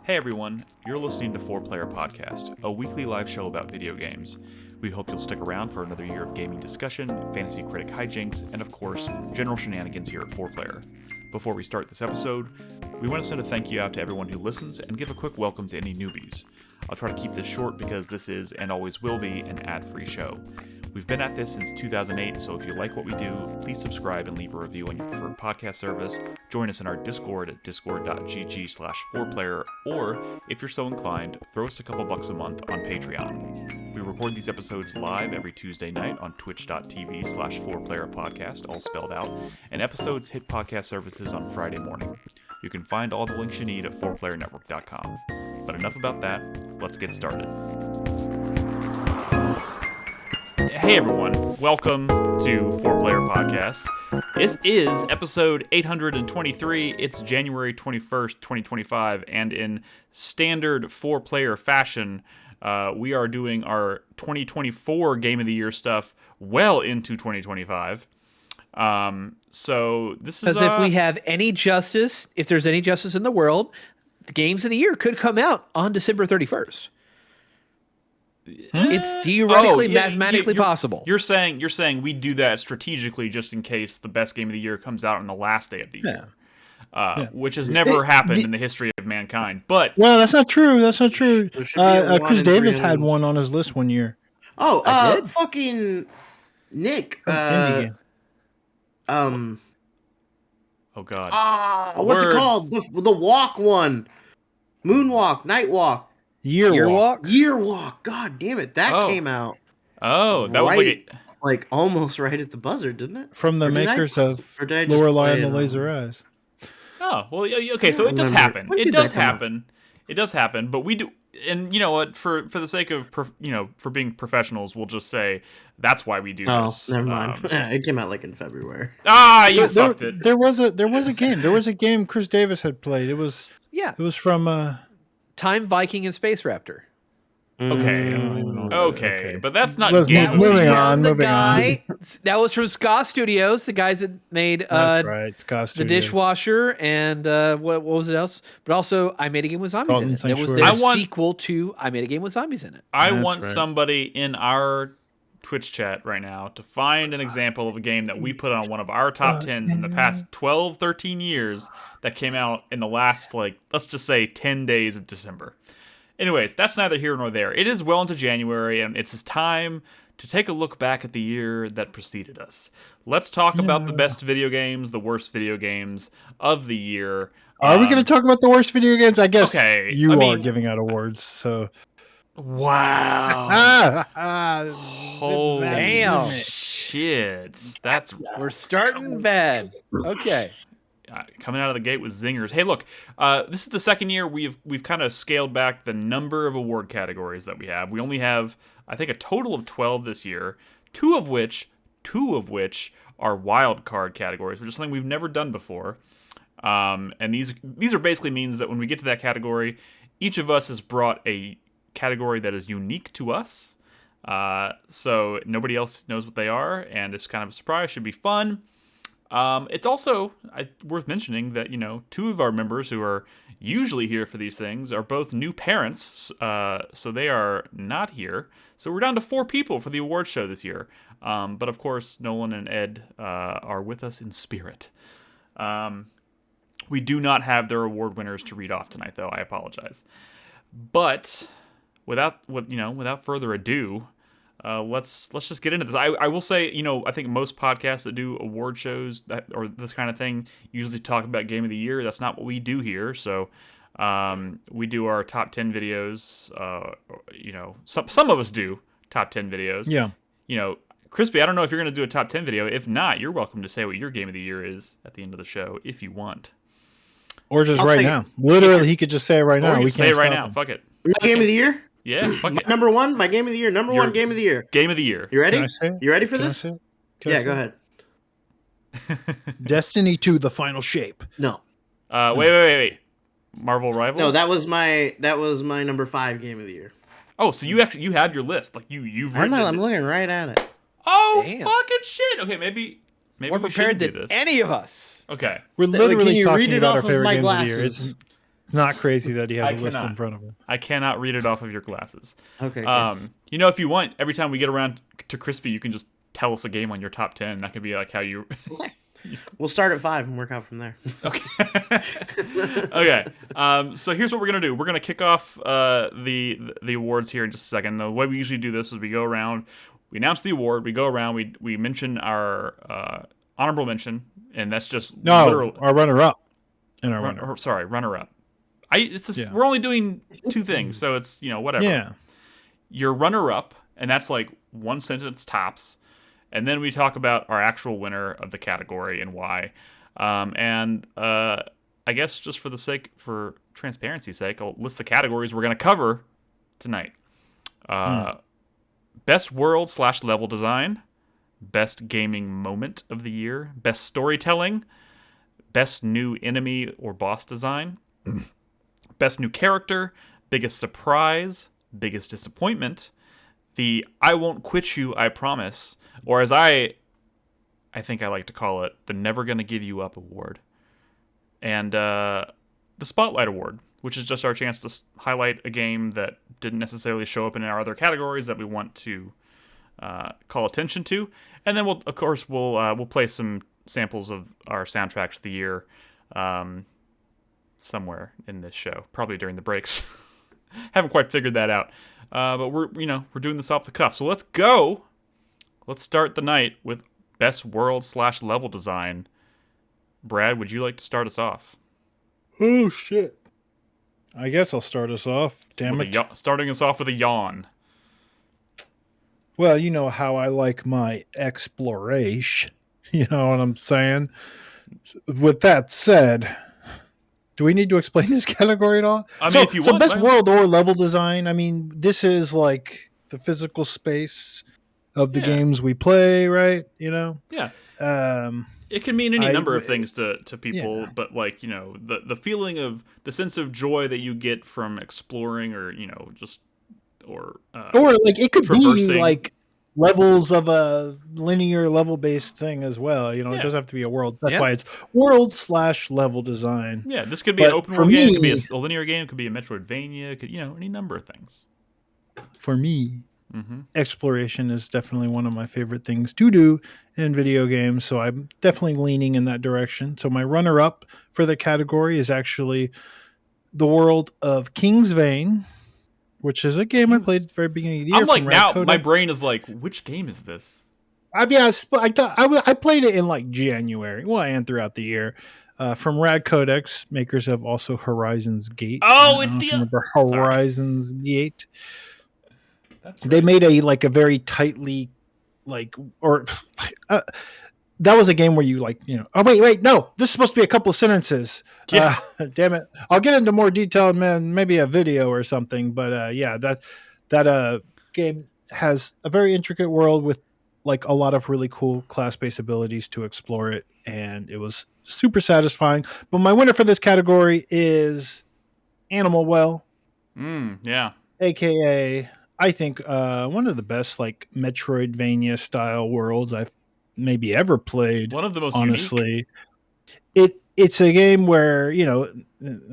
Hey everyone, you're listening to 4Player Podcast, a weekly live show about video games. We hope you'll stick around for another year of gaming discussion, fantasy critic hijinks, and of course, general shenanigans here at 4Player. Before we start this episode, we want to send a thank you out to everyone who listens and give a quick welcome to any newbies. I'll try to keep this short because this is, and always will be, an ad-free show. We've been at this since 2008, so if you like what we do, please subscribe and leave a review on your preferred podcast service. Join us in our Discord at discord.gg/4player, or, if you're so inclined, throw us a couple bucks a month on Patreon. We record these episodes live every Tuesday night on twitch.tv/4playerpodcast, all spelled out, and episodes hit podcast services on Friday morning. You can find all the links you need at 4playernetwork.com. But enough about that, let's get started. Hey everyone, welcome to 4Player Podcast. This is episode 823. It's January 21st, 2025, and in standard 4Player fashion, we are doing our 2024 Game of the Year stuff well into 2025. So this is... Because if we have any justice, if there's any justice in the world, the Games of the Year could come out on December 31st. It's theoretically, mathematically possible. You're saying we do that strategically just in case the best game of the year comes out on the last day of the year, which has never happened in the history of mankind. But that's not true. That's not true. Chris Davis had one on his list one year. Oh, fucking Nick. Oh God. What's it called? The walk one. Moonwalk, Nightwalk. Yearwalk. God damn it. That came out. Oh, that right, was like almost right at the buzzer, didn't it? From the makers of Lorelei and the Laser Eyes. Oh, well, okay, so it does happen. It does happen. It does happen, but we do, and you know what, for the sake of, for being professionals, we'll just say that's why we do this. Oh, never mind. It came out like in February. You fucked it. There was a game. There was a game Chris Davis had played. It was from Time Viking and Space Raptor. Okay, but that's not game. Moving on. That was from Ska Studios, the guys that made that's right, Ska Studios. The Dishwasher, and what was it else? But also, I Made a Game with Zombies in it. It was their sequel to I Made a Game with Zombies in it. I want somebody in our Twitch chat right now to find an example of a game that we put on one of our top 10s in the past 12, 13 years that came out in the last, let's just say 10 days of December. Anyways, that's neither here nor there. It is well into January, and it's time to take a look back at the year that preceded us. Let's talk about the best video games, the worst video games of the year. Are we going to talk about the worst video games? I guess you are giving out awards, so... Wow. Holy damn. Shit. We're starting bad. Okay. Coming out of the gate with zingers. Hey, look, this is the second year we've kind of scaled back the number of award categories that we have. We only have, I think, a total of 12 this year, two of which are wild card categories, which is something we've never done before. And these are basically means that when we get to that category, each of us has brought a category that is unique to us. So nobody else knows what they are, and it's kind of a surprise. Should be fun. It's also worth mentioning that, two of our members who are usually here for these things are both new parents, so they are not here. So we're down to 4 people for the award show this year. But of course, Nolan and Ed are with us in spirit. We do not have their award winners to read off tonight, though. I apologize. But without further ado, let's just get into this. I will say, I think most podcasts that do award shows or this kind of thing usually talk about Game of the Year. That's not what we do here. So we do our top 10 videos. Some of us do top 10 videos. Yeah. Crispy, I don't know if you're going to do a top 10 video. If not, you're welcome to say what your Game of the Year is at the end of the show if you want. Or just right now. Literally, he could just say it right now. We can say it right now. Fuck it. My Game of the Year? Yeah, fuck it. Number one, my Game of the Year. Number one Game of the Year. Game of the Year. You ready? Can I say it? You ready for Can this? I Yeah, go ahead. Destiny 2: The Final Shape. No. Wait. Marvel Rivals? No, that was my number 5 Game of the Year. Oh, so you have your list. You've written I'm looking right at it. Oh, damn. Fucking shit. Okay, maybe more we prepared shouldn't do than this. any of us. Okay. We're literally talking about our favorite games of the year. It's not crazy that he has a list in front of him. I cannot read it off of your glasses. Okay. You know, if you want, every time we get around to Crispy, you can just tell us a game on your top 10. That could be like how you. We'll start at 5 and work out from there. Okay. Okay. So here's what we're gonna do. We're gonna kick off the awards here in just a second. The way we usually do this is we go around, we announce the award, we go around, we mention our honorable mention, and that's just our runner-up and our runner-up. We're only doing 2 things, so it's whatever. Yeah. Your runner-up, and that's like 1 sentence tops. And then we talk about our actual winner of the category and why. I guess just for transparency's sake, I'll list the categories we're going to cover tonight. Best world/level design, best gaming moment of the year, best storytelling, best new enemy or boss design, best new character, biggest surprise, biggest disappointment, the I won't quit you, I promise, or as I think I like to call it, the Never Gonna Give You Up Award. And the Spotlight Award, which is just our chance to highlight a game that didn't necessarily show up in our other categories that we want to call attention to. And then we'll play some samples of our soundtracks of the year somewhere in this show, probably during the breaks. Haven't quite figured that out. But we're doing this off the cuff. So let's go. Let's start the night with best world/level design. Brad, would you like to start us off? Oh, shit. I guess I'll start us off. Damn it. Starting us off with a yawn. Well, you know how I like my exploration. You know what I'm saying? With that said, do we need to explain this category at all? I mean, if you want. Best world or level design, I mean, this is like the physical space of the games we play, right? Yeah. It can mean any number of things to people, but like, the feeling of the sense of joy that you get from exploring or like it could traversing. Be like levels of a linear level based thing as well. It doesn't have to be a world. That's why it's world/level design. Yeah, this could be an open world game, it could be a linear game, it could be a Metroidvania, it could, any number of things. For me, exploration is definitely one of my favorite things to do in video games, so I'm definitely leaning in that direction. So my runner-up for the category is actually the world of King's Vein, which is a game I played at the very beginning of the year. I'm like, now my brain is like, which game is this? I played it in like January, and throughout the year. From Rad Codex, makers of also Horizon's Gate. Oh, it's the remember Horizon's Gate. That's right. They made a very tightly that was a game where you oh wait no, this is supposed to be a couple of sentences. Yeah. Damn it, I'll get into more detail, man, maybe a video or something, but that game has a very intricate world with like a lot of really cool class-based abilities to explore it, and it was super satisfying. But my winner for this category is Animal Well. AKA I think one of the best like Metroidvania style worlds I've maybe ever played. One of the most honestly. Unique. It's a game where it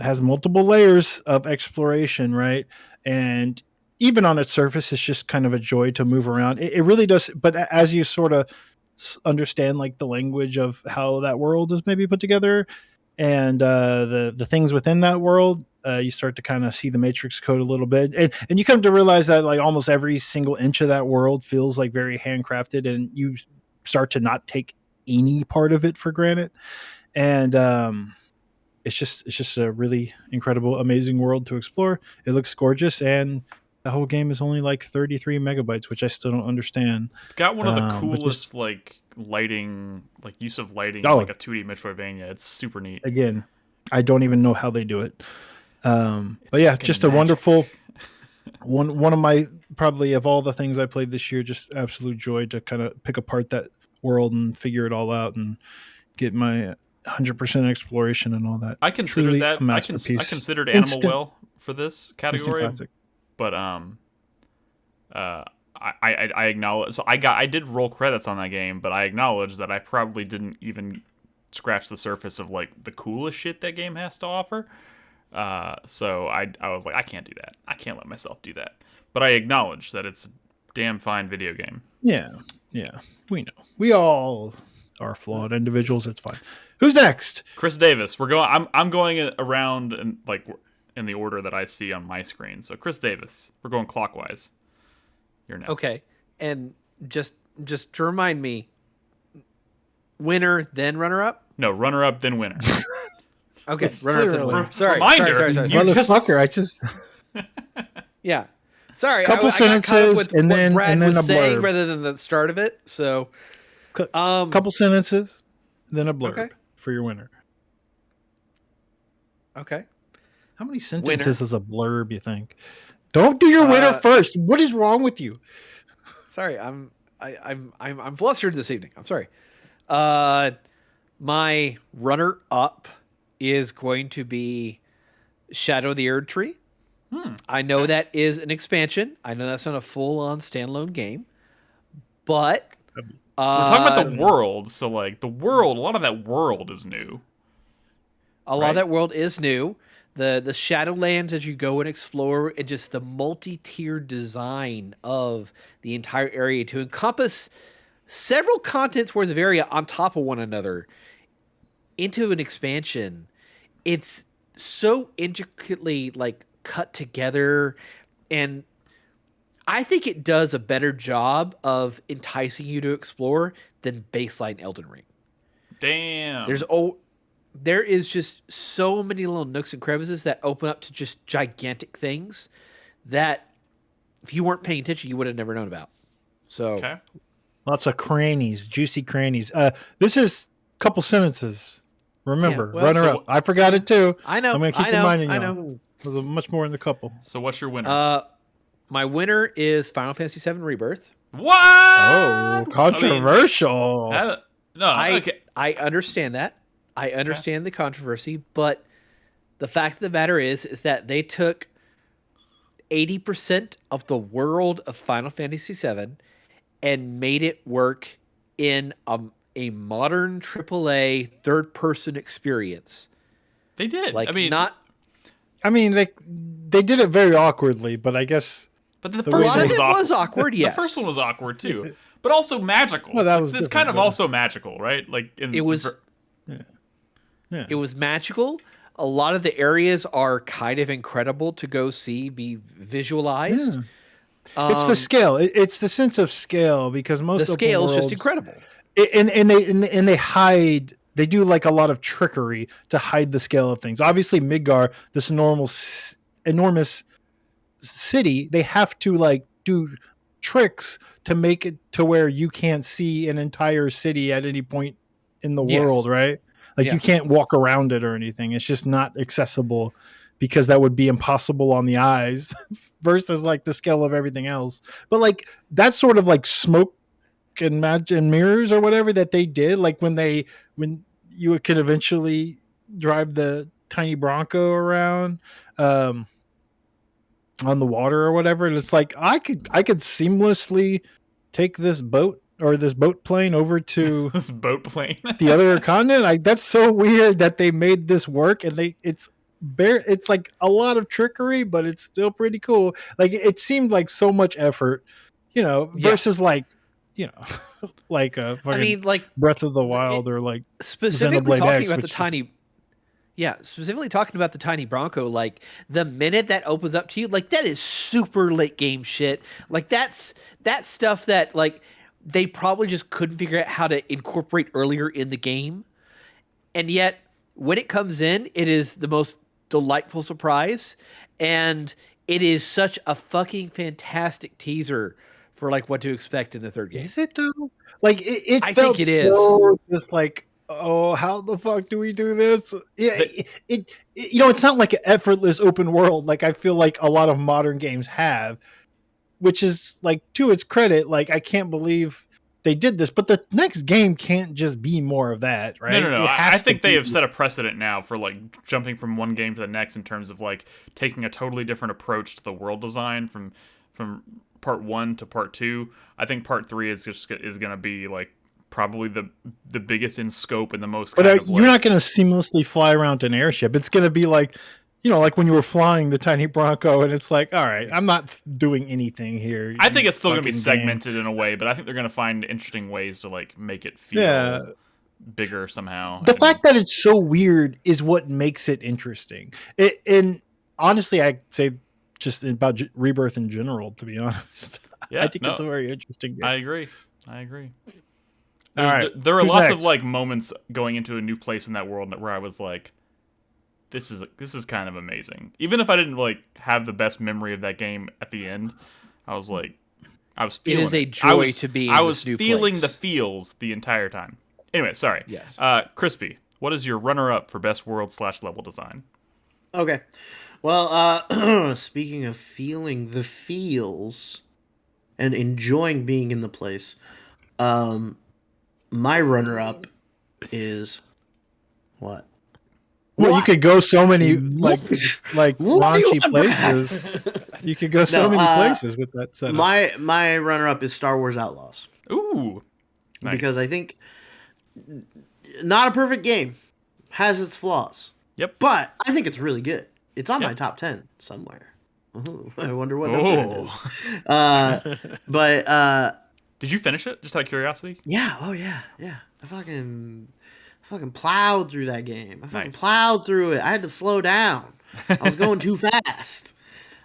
has multiple layers of exploration, right? And even on its surface, it's just kind of a joy to move around. It really does. But as you sort of understand like the language of how that world is maybe put together, and the things within that world, you start to kind of see the matrix code a little bit, and you come to realize that like almost every single inch of that world feels like very handcrafted, and you start to not take any part of it for granted. And it's just a really incredible, amazing world to explore. It looks gorgeous, and the whole game is only like 33 megabytes, which I still don't understand. It's got one of the coolest lighting, like use of lighting, like a 2D Metroidvania. It's super neat. Again, I don't even know how they do it. But yeah, just magic. A wonderful one of my, probably of all the things I played this year, just absolute joy to kind of pick apart that world and figure it all out and get my 100% exploration and all that. I considered truly that. I considered Animal Well for this category, but I acknowledge. So I did roll credits on that game, but I acknowledge that I probably didn't even scratch the surface of like the coolest shit that game has to offer. So I was like, I can't do that. I can't let myself do that. But I acknowledge that it's a damn fine video game. Yeah, we know. We all are flawed individuals. It's fine. Who's next? Chris Davis. We're going. I'm going around and like in the order that I see on my screen. So Chris Davis. We're going clockwise. You're next. Okay, and just to remind me, winner then runner up. No, runner up then winner. Okay, runner up then winner. Sorry, Reminder, sorry. Motherfucker, I just yeah. Sorry, couple sentences with and then Brad and then was a blurb saying rather than the start of it. So, couple sentences, then a blurb okay. for your winner. Okay. How many sentences is a blurb? You think? Don't do your winner first. What is wrong with you? Sorry, I'm flustered this evening. I'm sorry. My runner up is going to be Shadow of the Erd Tree. I know that is an expansion. I know that's not a full-on standalone game, but we're talking about the world. So, like the world, a lot of that world is new. A lot of that world is new. The Shadowlands as you go and explore, and just the multi-tiered design of the entire area to encompass several continents worth of area on top of one another into an expansion. It's so intricately like cut together, and I think it does a better job of enticing you to explore than baseline Elden Ring. Damn. There is just so many little nooks and crevices that open up to just gigantic things that if you weren't paying attention, you would have never known about. So lots of crannies, juicy crannies. This is a couple sentences. Remember, runner up. I forgot it too. I know. I'm going to keep reminding you. I know. There's much more in the couple. So what's your winner? My winner is Final Fantasy VII Rebirth. What? Oh, controversial. I understand that. I understand the controversy, but the fact of the matter is that they took 80% of the world of Final Fantasy VII and made it work in a modern AAA third-person experience. They did. Like, they did it very awkwardly, but I guess. But the first one was awkward. Yes, the first one was awkward too, but also magical. Well, that was it's kind of also magical, right? Like it was. Yeah. It was magical. A lot of the areas are kind of incredible to go see, be visualized. Yeah. It's the scale. It's the sense of scale, because most the scale is just incredible. And they hide. They do like a lot of trickery to hide the scale of things. Obviously, Midgar, this enormous city, they have to like do tricks to make it to where you can't see an entire city at any point in the world, right? Like you can't walk around it or anything. It's just not accessible because that would be impossible on the eyes versus like the scale of everything else. But like that's sort of like smoke and magic and mirrors or whatever that they did. Like when you could eventually drive the tiny Bronco around on the water or whatever. And it's like, I could seamlessly take this boat or this boat plane over to this boat plane, the other continent. That's so weird that they made this work, and it's like a lot of trickery, but it's still pretty cool. Like it seemed like so much effort, versus like, like like Breath of the Wild or like specifically Xenoblade talking X, about the tiny. Yeah, specifically talking about the tiny Bronco, like the minute that opens up to you, like that is super late game shit. Like that's stuff that like they probably just couldn't figure out how to incorporate earlier in the game. And yet when it comes in, it is the most delightful surprise. And it is such a fucking fantastic teaser for like what to expect in the third game. Is it though? Like I felt think it so is. just like, oh, how the fuck do we do this? Yeah, it's not like an effortless open world like I feel like a lot of modern games have, which is like, to its credit, like I can't believe they did this, but the next game can't just be more of that, right? No. I think they have set a precedent now for like jumping from one game to the next in terms of like taking a totally different approach to the world design from part 1 to part 2. I think part 3 is going to be like probably the biggest in scope and the most. But you're not going to seamlessly fly around an airship. It's going to be like you know, like when you were flying the tiny Bronco, and it's like, all right, I'm not doing anything here. I think it's still going to be fucking segmented game. in a way, but I think they're going to find interesting ways to like make it feel bigger somehow. The fact that it's so weird is what makes it interesting. And honestly, I'd say just about Rebirth in general, to be honest. Yeah, I think it's a very interesting game. I agree. All right. There are Who's lots next? of like moments going into a new place in that world where I was like, this is kind of amazing. Even if I didn't like have the best memory of that game at the end, I was like, I was feeling it is a joy to be in I was this new feeling place. the feels the entire time. Anyway, sorry. Yes. Crispy, what is your runner-up for best world/level design? Okay. Well, speaking of feeling the feels and enjoying being in the place, my runner-up is what? Well, you could go so many like What raunchy places. You could go so many places with that setup. My runner-up is Star Wars Outlaws. Ooh, nice. Because I think not a perfect game, has its flaws. Yep. But I think it's really good. It's on my top 10 somewhere. Ooh, I wonder what number it is. But did you finish it? Just out of curiosity. Yeah. Oh yeah. Yeah. I fucking plowed through that game. I fucking plowed through it. I had to slow down. I was going too fast.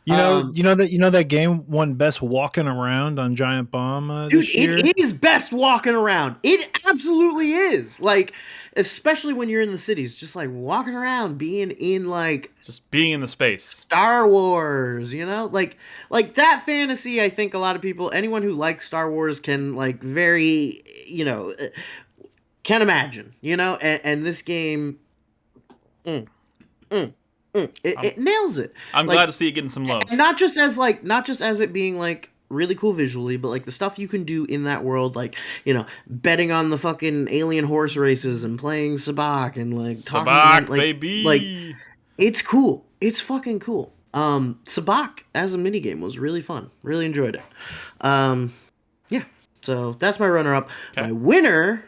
You know that game won best walking around on Giant Bomb this year? It is best walking around. It absolutely is. Like, especially when you're in the cities, just like walking around, being in like just being in the space. Star Wars, you know? Like that fantasy, I think a lot of people, anyone who likes Star Wars can like very, you know, can imagine, you know? And this game it nails it. I'm glad to see it getting some love. And not just as it being like really cool visually, but like the stuff you can do in that world, like, you know, betting on the fucking alien horse races and playing Sabacc and like talking Sabacc, like, baby. Like, it's cool. It's fucking cool. Sabacc as a minigame was really fun. Really enjoyed it. Yeah. So that's my runner up. Okay. My winner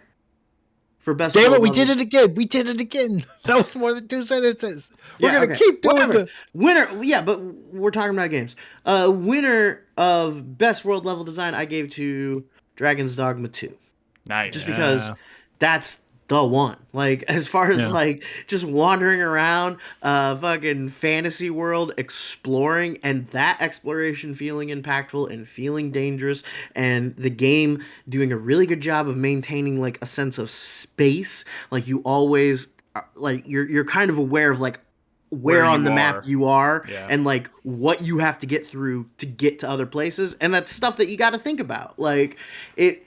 for best. Damn it, we did it again. We did it again. That was more than 2 sentences. We're going to keep doing this. Winner, yeah, but we're talking about games. Winner of best world level design, I gave to Dragons Dogma 2. Nice. Just because that's the one. Like, as far as like just wandering around fucking fantasy world exploring, and that exploration feeling impactful and feeling dangerous, and the game doing a really good job of maintaining like a sense of space. Like, you always like you're kind of aware of like where on the map you are, and like what you have to get through to get to other places, and that's stuff that you got to think about. Like, it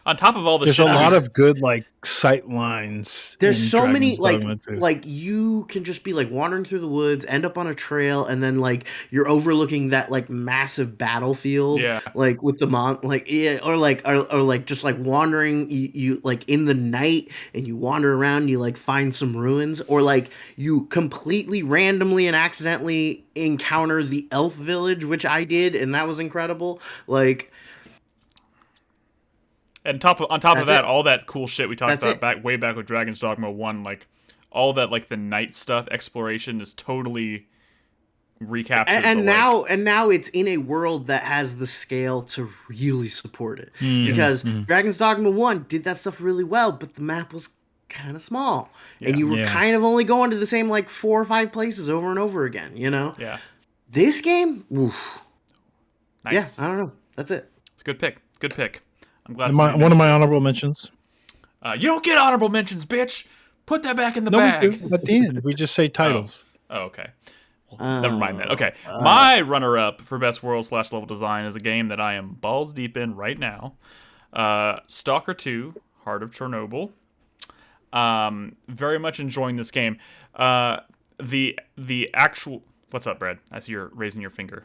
on top of all the there's a lot of good like sight lines. There's so many like you can just be like wandering through the woods, end up on a trail, and then like you're overlooking that like massive battlefield, like with the or like just like wandering you like in the night, and you wander around, and you like find some ruins, or like you completely randomly and accidentally encounter the elf village, which I did, and that was incredible. Like, and on top of that, all that cool shit we talked about way back with Dragons Dogma 1, like all that like the night stuff, exploration is totally recaptured. And now it's in a world that has the scale to really support it. Because Dragons Dogma 1 did that stuff really well, but the map was kind of small. And you were kind of only going to the same like 4 or 5 places over and over again, you know? Yeah. This game, oof. Nice. Yeah, I don't know. That's it. It's a good pick. Good pick. I'm glad. One of my honorable mentions. You don't get honorable mentions, bitch. Put that back in the bag. We do. At the end, we just say titles. Oh okay. Well, never mind that. Okay. My runner-up for best world/level design is a game that I am balls deep in right now. Stalker 2: Heart of Chernobyl. Very much enjoying this game. The actual. What's up, Brad? I see you're raising your finger.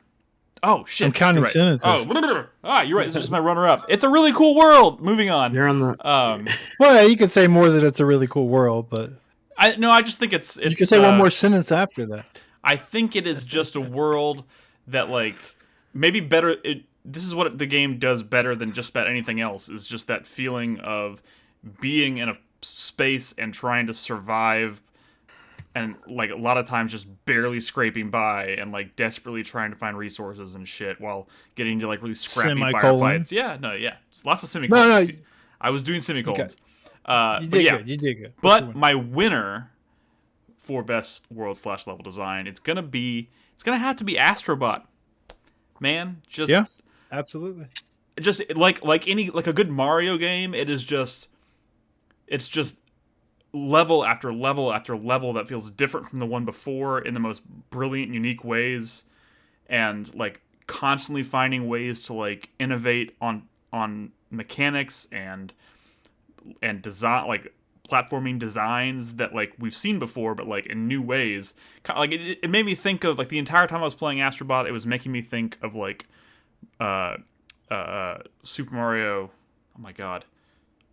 Oh shit! I'm counting sentences. Oh, you're right. This is just my runner-up. It's a really cool world. Moving on. You're on the. Well, you could say more that it's a really cool world, but I just think it's. You could say one more sentence after that. I think it is just a world that like maybe better. This is what the game does better than just about anything else. Is just that feeling of being in a space and trying to survive and like a lot of times just barely scraping by and like desperately trying to find resources and shit while getting to like really scrappy Semicolon. firefights. Yeah. It's lots of No, semicolons. I was doing semicolons. you But did yeah. good. You did good. What's your But winner? my winner for best world / level design, it's gonna have to be Astrobot. Man, just Yeah, absolutely. just like a good Mario game, it's just level after level after level that feels different from the one before in the most brilliant, unique ways, and like constantly finding ways to like innovate on mechanics and design, like platforming designs that like we've seen before, but like in new ways. Like it made me think of like the entire time I was playing Astrobot, it was making me think of like uh Super Mario. Oh my god,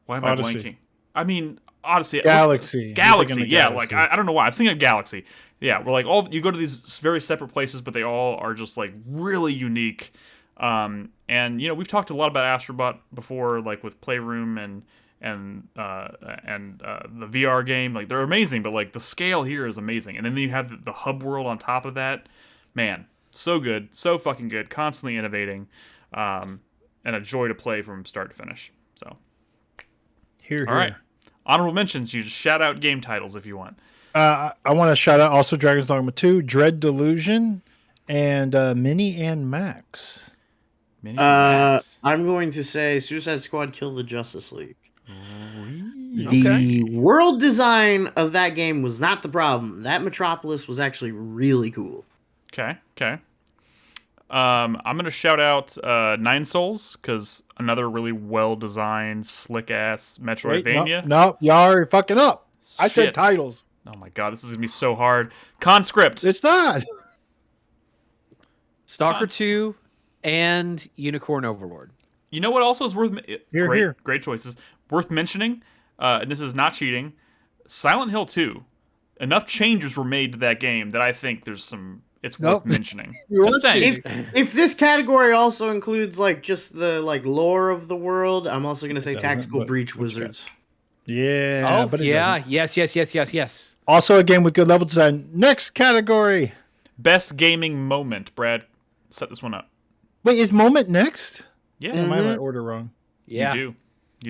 why am Odyssey. I blanking? I mean, Odyssey, Galaxy. Galaxy. You're thinking Yeah, of like Galaxy. I don't know why I was thinking of Galaxy. Yeah, we're like all you go to these very separate places, but they all are just like really unique. And you know we've talked a lot about Astrobot before, like with Playroom and the VR game. Like they're amazing, but like the scale here is amazing. And then you have the hub world on top of that. Man, so good, so fucking good, constantly innovating, and a joy to play from start to finish. So, Here, all right, honorable mentions. You just shout out game titles if you want. I want to shout out also Dragons Dogma 2, Dread Delusion, and Mini and Max. Mini Max. I'm going to say Suicide Squad Kill the Justice League. Okay. The world design of that game was not the problem. That Metropolis was actually really cool. Okay. I'm gonna shout out Nine Souls because another really well designed, slick ass Metroidvania. No, y'all are fucking up. I said Shit. titles. Oh my god, this is gonna be so hard. Conscript. It's not. Stalker 2 and Unicorn Overlord. You know what also is worth Here. great choices. Worth mentioning, and this is not cheating. Silent Hill 2. Enough changes were made to that game that I think it's Nope. worth mentioning. You're Just saying. cheating. If this category also includes like just the like lore of the world, I'm also going to say doesn't, Tactical but Breach what you got? Wizards. Yeah, but it doesn't. Yes. Also a game with good level design. Next category. Best gaming moment. Brad, set this one up. Wait, is Moment next? Yeah, Am I in my order wrong? Yeah. You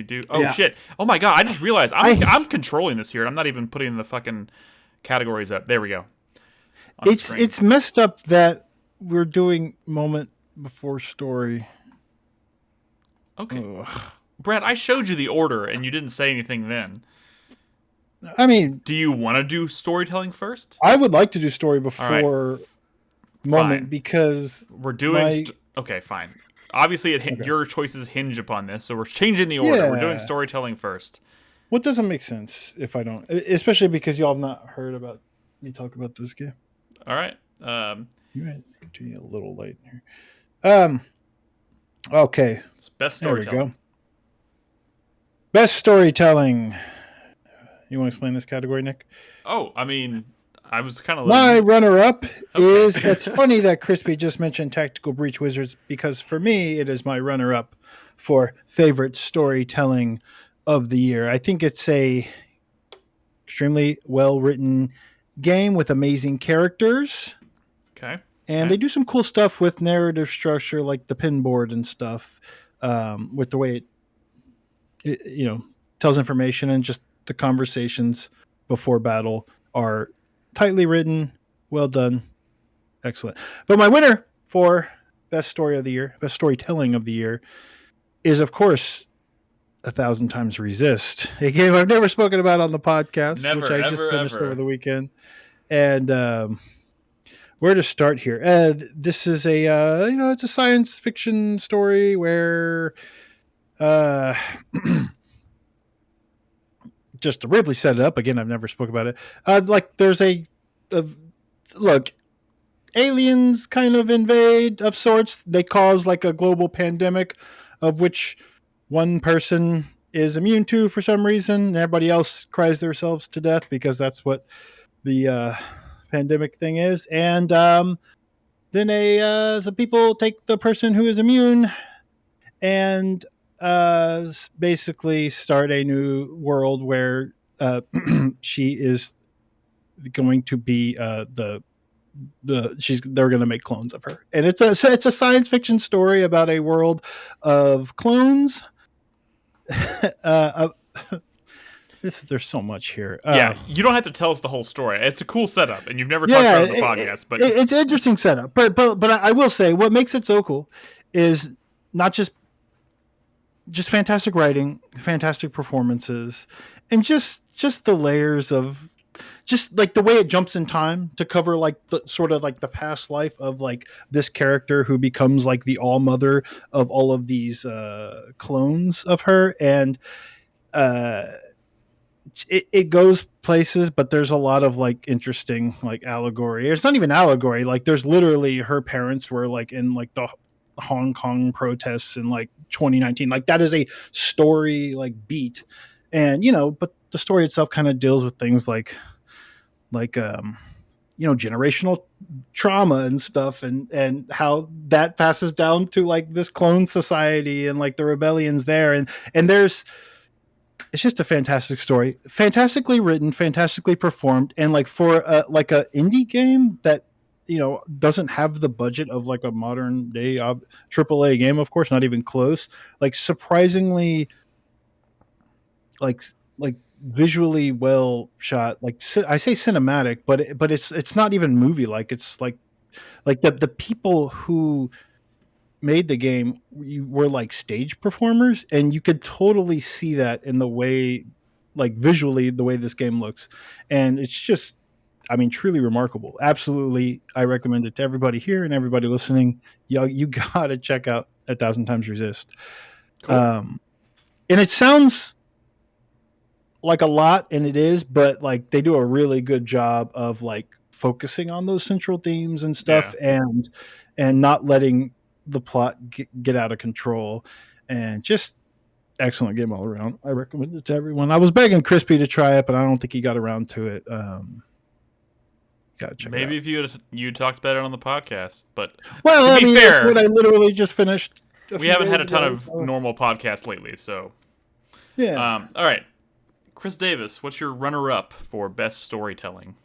do. Oh Yeah. shit. Oh my god, I just realized I'm controlling this here. I'm not even putting the fucking categories up. There we go. On the screen. It's messed up that we're doing moment before story. okay. Ugh. Brad, I showed you the order and you didn't say anything then. I mean, Do you want to do storytelling first? I would like to do story before moment Fine. because We're doing. my- Okay, fine. Obviously, your choices hinge upon this, so we're changing the order. We're doing Yeah. storytelling first. what doesn't make sense if I don't, especially because y'all have not heard about me talk about this game. All right. You might be a little late here. Okay, It's best there we storytelling. go. Best storytelling. You want to explain this category, Nick? Oh, I mean, I was kind of. My runner-up Okay. is. It's funny that Crispy just mentioned Tactical Breach Wizards because for me, it is my runner-up for favorite storytelling of the year. I think it's a extremely well-written game with amazing characters, Okay. and they do some cool stuff with narrative structure, like the pin board and stuff, with the way it tells information, and just the conversations before battle are tightly written, well done, excellent. But my winner for best story of the year, best storytelling of the year, is of course 1,000 Times Resist, a game I've never spoken about on the podcast, Never, which I just ever, finished ever. over the weekend. And where to start here? This is a it's a science fiction story where just to Ridley set it up again. I've never spoke about it. Like there's look, aliens kind of invade of sorts. They cause like a global pandemic, of which one person is immune to for some reason, and everybody else cries themselves to death because that's what the pandemic thing is. And then some people take the person who is immune and basically start a new world where she is going to be they're going to make clones of her, and it's a science fiction story about a world of clones. There's so much here. Yeah, you don't have to tell us the whole story. It's a cool setup, and you've never talked Yeah, about it on the podcast. But it's an interesting setup. But I will say what makes it so cool is not just fantastic writing, fantastic performances, and just the layers of just like the way it jumps in time to cover like the sort of like the past life of like this character who becomes like the all mother of all of these clones of her, and it goes places, but there's a lot of like interesting like allegory. It's not even allegory. Like there's literally her parents were like in like the Hong Kong protests in like 2019. Like that is a story like beat, and but the story itself kind of deals with things like generational trauma and stuff, and how that passes down to like this clone society and like the rebellions there, and it's just a fantastic story, fantastically written, fantastically performed, and like for like a indie game that doesn't have the budget of like a modern day AAA game, of course, not even close. Like surprisingly, like visually well shot. Like I say cinematic, but it's not even movie like. It's like the people who made the game were like stage performers, and you could totally see that in the way, like visually, the way this game looks, and it's just, I mean, truly remarkable. Absolutely, I recommend it to everybody here and everybody listening. You gotta check out 1,000 Times Resist. Cool. And it sounds like a lot, and it is, but like they do a really good job of like focusing on those central themes and stuff, and not letting the plot get out of control, and just excellent game all around. I recommend it to everyone. I was begging Crispy to try it, but I don't think he got around to it. Gotta check maybe it out. if you talked about it on the podcast, but well, to be fair, that's what I literally just finished. We haven't had a ton of normal podcasts lately, so yeah. All right, Chris Davis, what's your runner-up for best storytelling?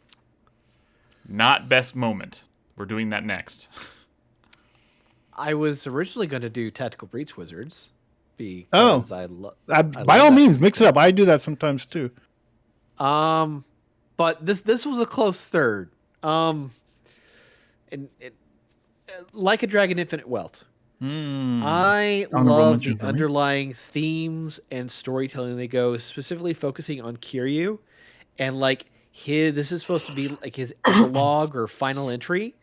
Not best moment. We're doing that next. I was originally going to do Tactical Breach Wizards because by all means, mix it up. I do that sometimes too. But this was a close third. And Like a Dragon, Infinite Wealth. I love the underlying themes and storytelling they go, specifically focusing on Kiryu, and like this is supposed to be like his epilogue or final entry.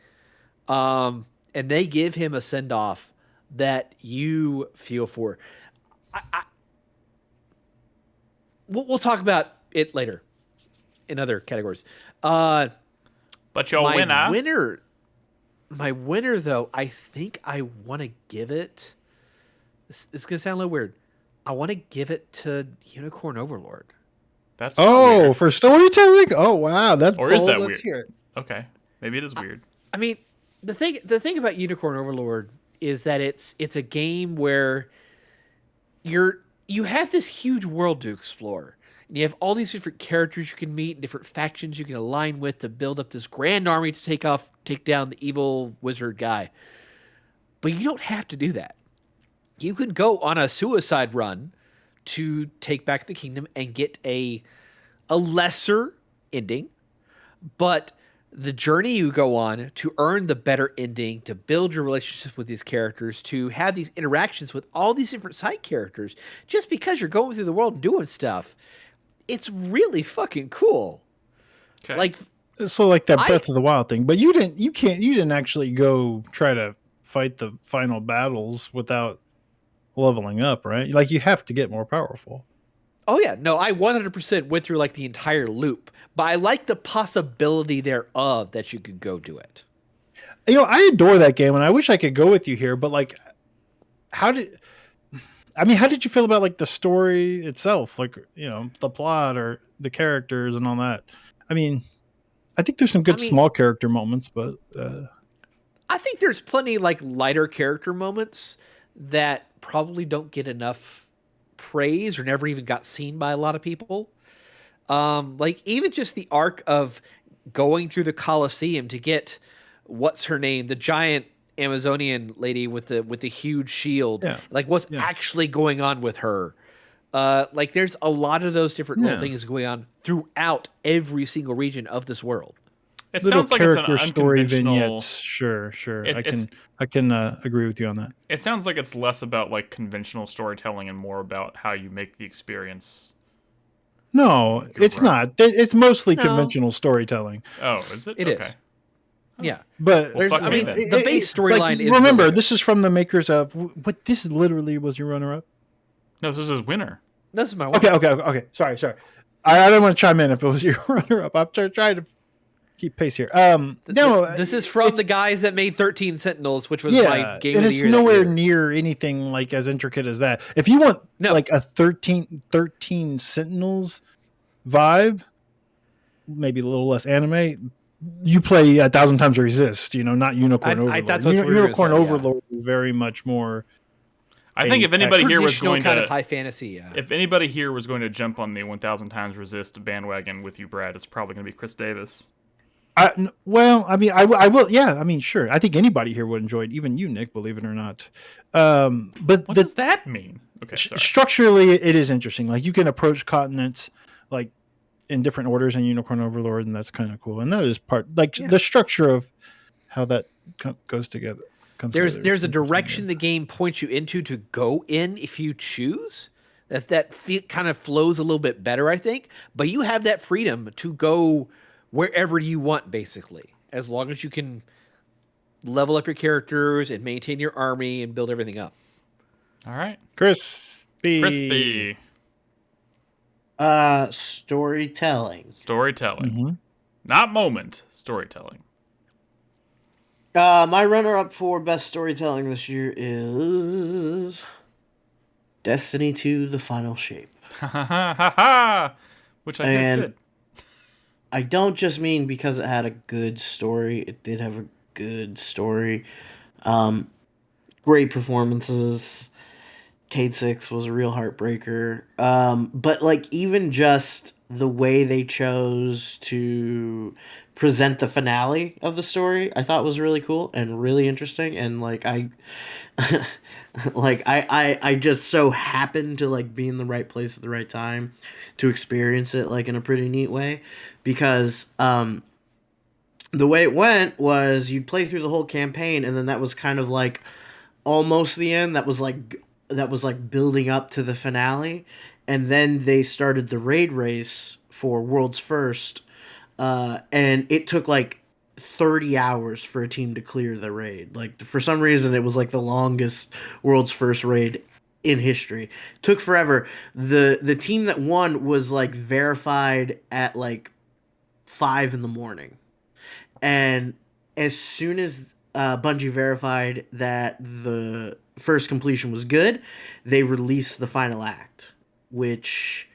And they give him a send off that you feel for. We'll talk about it later in other categories. But your my winner, though, I think I want to give it. This is gonna sound a little weird. I want to give it to Unicorn Overlord. That's weird. For storytelling. Oh wow, that's or bold. Is that Let's weird? hear it. Okay, maybe it is weird. I mean, the thing about Unicorn Overlord is that it's a game where you have this huge world to explore. And you have all these different characters you can meet and different factions you can align with to build up this grand army to take down the evil wizard guy. But you don't have to do that. You can go on a suicide run to take back the kingdom and get a lesser ending, but the journey you go on to earn the better ending, to build your relationships with these characters, to have these interactions with all these different side characters, just because you're going through the world and doing stuff, it's really fucking cool. Okay. Like that Breath of the Wild thing, but you didn't actually go try to fight the final battles without leveling up, right? Like you have to get more powerful. Oh yeah, no, I 100% went through like the entire loop, but I like the possibility thereof that you could go do it. I adore that game, and I wish I could go with you here, but like, how did you feel about like the story itself, like the plot or the characters and all that? I mean, I think there's some good small character moments, but I think there's plenty like lighter character moments that probably don't get enough praise or never even got seen by a lot of people. Like even just the arc of going through the Colosseum to get what's her name, the giant Amazonian lady with the huge shield. Yeah. Like what's actually going on with her. Like there's a lot of those different little things going on throughout every single region of this world. It Little sounds like it's an character story unconventional. vignettes. Sure. I can agree with you on that. It sounds like it's less about like conventional storytelling and more about how you make the experience. No, it's not. It's mostly conventional storytelling. Oh, is it? It okay. is. Yeah, but I mean, the base storyline is. Remember, really this is from the makers of what? This literally was your runner-up. No, this is winner. This is my one. Okay. Sorry. I don't want to chime in if it was your runner-up. I'm trying to keep pace here. No, this is from the guys that made 13 Sentinels, which was my game and of the year. it's nowhere near anything like as intricate as that. If you want like a 13 Sentinels vibe, maybe a little less anime, you play 1,000 Times Resist. Not Unicorn Overlord. That's what Unicorn Overlord is very much more. I think if anybody here was going kind to of high fantasy, if anybody here was going to jump on the 1,000 Times Resist bandwagon with you, Brad, it's probably going to be Chris Davis. I will. Yeah, I mean, sure. I think anybody here would enjoy it, even you, Nick, believe it or not. But what does that mean? Okay, sorry. Structurally, it is interesting. Like you can approach continents like in different orders in Unicorn Overlord, and that's kind of cool. And that is part the structure of how that goes together. There's a direction the game points you into to go in if you choose. That kind of flows a little bit better, I think. But you have that freedom to go wherever you want, basically, as long as you can level up your characters and maintain your army and build everything up. All right, Crispy. Storytelling. Mm-hmm. Not moment. Storytelling. My runner-up for best storytelling this year is Destiny 2: The Final Shape. Which I guess is good. I don't just mean because it had a good story. It did have a good story. Great performances. Cade 6 was a real heartbreaker. But like even just the way they chose to present the finale of the story, I thought was really cool and really interesting. And like I just so happened to like be in the right place at the right time to experience it like in a pretty neat way, because the way it went was you'd play through the whole campaign, and then that was kind of like almost the end. That was like building up to the finale, and then they started the raid race for World's First, and it took like 30 hours for a team to clear the raid. Like for some reason, it was like the longest World's First raid in history. Took forever. The team that won was like verified at like 5 a.m, and as soon as Bungie verified that the first completion was good, they released the final act, which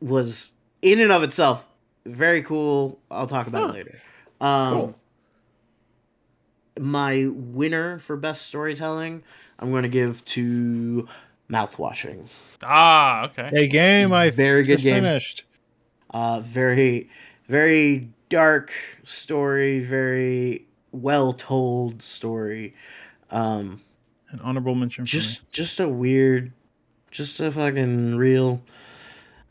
was in and of itself very cool. I'll talk about it later. Cool. My winner for best storytelling, I'm going to give to Mouthwashing. Okay. A game I very good game. Finished. Very, very dark story. Very well told story. An honorable mention. Just a weird, just a fucking real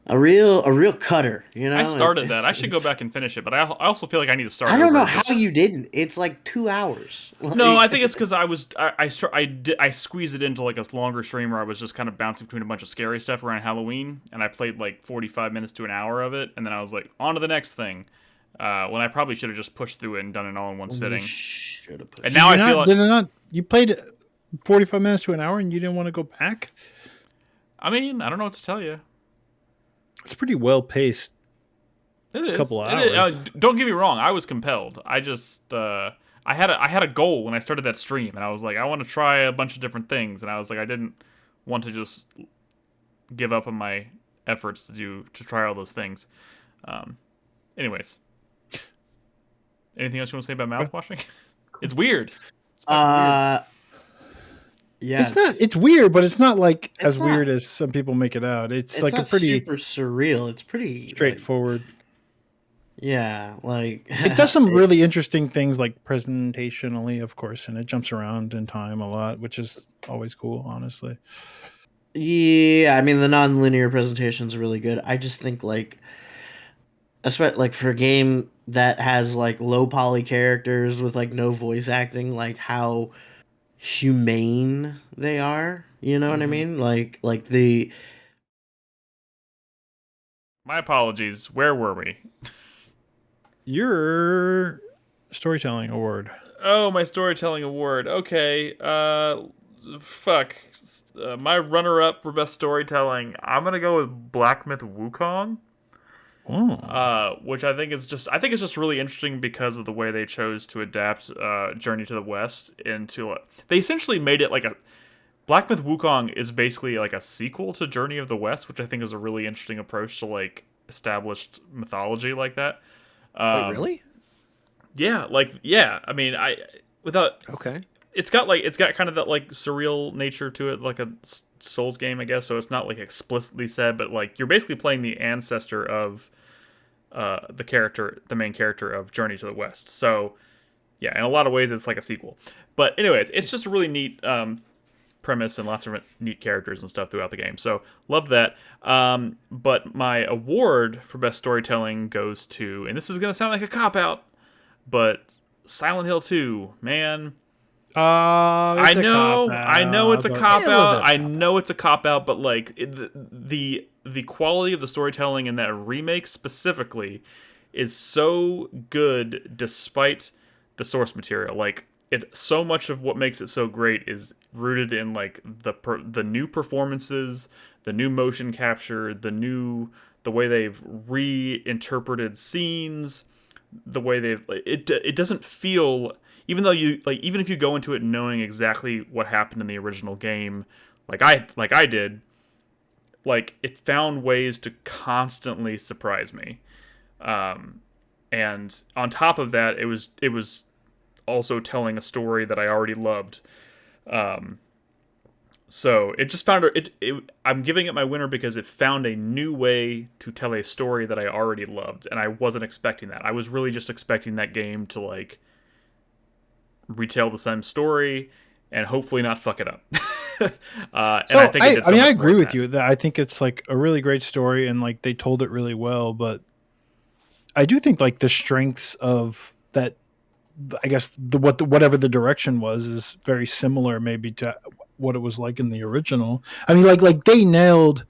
cutter, you know. I started that. I should go back and finish it, but I also feel like I need to start. I don't know how you didn't. It's like 2 hours. No, I think it's because I squeezed it into like a longer stream where I was just kind of bouncing between a bunch of scary stuff around Halloween, and I played like 45 minutes to an hour of it, and then I was like, on to the next thing. When I probably should have just pushed through it and done it all in one sitting. And now I feel like you played 45 minutes to an hour and you didn't want to go back. I mean, I don't know what to tell you. It's pretty well paced. It is. Couple of hours. Don't get me wrong. I was compelled. I just I had a goal when I started that stream, and I was like, I want to try a bunch of different things, and I was like, I didn't want to just give up on my efforts to try all those things. Anyways, anything else you want to say about mouthwashing? It's weird. It's weird. Yeah, it's weird, but it's not like as weird as some people make it out. It's like a pretty super surreal. It's pretty straightforward. Yeah, like It does some really interesting things, like presentationally, of course, and it jumps around in time a lot, which is always cool, honestly. yeah, I mean the non-linear presentations are really good. I just think like especially like for a game that has like low poly characters with like no voice acting, like how humane they are. You know what I mean? Like the My apologies. Where were we? Your storytelling award. Oh, my storytelling award. Okay. Fuck. My runner-up for best storytelling. I'm gonna go with Black Myth Wukong. Oh. Which I think it's just really interesting because of the way they chose to adapt Journey to the West into they essentially made it like a Black Myth Wukong is basically like a sequel to Journey of the West, which I think is a really interesting approach to like established mythology like that. Wait, really? Yeah. I mean, I without Okay. it's got kind of that like surreal nature to it, like a Souls game, I guess. So it's not like explicitly said, but like you're basically playing the ancestor of the main character of Journey to the West. So yeah, in a lot of ways, it's like a sequel. But anyways, it's just a really neat premise and lots of neat characters and stuff throughout the game. So love that. But my award for best storytelling goes to, and this is gonna sound like a cop out, but Silent Hill 2, man. I know it's a cop out. I know it's a cop out, but like the quality of the storytelling in that remake specifically is so good despite the source material. Like so much of what makes it so great is rooted in like the new performances, the new motion capture, the way they've reinterpreted scenes, the way it doesn't feel, even though even if you go into it knowing exactly what happened in the original game, like I did, like it found ways to constantly surprise me. And on top of that, it was also telling a story that I already loved. So it just found I'm giving it my winner because it found a new way to tell a story that I already loved, and I wasn't expecting that. I was really just expecting that game to like retell the same story and hopefully not fuck it up. So and I think it did so I mean, much I more agree than with that. you that I think it's like a really great story and like they told it really well, but I do think like the strengths of that, I guess whatever the direction was is very similar maybe to what it was like in the original. I mean, like they nailed,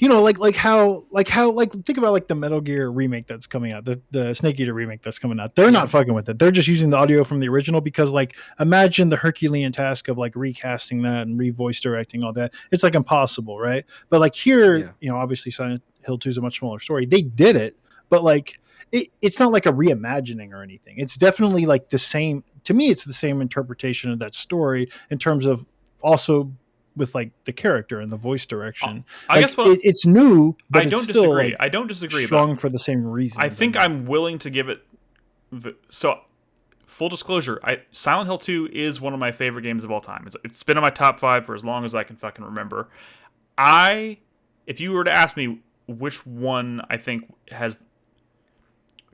like think about like the Metal Gear remake that's coming out, the Snake Eater remake that's coming out. They're not fucking with it. They're just using the audio from the original because like imagine the Herculean task of like recasting that and revoice directing all that. It's like impossible, right? But like here, obviously Silent Hill 2 is a much smaller story. They did it, but like it's not like a reimagining or anything. It's definitely like the same. To me, it's the same interpretation of that story in terms of also with like the character and the voice direction. I like guess what it's new, but I don't it's still disagree. like I don't disagree. strong But for the same reasons. I think I'm willing to give it. So, full disclosure, Silent Hill 2 is one of my favorite games of all time. It's been in my top 5 for as long as I can fucking remember. If you were to ask me which one I think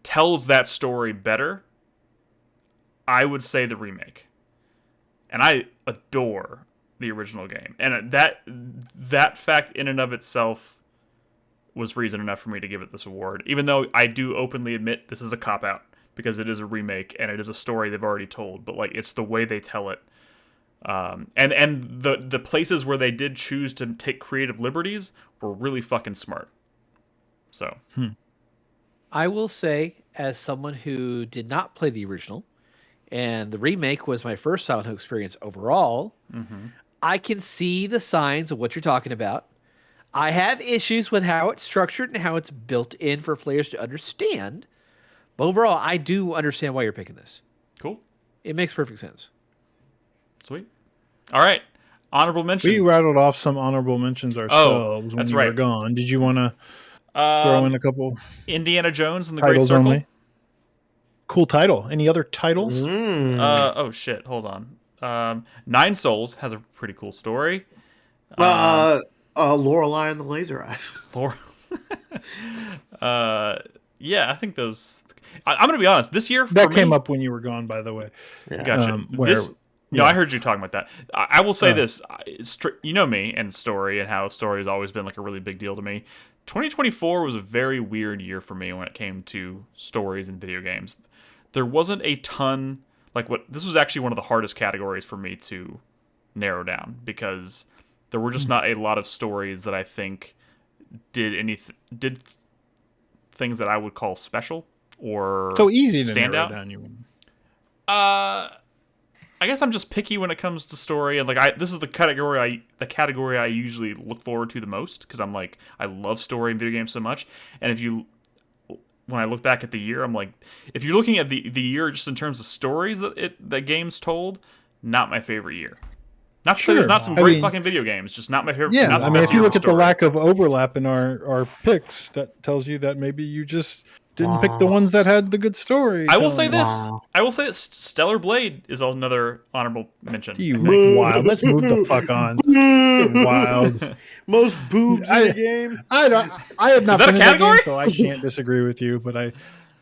tells that story better, I would say the remake. And I adore the original game. And that fact in and of itself was reason enough for me to give it this award, even though I do openly admit this is a cop-out because it is a remake and it is a story they've already told, but like it's the way they tell it. And the places where they did choose to take creative liberties were really fucking smart. So I will say, as someone who did not play the original, and the remake was my first Silent Hill experience overall, I can see the signs of what you're talking about. I have issues with how it's structured and how it's built in for players to understand. But overall, I do understand why you're picking this. Cool. It makes perfect sense. Sweet. All right. Honorable mentions. We rattled off some honorable mentions ourselves when you were gone. Did you want to throw in a couple? Indiana Jones and the Great titles Circle. Only? Cool title. Any other titles? Oh shit! Hold on. Nine Souls has a pretty cool story. Lorelei and the Laser Eyes. Yeah, I think those. I'm gonna be honest. This year That for came me, up when you were gone, by the way. Yeah. gotcha. Where, No, yeah. I heard you talking about that. I will say Oh. this. You know me and story and how story has always been like a really big deal to me. 2024 was a very weird year for me when it came to stories in video games. There wasn't a ton this was actually one of the hardest categories for me to narrow down because there were just not a lot of stories that I think did things that I would call special or So easy to stand narrow out. down, you mean? I guess I'm just picky when it comes to story, and this is the category I usually look forward to the most because I'm like I love story in video games so much. And when I look back at the year, I'm like, if you're looking at the year just in terms of stories that games told, not my favorite year. Not to say there's not some great fucking video games, just not my favorite. Yeah, not the I mean, best if you year look for at the story. lack of overlap in our picks, that tells you that maybe you just didn't pick the ones that had the good story. I will say this. Wow. I will say that Stellar Blade is another honorable mention. You I think. wild. Let's move the fuck on. You're wild. Most boobs in the game. I have not that a finished that game, category? so I can't disagree with you. But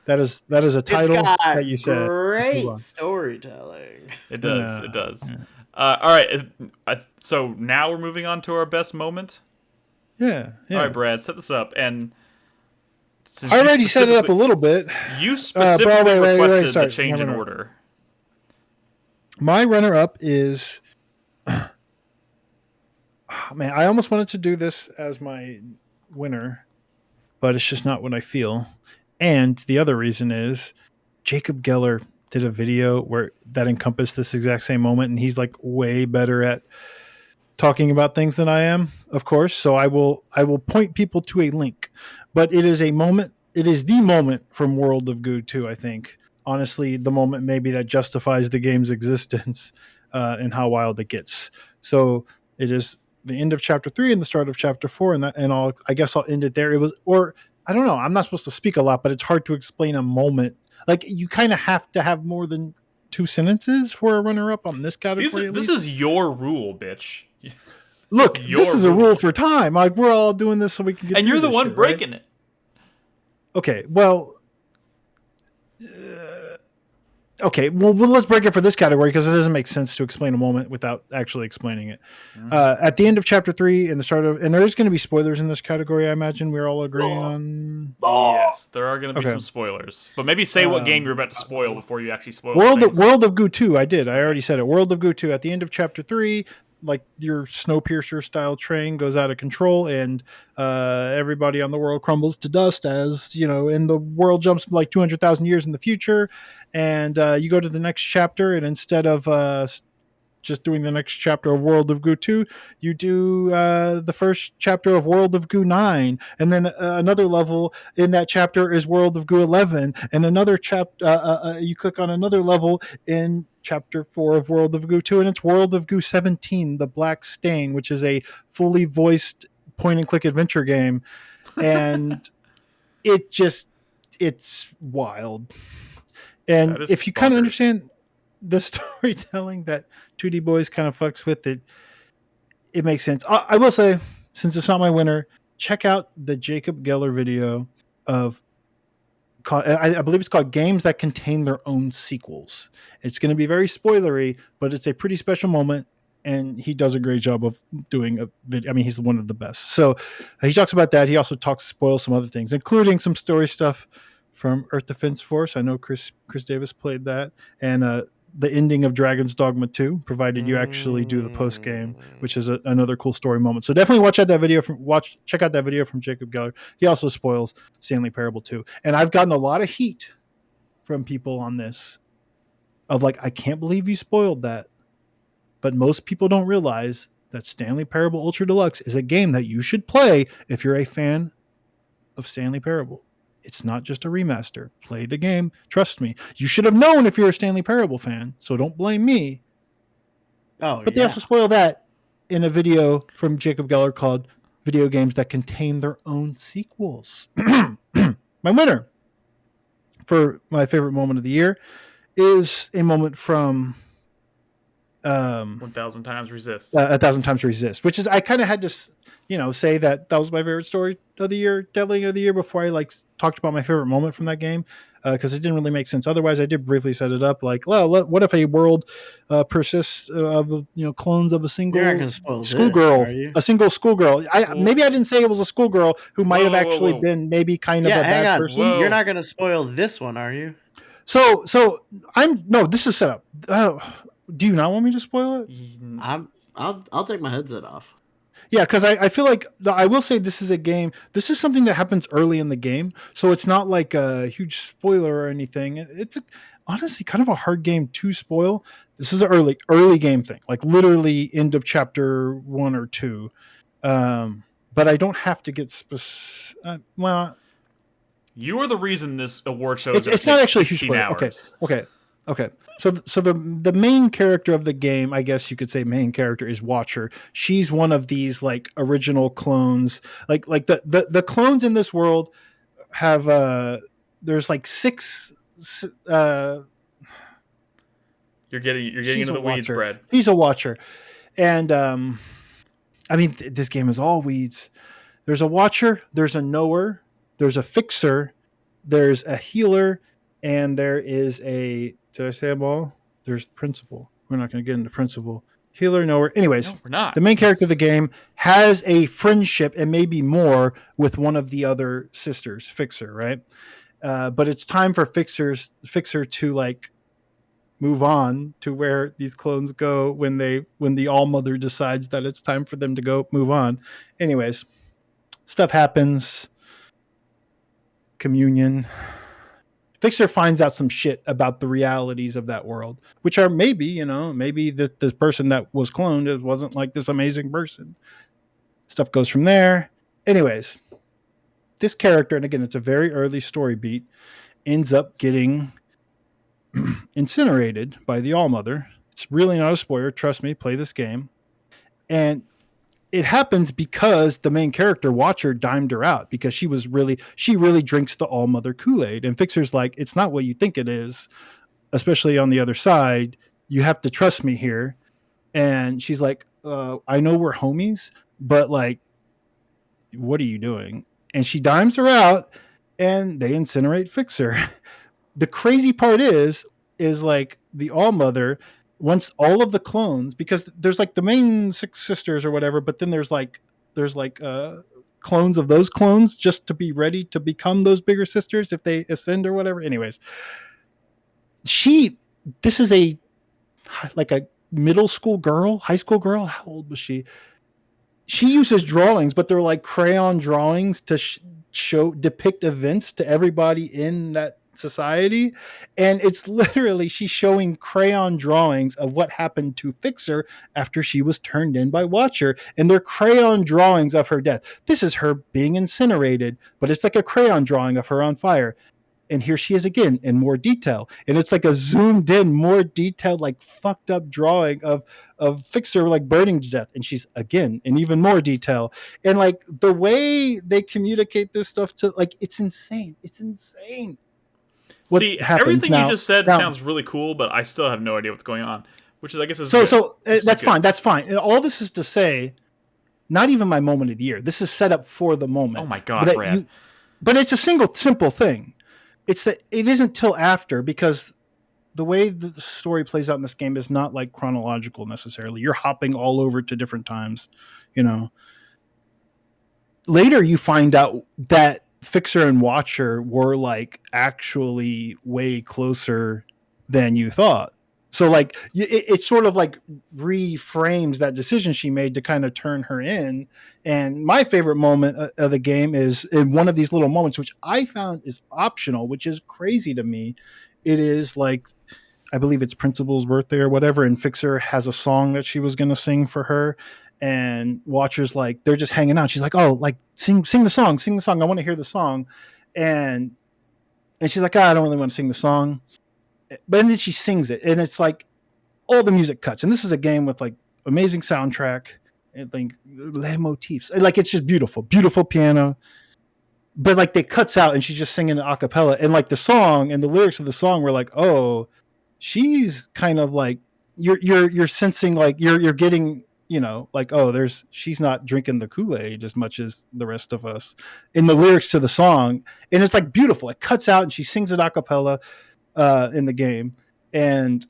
that is a It's title got that you said. Move great on. storytelling. It does. No. It does. All right. So now we're moving on to our best moment. Yeah. All right, Brad, set this up. And since I you already set it up a specifically- little bit. You specifically wait, requested the sorry. change in No. order. My runner-up is. Man, I almost wanted to do this as my winner, but it's just not what I feel. And the other reason is Jacob Geller did a video that encompassed this exact same moment, and he's like way better at talking about things than I am, of course. So I will point people to a link, but it is a moment. It is the moment from World of Goo 2, I think. Honestly, the moment maybe that justifies the game's existence and how wild it gets. So it is the end of chapter 3 and the start of chapter 4, I guess I'll end it there. It was, or I don't know. I'm not supposed to speak a lot, but it's hard to explain a moment. Like you kind of have to have more than 2 sentences for a runner-up on this category. This is your rule, bitch. Look, this is a rule. rule for time. Like we're all doing this so we can get. And you're the one shit, breaking right? it. Okay, well, let's break it for this category because it doesn't make sense to explain a moment without actually explaining it. At the end of chapter 3 and the start of, and there is going to be spoilers in this category. I imagine we're all agreeing on. Yes, there are going to be Okay. some spoilers, but maybe say what game you're about to spoil before you actually spoil. World of Goo 2. I already said it. World of Goo 2. At the end of chapter 3, like your Snowpiercer style train goes out of control, and everybody on the world crumbles to dust. As you know, and the world jumps like 200,000 years in the future, and you go to the next chapter, and instead of just doing the next chapter of World of Goo 2, you do the first chapter of World of Goo 9, and then another level in that chapter is World of Goo 11, and another chapter you click on another level in chapter 4 of World of Goo 2, and it's World of Goo 17, The Black Stain, which is a fully voiced point-and-click adventure game, and it's wild. And if you kind of understand the storytelling that 2D Boys kind of fucks with, it makes sense. I will say, since it's not my winner, check out the Jacob Geller video of, I believe it's called Games That Contain Their Own Sequels. It's going to be very spoilery, but it's a pretty special moment, and he does a great job of doing a video. I mean, he's one of the best. So he talks about that. He also spoils some other things, including some story stuff from Earth Defense Force. I know Chris Davis played that, and the ending of Dragons Dogma 2, provided you actually do the post game, which is another cool story moment. So definitely check out that video from Jacob Geller. He also spoils Stanley Parable 2, and I've gotten a lot of heat from people on this, of like, I can't believe you spoiled that, but most people don't realize that Stanley Parable Ultra Deluxe is a game that you should play if you're a fan of Stanley Parable. It's not just a remaster. Play the game. Trust me. You should have known if you're a Stanley Parable fan, so don't blame me. But they also spoil that in a video from Jacob Geller called Video Games That Contain Their Own Sequels. My winner for my favorite moment of the year is a moment from 1,000 times resist. 1,000 times resist, which is I kind of had to say that was my favorite story of the year, definitely of the year, before I talked about my favorite moment from that game, because it didn't really make sense otherwise. I did briefly set it up like, well, what if a world persists of clones of a single You're not gonna spoil schoolgirl, this, are you? a single schoolgirl. Maybe I didn't say it was a schoolgirl who might have actually Whoa. been maybe kind of Yeah, a hang bad on. person. Whoa. You're not gonna spoil this one, are you? So this is set up. Do you not want me to spoil it? I'll take my headset off. Yeah, because I feel like I will say this is a game. This is something that happens early in the game, so it's not like a huge spoiler or anything. It's honestly kind of a hard game to spoil. This is an early game thing, like literally end of chapter 1 or 2. But I don't have to get well. You are the reason this award show It's not actually a huge 16 spoiler. hours. Okay. So the main character of the game, I guess you could say main character, is Watcher. She's one of these like original clones. Like the clones in this world have there's like 6 You're getting into the weeds, Brad. He's a Watcher. And I mean this game is all weeds. There's a Watcher, there's a Knower, there's a Fixer, there's a Healer, and there is a... Did I say them all? There's Principal. We're not going to get into Principal. Healer, Knower. Anyways, No, we're not. The main character of the game has a friendship and maybe more with one of the other sisters, Fixer, right? But it's time for Fixer to like move on to where these clones go when the All-Mother decides that it's time for them to move on. Anyways, stuff happens. Communion. Fixer finds out some shit about the realities of that world, which are maybe this person that was cloned wasn't like this amazing person. Stuff goes from there. Anyways, this character, and again, it's a very early story beat, ends up getting incinerated by the All-Mother. It's really not a spoiler. Trust me, play this game. And it happens because the main character, Watcher, dimed her out because she really drinks the All-Mother Kool-Aid. And Fixer's like, it's not what you think it is, especially on the other side. You have to trust me here. And she's like, I know we're homies, but like, what are you doing? And she dimes her out and they incinerate Fixer. The crazy part is like the All-Mother, once all of the clones, because there's like the main 6 sisters or whatever, but then there's clones of those clones just to be ready to become those bigger sisters if they ascend or whatever. Anyways, this is a middle school girl, high school girl. How old was she? She uses drawings, but they're like crayon drawings to depict events to everybody in that society, and it's literally she's showing crayon drawings of what happened to Fixer after she was turned in by Watcher, and they're crayon drawings of her death. This is her being incinerated, but it's like a crayon drawing of her on fire, and here she is again in more detail, and it's like a zoomed in, more detailed, like fucked up drawing of Fixer like burning to death, and she's again in even more detail. And like the way they communicate this stuff to, like, it's insane. See, everything you just said sounds really cool, but I still have no idea what's going on, which is, I guess, that's fine. That's fine. And all this is to say, not even my moment of the year. This is set up for the moment. Oh my God, Brad! But it's a simple thing. It's that it isn't till after, because the way the story plays out in this game is not like chronological necessarily. You're hopping all over to different times. Later, you find out that Fixer and Watcher were like actually way closer than you thought. So like it sort of like reframes that decision she made to kind of turn her in. And my favorite moment of the game is in one of these little moments, which I found is optional, which is crazy to me. It is like, I believe it's Principal's birthday or whatever, and Fixer has a song that she was going to sing for her. And Watcher's like, they're just hanging out. She's like, oh, like sing the song. I want to hear the song. And she's like, I don't really want to sing the song. But then she sings it, and it's like all the music cuts. And this is a game with like amazing soundtrack and like motifs. Like it's just beautiful piano. But like they cuts out and she's just singing a cappella. And like the song and the lyrics of the song were like, oh, she's kind of like you're sensing like you're getting, like, oh, she's not drinking the Kool-Aid as much as the rest of us in the lyrics to the song, and it's like beautiful. It cuts out and she sings it a cappella in the game, and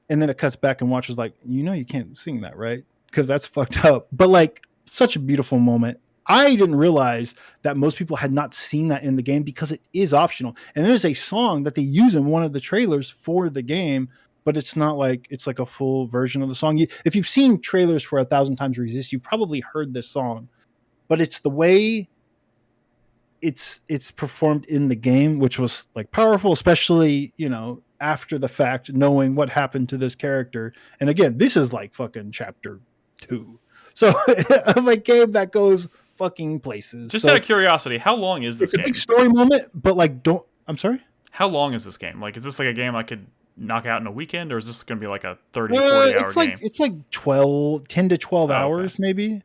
then it cuts back and watches like, you can't sing that, right? Because that's fucked up. But like, such a beautiful moment. I didn't realize that most people had not seen that in the game because it is optional. And there's a song that they use in one of the trailers for the game, but it's not like it's like a full version of the song. If you've seen trailers for 1,000 Times Resist, you probably heard this song, but it's the way it's performed in the game, which was like powerful, especially, after the fact, knowing what happened to this character. And again, this is like fucking chapter 2. So of a game that goes fucking places. Just out of curiosity, how long is this game? It's a big story moment, but like, I'm sorry? How long is this game? Like, is this like a game I could knock out in a weekend, or is this going to be like a 30, 40-hour game? It's like 10 to 12 hours, maybe.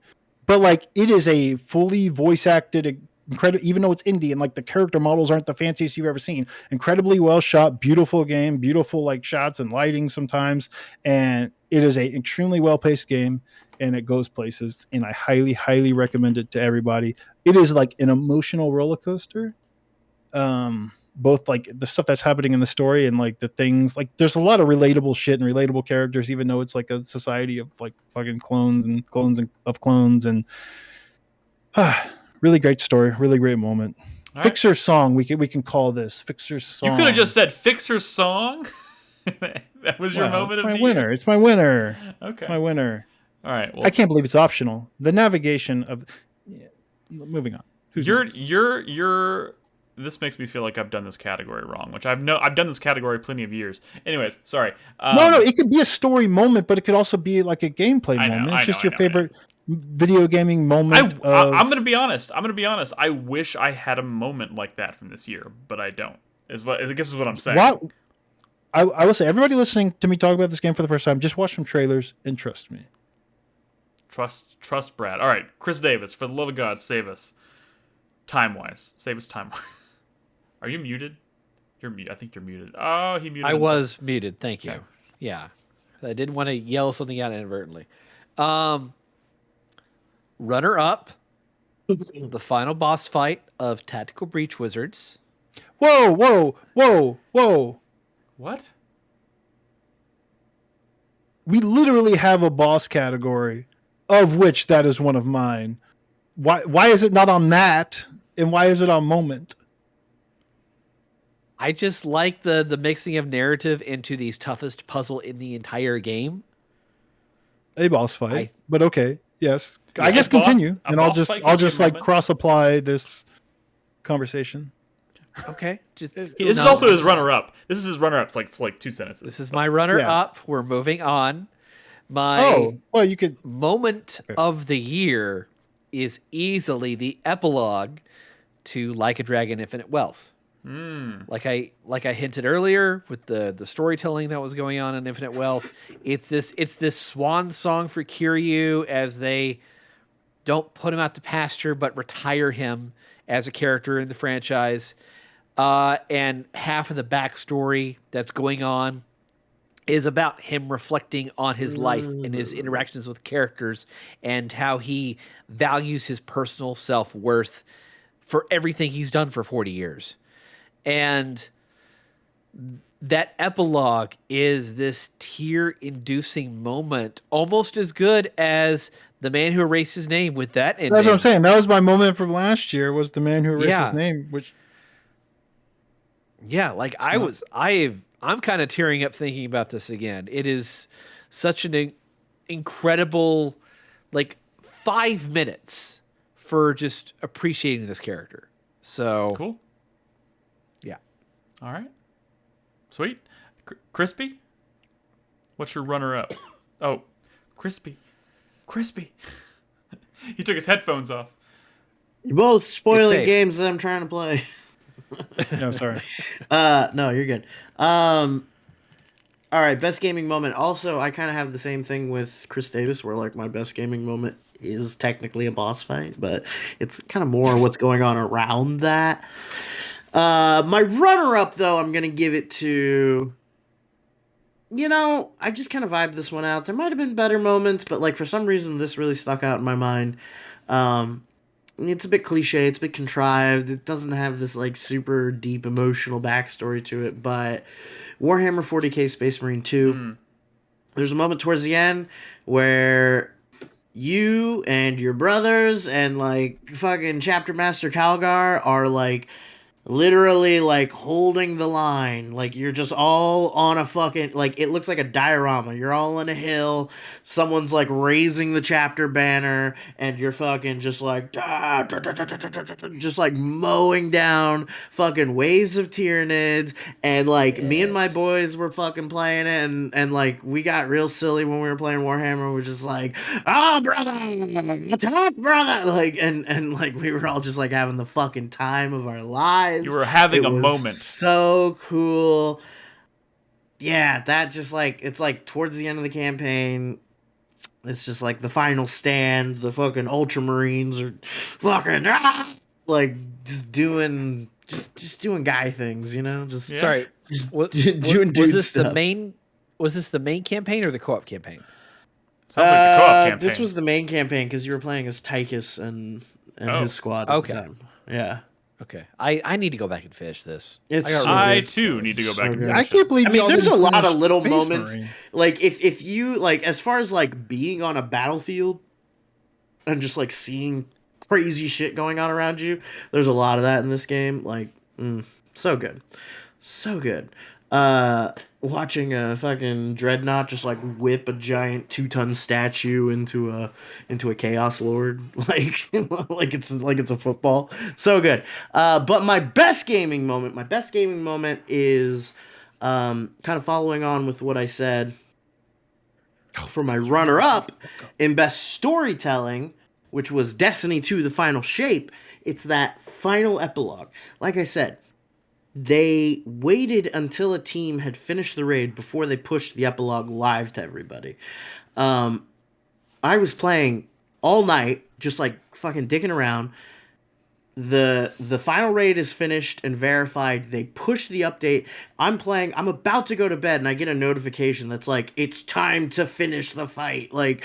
But like, it is a fully voice acted, incredible, even though it's indie and like the character models aren't the fanciest you've ever seen. Incredibly well shot, beautiful game, beautiful like shots and lighting sometimes, and it is a extremely well paced game, and it goes places. And I highly, highly recommend it to everybody. It is like an emotional roller coaster. Both like the stuff that's happening in the story and like the things, like there's a lot of relatable shit and relatable characters, even though it's like a society of like fucking clones of clones and really great story, really great moment. All Fixer's song, we can call this Fixer's song. You could have just said Fixer's song. That was your moment of the winner. year. It's my winner. Okay, it's my winner. All right. Well, I can't believe it's optional. The navigation of. Yeah, moving on. You're. This makes me feel like I've done this category wrong, which I've done this category plenty of years. Anyways, sorry. No, it could be a story moment, but it could also be like a gameplay moment. It's just your favorite video gaming moment. I'm gonna be honest. I wish I had a moment like that from this year, but I don't. I guess is what I'm saying. I will say, everybody listening to me talk about this game for the first time, just watch some trailers and trust me. Trust Brad. All right, Chris Davis, for the love of God, save us. Time-wise. Save us time-wise. Are you muted? You're mute. I think you're muted. Oh, he muted. I was muted. Thank you. Okay. Yeah. I didn't want to yell something out inadvertently. Runner up, the final boss fight of Tactical Breach Wizards. Whoa. What? We literally have a boss category, of which that is one of mine. Why is it not on that, and why is it on moment? I just like the mixing of narrative into the toughest puzzle in the entire game. A boss fight, but okay, yes. Yeah, I guess continue, and I'll just like cross apply this conversation. Okay, this is also his runner up. This is his runner up. It's like 2 sentences. This is my runner up. We're moving on. My you could moment of the year is easily the epilogue to Like a Dragon: Infinite Wealth. Like I hinted earlier with the storytelling that was going on in Infinite Wealth, it's this swan song for Kiryu as they don't put him out to pasture but retire him as a character in the franchise, and half of the backstory that's going on is about him reflecting on his life and his interactions with characters and how he values his personal self-worth for everything he's done for 40 years. And that epilogue is this tear-inducing moment, almost as good as The Man Who Erased His Name with that ending. That's what I'm saying. That was my moment from last year, was The Man Who Erased His Name, which... Yeah, like I'm kind of tearing up thinking about this again. It is such an incredible, 5 minutes for just appreciating this character. So cool. Yeah. All right. Sweet. Crispy? What's your runner-up? Oh, Crispy. He took his headphones off. You're both spoiling games that I'm trying to play. No, sorry. No, you're good. All right, best gaming moment. Also, I kind of have the same thing with Chris Davis, where my best gaming moment is technically a boss fight, but it's kind of more what's going on around that. My runner-up, though, I'm gonna give it to I just kind of vibed this one out. There might have been better moments, but like for some reason this really stuck out in my mind. Um, it's a bit cliche, it's a bit contrived. It doesn't have this like super deep emotional backstory to it, but Warhammer 40K Space Marine 2, there's a moment towards the end where you and your brothers and like fucking Chapter Master Calgar are like literally like holding the line, like you're just all on a fucking, like it looks like a diorama, you're all on a hill, someone's like raising the chapter banner and you're fucking just like just like mowing down fucking waves of Tyranids. And like me and my boys were fucking playing it, and like we got real silly when we were playing Warhammer. We're just like, oh brother, attack brother, like, and like we were all just like having the fucking time of our lives. You were having It a was moment. so cool. Yeah, that just like, it's like towards the end of the campaign, it's just like the final stand, the fucking Ultramarines are fucking like just doing guy things, just Yeah. Sorry, doing dude stuff. Was this the main campaign or the co-op campaign? Sounds like the co-op campaign. This was the main campaign because you were playing as Tychus and his squad at the time. Yeah. Okay, I need to go back and finish this. It's I too need to go back and finish I can't believe. I mean, there's a lot of little Space moments. Marine. Like if you like, as far as like being on a battlefield and just like seeing crazy shit going on around you, there's a lot of that in this game. Like, so good, so good. Watching a fucking dreadnought just like whip a giant 2-ton statue into a chaos lord, like it's a football. So good. But my best gaming moment is kind of following on with what I said for my runner up in best storytelling, which was Destiny 2: The Final Shape. It's that final epilogue. Like I said, they waited until a team had finished the raid before they pushed the epilogue live to everybody. I was playing all night, just like fucking dicking around. The final raid is finished and verified. They push the update. I'm about to go to bed and I get a notification that's like, it's time to finish the fight. Like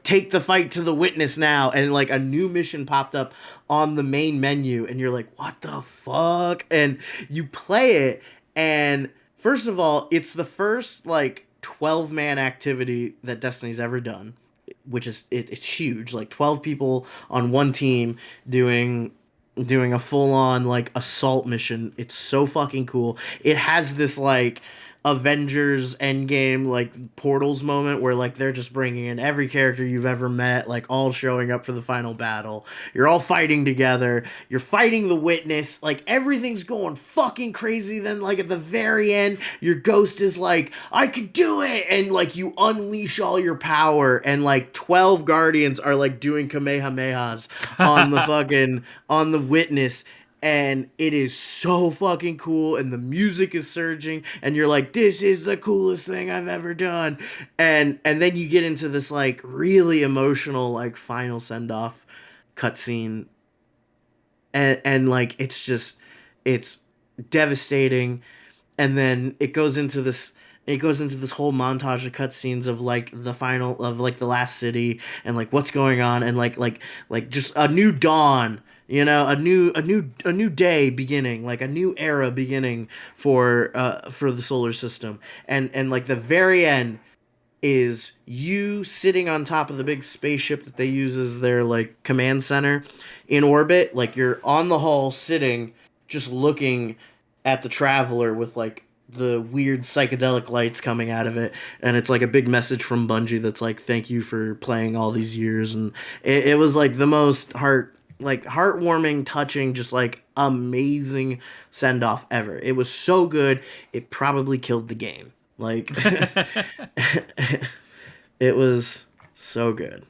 take the fight to the witness now. And like a new mission popped up on the main menu and you're like, what the fuck? And you play it, and first of all, it's the first like 12-man activity that Destiny's ever done, which is it's huge. Like 12 people on one team doing a full-on like assault mission. It's so fucking cool. It has this like Avengers Endgame like Portals moment where like they're just bringing in every character you've ever met, like all showing up for the final battle. You're all fighting together. You're fighting the witness. Like everything's going fucking crazy. Then like at the very end, your ghost is like, I could do it, and like you unleash all your power, and like 12 guardians are like doing kamehamehas on the fucking on the witness. And it is so fucking cool, and the music is surging, and you're like, this is the coolest thing I've ever done. And then you get into this like really emotional like final send-off cutscene, and like it's devastating. And then it goes into this whole montage of cutscenes of like the final of like the last city and like what's going on, and like just a new dawn, a new day beginning, like a new era beginning for the solar system. And like the very end is you sitting on top of the big spaceship that they use as their like command center in orbit. Like you're on the hull sitting just looking at the Traveler with like the weird psychedelic lights coming out of it, and it's like a big message from Bungie that's like, thank you for playing all these years. And it was like the most heartwarming, touching, just like amazing send off ever. It was so good it probably killed the game. Like it was so good.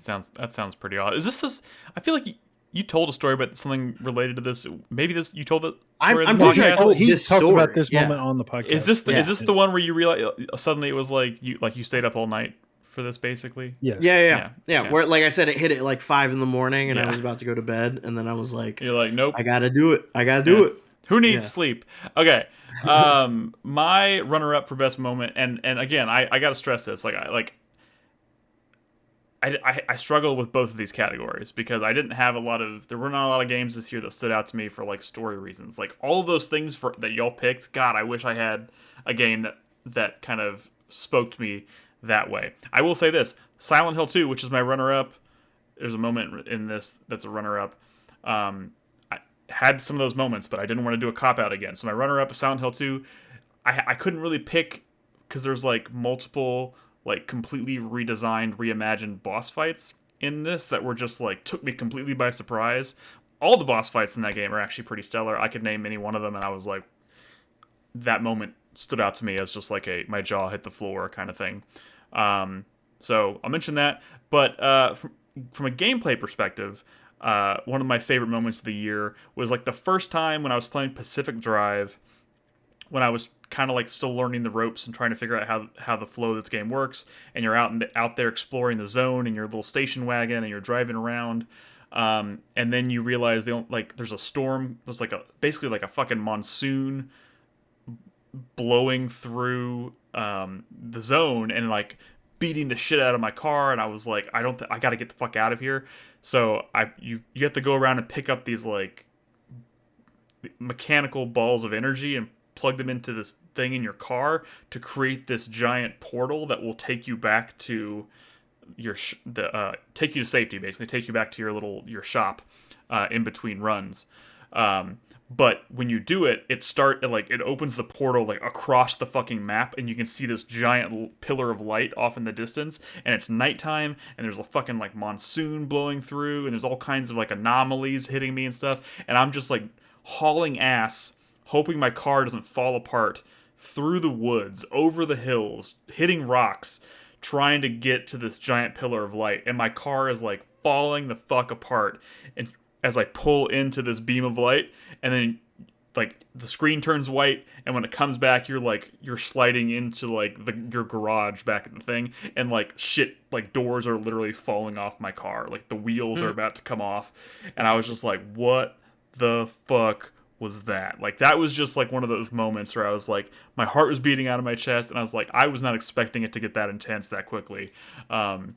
That sounds pretty odd. Is this? I feel like you told a story about something related to this. Maybe you told the story. I'm in the pretty sure I podcast? told He this talked story. about this Yeah. moment on the podcast. Is this Yeah. is this the one where you realize suddenly it was like you stayed up all night for this, basically? Yes. Yeah. Okay. Where, like I said, it hit at like 5 a.m. and I Yeah. was about to go to bed, and then I was like, You're like, nope. I gotta do it. I gotta do it. Who needs Yeah. sleep? Okay. My runner-up for best moment, and again, I got to stress this. I struggle with both of these categories because I didn't have there were not a lot of games this year that stood out to me for like story reasons. Like all of those things that y'all picked, God, I wish I had a game that kind of spoke to me that way. I will say this, Silent Hill 2, which is my runner-up. There's a moment in this that's a runner-up. I had some of those moments, but I didn't want to do a cop-out again. So my runner-up is Silent Hill 2. I couldn't really pick because there's like multiple like completely redesigned, reimagined boss fights in this that were just like took me completely by surprise. All the boss fights in that game are actually pretty stellar. I could name any one of them, and I was like, that moment stood out to me as just like my jaw hit the floor kind of thing. So I'll mention that. But from a gameplay perspective, one of my favorite moments of the year was like the first time when I was playing Pacific Drive, when I was kind of like still learning the ropes and trying to figure out how the flow of this game works, and you're out there exploring the zone in your little station wagon and you're driving around, and then you realize there's a storm. There's basically like a fucking monsoon blowing through the zone and like beating the shit out of my car, and I was like, I got to get the fuck out of here. So you have to go around and pick up these like mechanical balls of energy and plug them into this thing in your car to create this giant portal that will take you back to take you to safety, basically take you back to your shop in between runs. But when you do it, it opens the portal like across the fucking map, and you can see this giant pillar of light off in the distance, and it's nighttime, and there's a fucking like monsoon blowing through, and there's all kinds of like anomalies hitting me and stuff, and I'm just like hauling ass, hoping my car doesn't fall apart through the woods, over the hills, hitting rocks, trying to get to this giant pillar of light, and my car is like falling the fuck apart, and as I pull into this beam of light, and then like the screen turns white, and when it comes back, you're sliding into like your garage back at the thing, and like shit, like doors are literally falling off my car, like the wheels are about to come off, and I was just like, what the fuck was that? Like that was just like one of those moments where I was like, my heart was beating out of my chest, and I was like, I was not expecting it to get that intense that quickly, and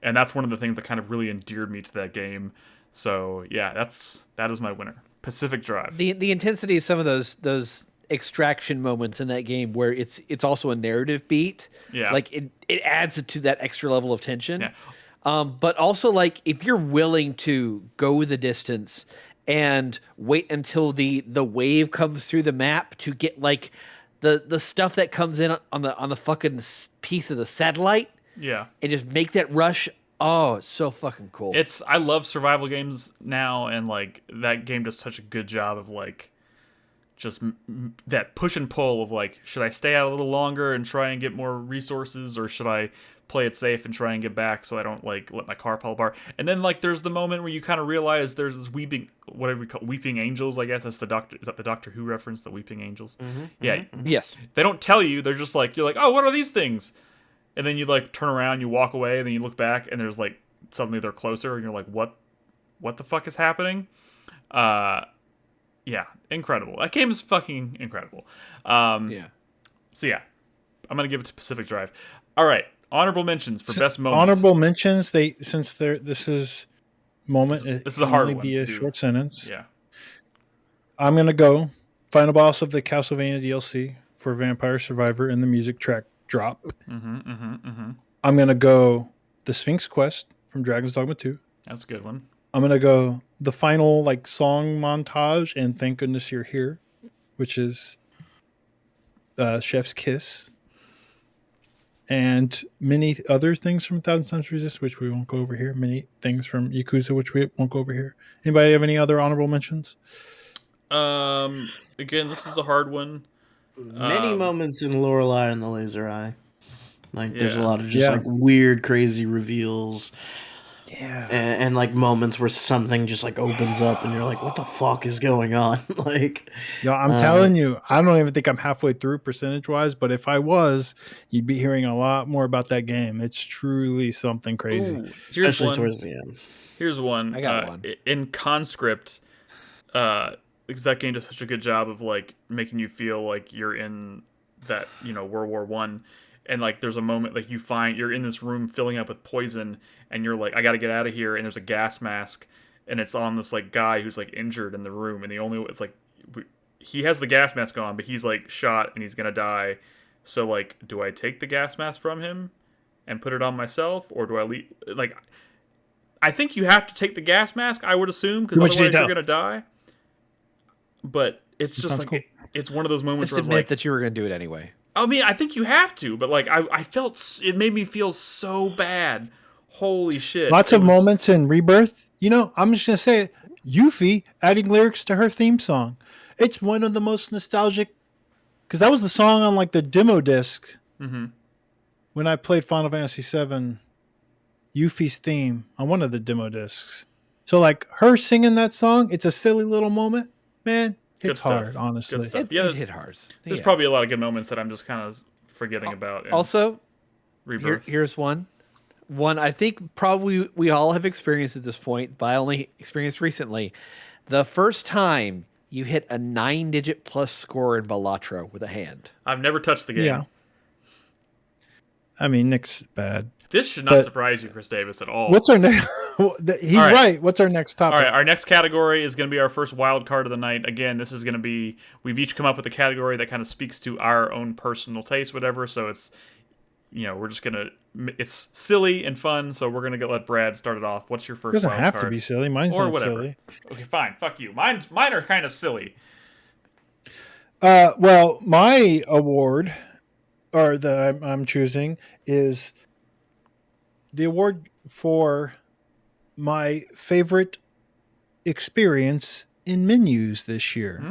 that's one of the things that kind of really endeared me to that game. So yeah, that is my winner. Pacific Drive. The intensity of some of those extraction moments in that game where it's also a narrative beat. Yeah. Like it adds to that extra level of tension. Yeah. But also like if you're willing to go the distance and wait until the wave comes through the map to get like the stuff that comes in on the fucking piece of the satellite. Yeah. And just make that rush. Oh, it's so fucking cool. I love survival games now, and like that game does such a good job of like just that push and pull of like, should I stay out a little longer and try and get more resources, or should I play it safe and try and get back so I don't like let my car fall apart? And then like there's the moment where you kind of realize there's this whatever we call weeping angels, I guess. That's the Doctor. Is that the Doctor Who reference, the weeping angels? Mm-hmm, yeah. Mm-hmm. Yes. They don't tell you. They're just like, you're like, oh, what are these things? And then you like turn around, you walk away, and then you look back, and there's like suddenly they're closer, and you're like, what the fuck is happening? Yeah, incredible. That game is fucking incredible. Yeah. So yeah, I'm gonna give it to Pacific Drive. All right, honorable mentions for best moments. Honorable mentions. This is moment. This is a hard one. Be a short sentence. Yeah. I'm gonna go final boss of the Castlevania DLC for Vampire Survivor and the music track drop. I'm gonna go the Sphinx Quest from Dragons Dogma 2. That's a good one. I'm gonna go the final like song montage and Thank Goodness You're Here, which is Chef's Kiss, and many other things from Thousand Sons Resist, which we won't go over here. Many things from Yakuza, which we won't go over here. Anybody have any other honorable mentions? Again, this is a hard one. Many moments in Lorelei and the Laser Eye. Like there's a lot of just Yeah. like weird, crazy reveals. Yeah. And like moments where something just like opens up and you're like, what the fuck is going on? Like, Yo, I'm telling you, I don't even think I'm halfway through percentage wise, but if I was, you'd be hearing a lot more about that game. It's truly something crazy. Ooh, here's especially one. towards the end. Here's one. I got one. In Conscript, because that game does such a good job of like making you feel like you're in that World War One, and like there's a moment like you're in this room filling up with poison, and you're like I got to get out of here, and there's a gas mask, and it's on this like guy who's like injured in the room, and it's like he has the gas mask on, but he's like shot and he's gonna die. So like, do I take the gas mask from him and put it on myself, or do I leave? Like, I think you have to take the gas mask. I would assume because otherwise you're gonna die. But it's just like cool. it's one of those moments Just where it's admit like that you were going to do it anyway. I mean, I think you have to, but like I felt it made me feel so bad. Holy shit! Lots of moments in Rebirth. I'm just gonna say it. Yuffie adding lyrics to her theme song. It's one of the most nostalgic because that was the song on like the demo disc when I played Final Fantasy VII. Yuffie's theme on one of the demo discs. So like her singing that song, it's a silly little moment, man. Hits hard, honestly. It hit hard. There's probably a lot of good moments that I'm just kind of forgetting about. Also, Rebirth. Here's one I think probably we all have experienced at this point, but I only experienced recently. The first time you hit a 9-digit plus score in Balatro with a hand. I've never touched the game. Yeah. I mean, Nick's bad. This should not surprise you, Chris Davis, at all. What's our next? He's right. What's our next topic? All right, our next category is going to be our first wild card of the night. Again, this is going to be, we've each come up with a category that kind of speaks to our own personal taste, whatever. So it's, we're just going to, it's silly and fun. So we're going to let Brad start it off. What's your first wild card? It doesn't have to be silly. Mine's not silly. Okay, fine. Fuck you. Mine are kind of silly. Well, my award, or that I'm choosing, is the award for my favorite experience in menus this year.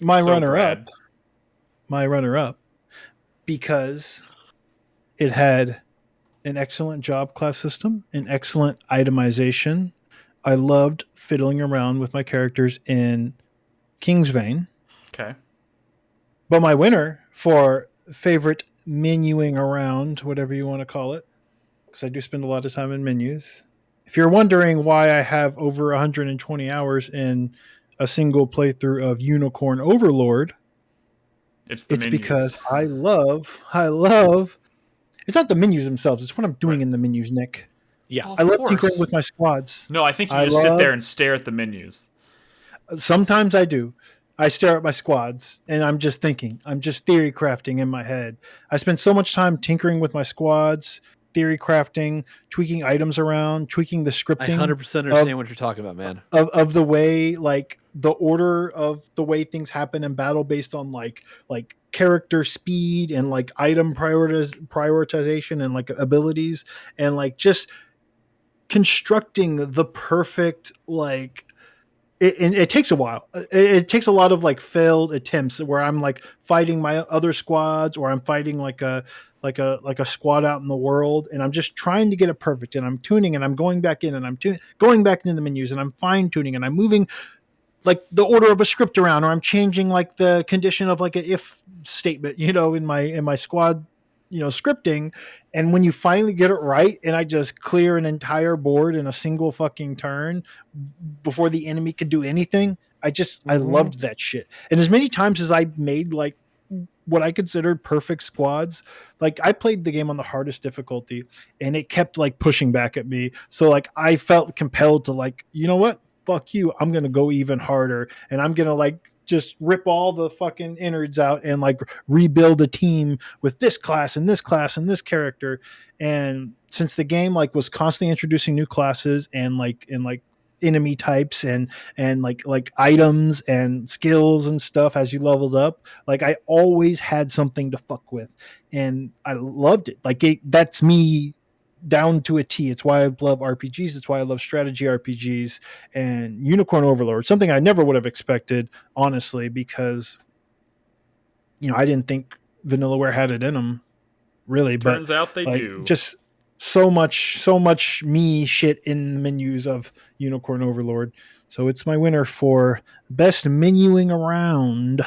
My runner-up, because it had an excellent job class system, an excellent itemization. I loved fiddling around with my characters in Kingsvein. Okay. But my winner for favorite menuing around, whatever you want to call it, because I do spend a lot of time in menus. If you're wondering why I have over 120 hours in a single playthrough of Unicorn Overlord, it's because I love. It's not the menus themselves; it's what I'm doing in the menus, Nick. Yeah, I love tinkering with my squads. No, I think you just sit there and stare at the menus. Sometimes I do. I stare at my squads and I'm just thinking. I'm just theory crafting in my head. I spend so much time tinkering with my squads, theory crafting, tweaking items around, tweaking the scripting. I 100% understand what you're talking about, man. Of the way, like the order of the way things happen in battle based on like character speed and like item prioritization and like abilities and like just constructing the perfect like. It takes a while. It takes a lot of like failed attempts where I'm like fighting my other squads or I'm fighting like a squad out in the world and I'm just trying to get it perfect and I'm tuning and I'm going back in and I'm going back into the menus and I'm fine tuning and I'm moving like the order of a script around or I'm changing like the condition of like a if statement, in my squad, scripting. And when you finally get it right and I just clear an entire board in a single fucking turn before the enemy could do anything, I loved that shit. And as many times as I made like what I considered perfect squads, like I played the game on the hardest difficulty and it kept like pushing back at me. So like I felt compelled to like, you know what? Fuck you. I'm going to go even harder and I'm going to like just rip all the fucking innards out and like rebuild a team with this class and this class and this character. And since the game like was constantly introducing new classes and like enemy types and like items and skills and stuff as you leveled up, like I always had something to fuck with and I loved it. Like that's me down to a T. It's why I love RPGs. It's why I love strategy RPGs and Unicorn Overlord, something I never would have expected, honestly, because, I didn't think Vanillaware had it in them, really. Turns out they do. Just so much me shit in the menus of Unicorn Overlord. So it's my winner for best menuing around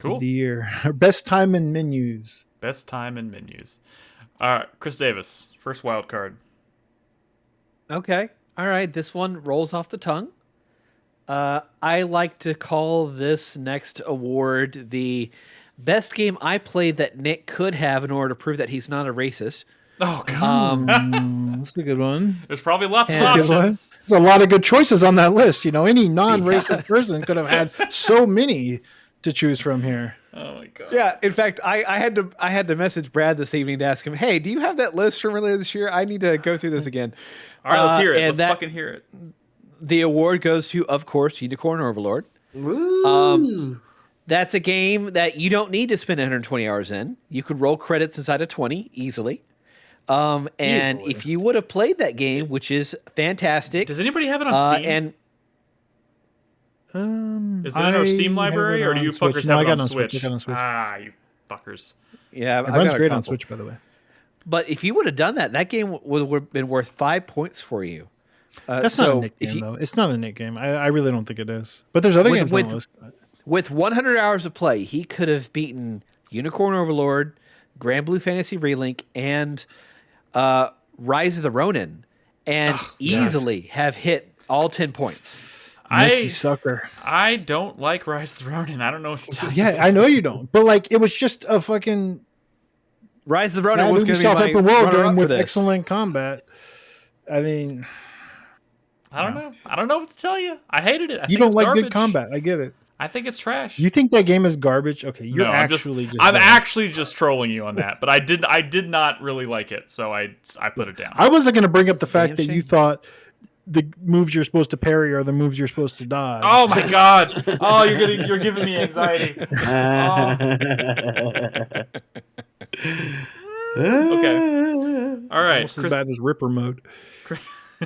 of the year. Best time in menus. Best time in menus. All right, Chris Davis, first wild card. Okay. All right. This one rolls off the tongue. I like to call this next award the best game I played that Nick could have in order to prove that he's not a racist. Oh god. That's a good one. There's probably lots of That's a good one. options. There's a lot of good choices on that list. Any non-racist Yeah. person could have had so many to choose from here. Oh my god. Yeah, in fact, I had to message Brad this evening to ask him, "Hey, do you have that list from earlier this year? I need to go through this again." All right, let's hear it. and Let's that- fucking hear it. The award goes to, of course, Unicorn Overlord. Woo. That's a game that you don't need to spend 120 hours in. You could roll credits inside of 20 easily. And Easily. if you would have played that game, which is fantastic, Does anybody have it on Steam? and Is it in our Steam I have library, it or do on you Switch. fuckers No, have I it got on it on Switch? I got it on Switch. Ah, you fuckers. yeah, It I've runs got a great on couple. Switch, by the way. But if you would have done that, that game would have been worth 5 points for you. That's so not a Nick if game, you, though. It's not a Nick game. I really don't think it is. But there's other With- games on with- the list. with 100 hours of play, he could have beaten Unicorn Overlord, Grand Blue Fantasy Relink, and Rise of the Ronin, and easily have hit all 10 points. Nick, you sucker. I don't like Rise of the Ronin. I don't know what to tell you. Yeah, I know you don't. But it was just a fucking Rise of the Ronin was going to be my open world runner-up game for with this. excellent combat. I mean, I don't know. I don't know what to tell you. I hated it. I you think don't it's like garbage. good combat. I get it. I think it's trash. You think that game is garbage? Okay, you're No, actually just. I'm bad. actually just trolling you on that. But I did not really like it, so I put it down. I wasn't going to bring up the It's a damn fact that you shame. thought the moves you're supposed to parry are the moves you're supposed to dodge. Oh my god! Oh, you're giving me anxiety. Okay. All right, Almost as bad as Ripper mode.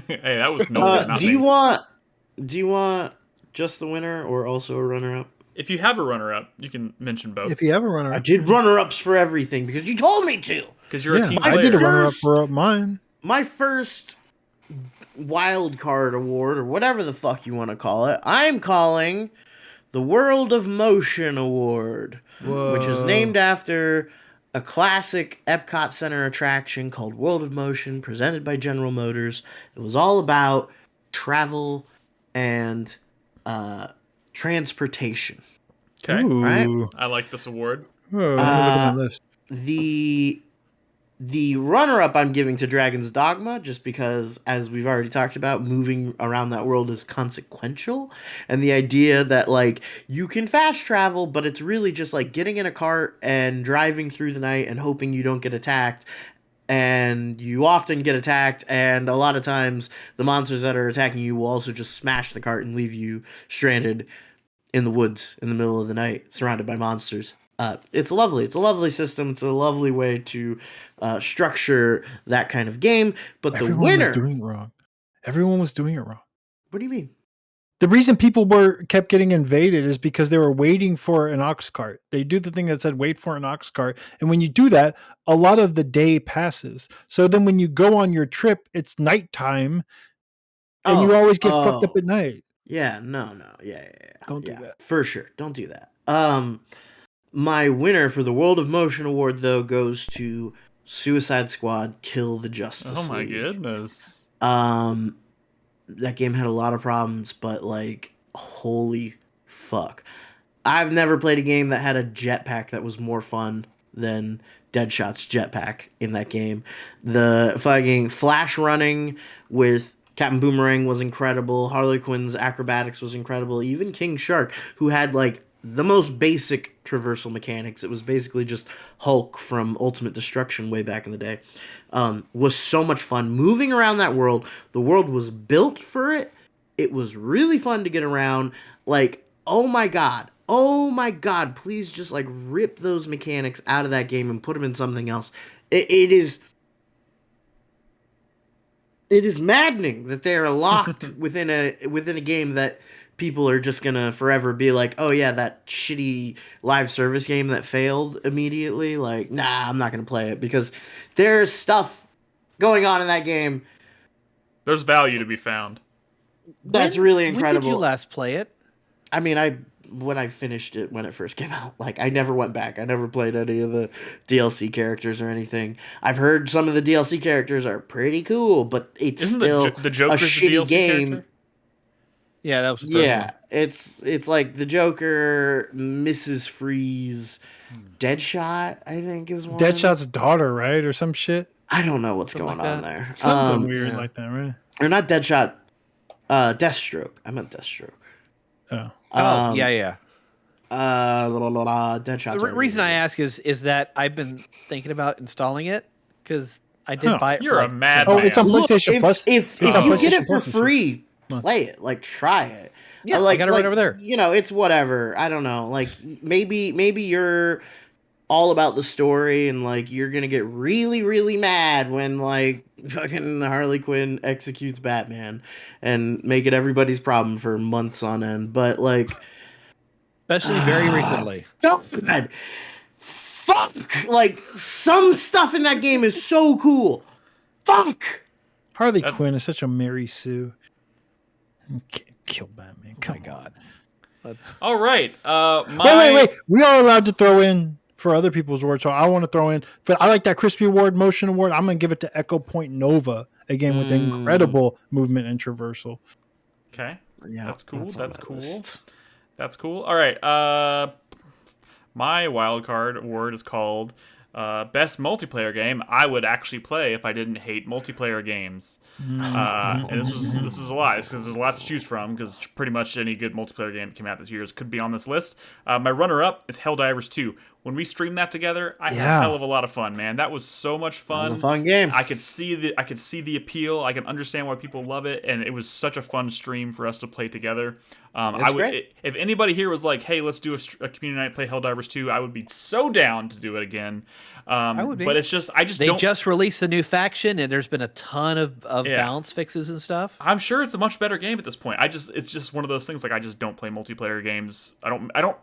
Hey, that was not do me. you want just the winner or also a runner-up? If you have a runner-up, you can mention both If you have a runner, I did runner-ups for everything because you told me to. because you're a team I player. did a runner up First- for mine. My first wild card award, or whatever the fuck you want to call it, I'm calling the World of Motion Award, which is named after a classic Epcot Center attraction called World of Motion, presented by General Motors. It was all about travel and transportation. Okay, Ooh. right? I like this award. Oh, let me look at my list. The runner-up I'm giving to Dragons Dogma, just because, as we've already talked about, moving around that world is consequential, and the idea that you can fast travel, but it's really just getting in a cart and driving through the night and hoping you don't get attacked. And you often get attacked, and a lot of times the monsters that are attacking you will also just smash the cart and leave you stranded in the woods in the middle of the night, surrounded by monsters. It's lovely. It's a lovely system. It's a lovely way to structure that kind of game. But Everyone the winner. was doing it wrong. Everyone was doing it wrong. What do you mean? The reason people kept getting invaded is because they were waiting for an ox cart. They do the thing that said wait for an ox cart. And when you do that, a lot of the day passes. So then when you go on your trip, it's nighttime and you always get fucked up at night. Yeah, no. Yeah. Don't do that. For sure. Don't do that. My winner for the World of Motion Award, though, goes to Suicide Squad Kill the Justice Oh my League. goodness. That game had a lot of problems, but holy fuck. I've never played a game that had a jetpack that was more fun than Deadshot's jetpack in that game. The fucking flash running with Captain Boomerang was incredible. Harley Quinn's acrobatics was incredible. Even King Shark, who had the most basic traversal mechanics, it was basically just Hulk from Ultimate Destruction way back in the day, was so much fun. Moving around that world, the world was built for it. It was really fun to get around. Oh my god, please just rip those mechanics out of that game and put them in something else. It is maddening that they are locked within a game that people are just gonna forever be oh yeah, that shitty live service game that failed immediately. Nah, I'm not gonna play it because there's stuff going on in that game There's value to be found. that's really incredible. When did you last play it? I mean, when I finished it when it first came out, I never went back. I never played any of the DLC characters or anything. I've heard some of the DLC characters are pretty cool, but it's Isn't still the Joker's a the shitty DLC game. character? Yeah, that was the first Yeah, one. it's like the Joker, Mrs. Freeze, Deadshot, I think is one. Deadshot's daughter, right, or some shit. I don't know what's Something going like on that. there. Something weird yeah. like that, right? Or not Deadshot, Deathstroke. I meant Deathstroke. Oh. Oh, yeah. Deadshot's The reason I ask is that I've been thinking about installing it because I did Huh. buy it. You're for a like madman. Oh, it's on Look, PlayStation Plus. if It's on you get PlayStation it for Plus this year. free, play it. Like, try it. Yeah, like, I got it right over there. You know, it's whatever. I don't know. Like, maybe you're all about the story and like you're gonna get really, really mad when like fucking Harley Quinn executes Batman and make it everybody's problem for months on end. But like, Especially very recently. God, fuck! Like, some stuff in that game is so cool. Fuck! Harley Quinn is such a Mary Sue. Kill Batman. Come on. God. All right. Wait. We are allowed to throw in for other people's awards, so I want to throw in. I like that Crispy Award, Motion Award. I'm going to give it to Echo Point Nova, again, with incredible movement and traversal. Okay. Yeah, That's cool. That's cool. List. That's cool. All right. My wildcard award is called Best Multiplayer Game I Would Actually Play If I Didn't Hate Multiplayer Games. And this was a lot because there's a lot to choose from because pretty much any good multiplayer game that came out this year could be on this list. My runner-up is Helldivers 2. When we streamed that together, I had a hell of a lot of fun, man. That was so much fun. It was a fun game. I could see the appeal. I can understand why people love it, and it was such a fun stream for us to play together. Great. If anybody here was like, "Hey, let's do a community night, play Helldivers 2," I would be so down to do it again. I would be. But it's just They just released the new faction, and there's been a ton of balance fixes and stuff. I'm sure it's a much better game at this point. It's just one of those things. Like, I just don't play multiplayer games. I don't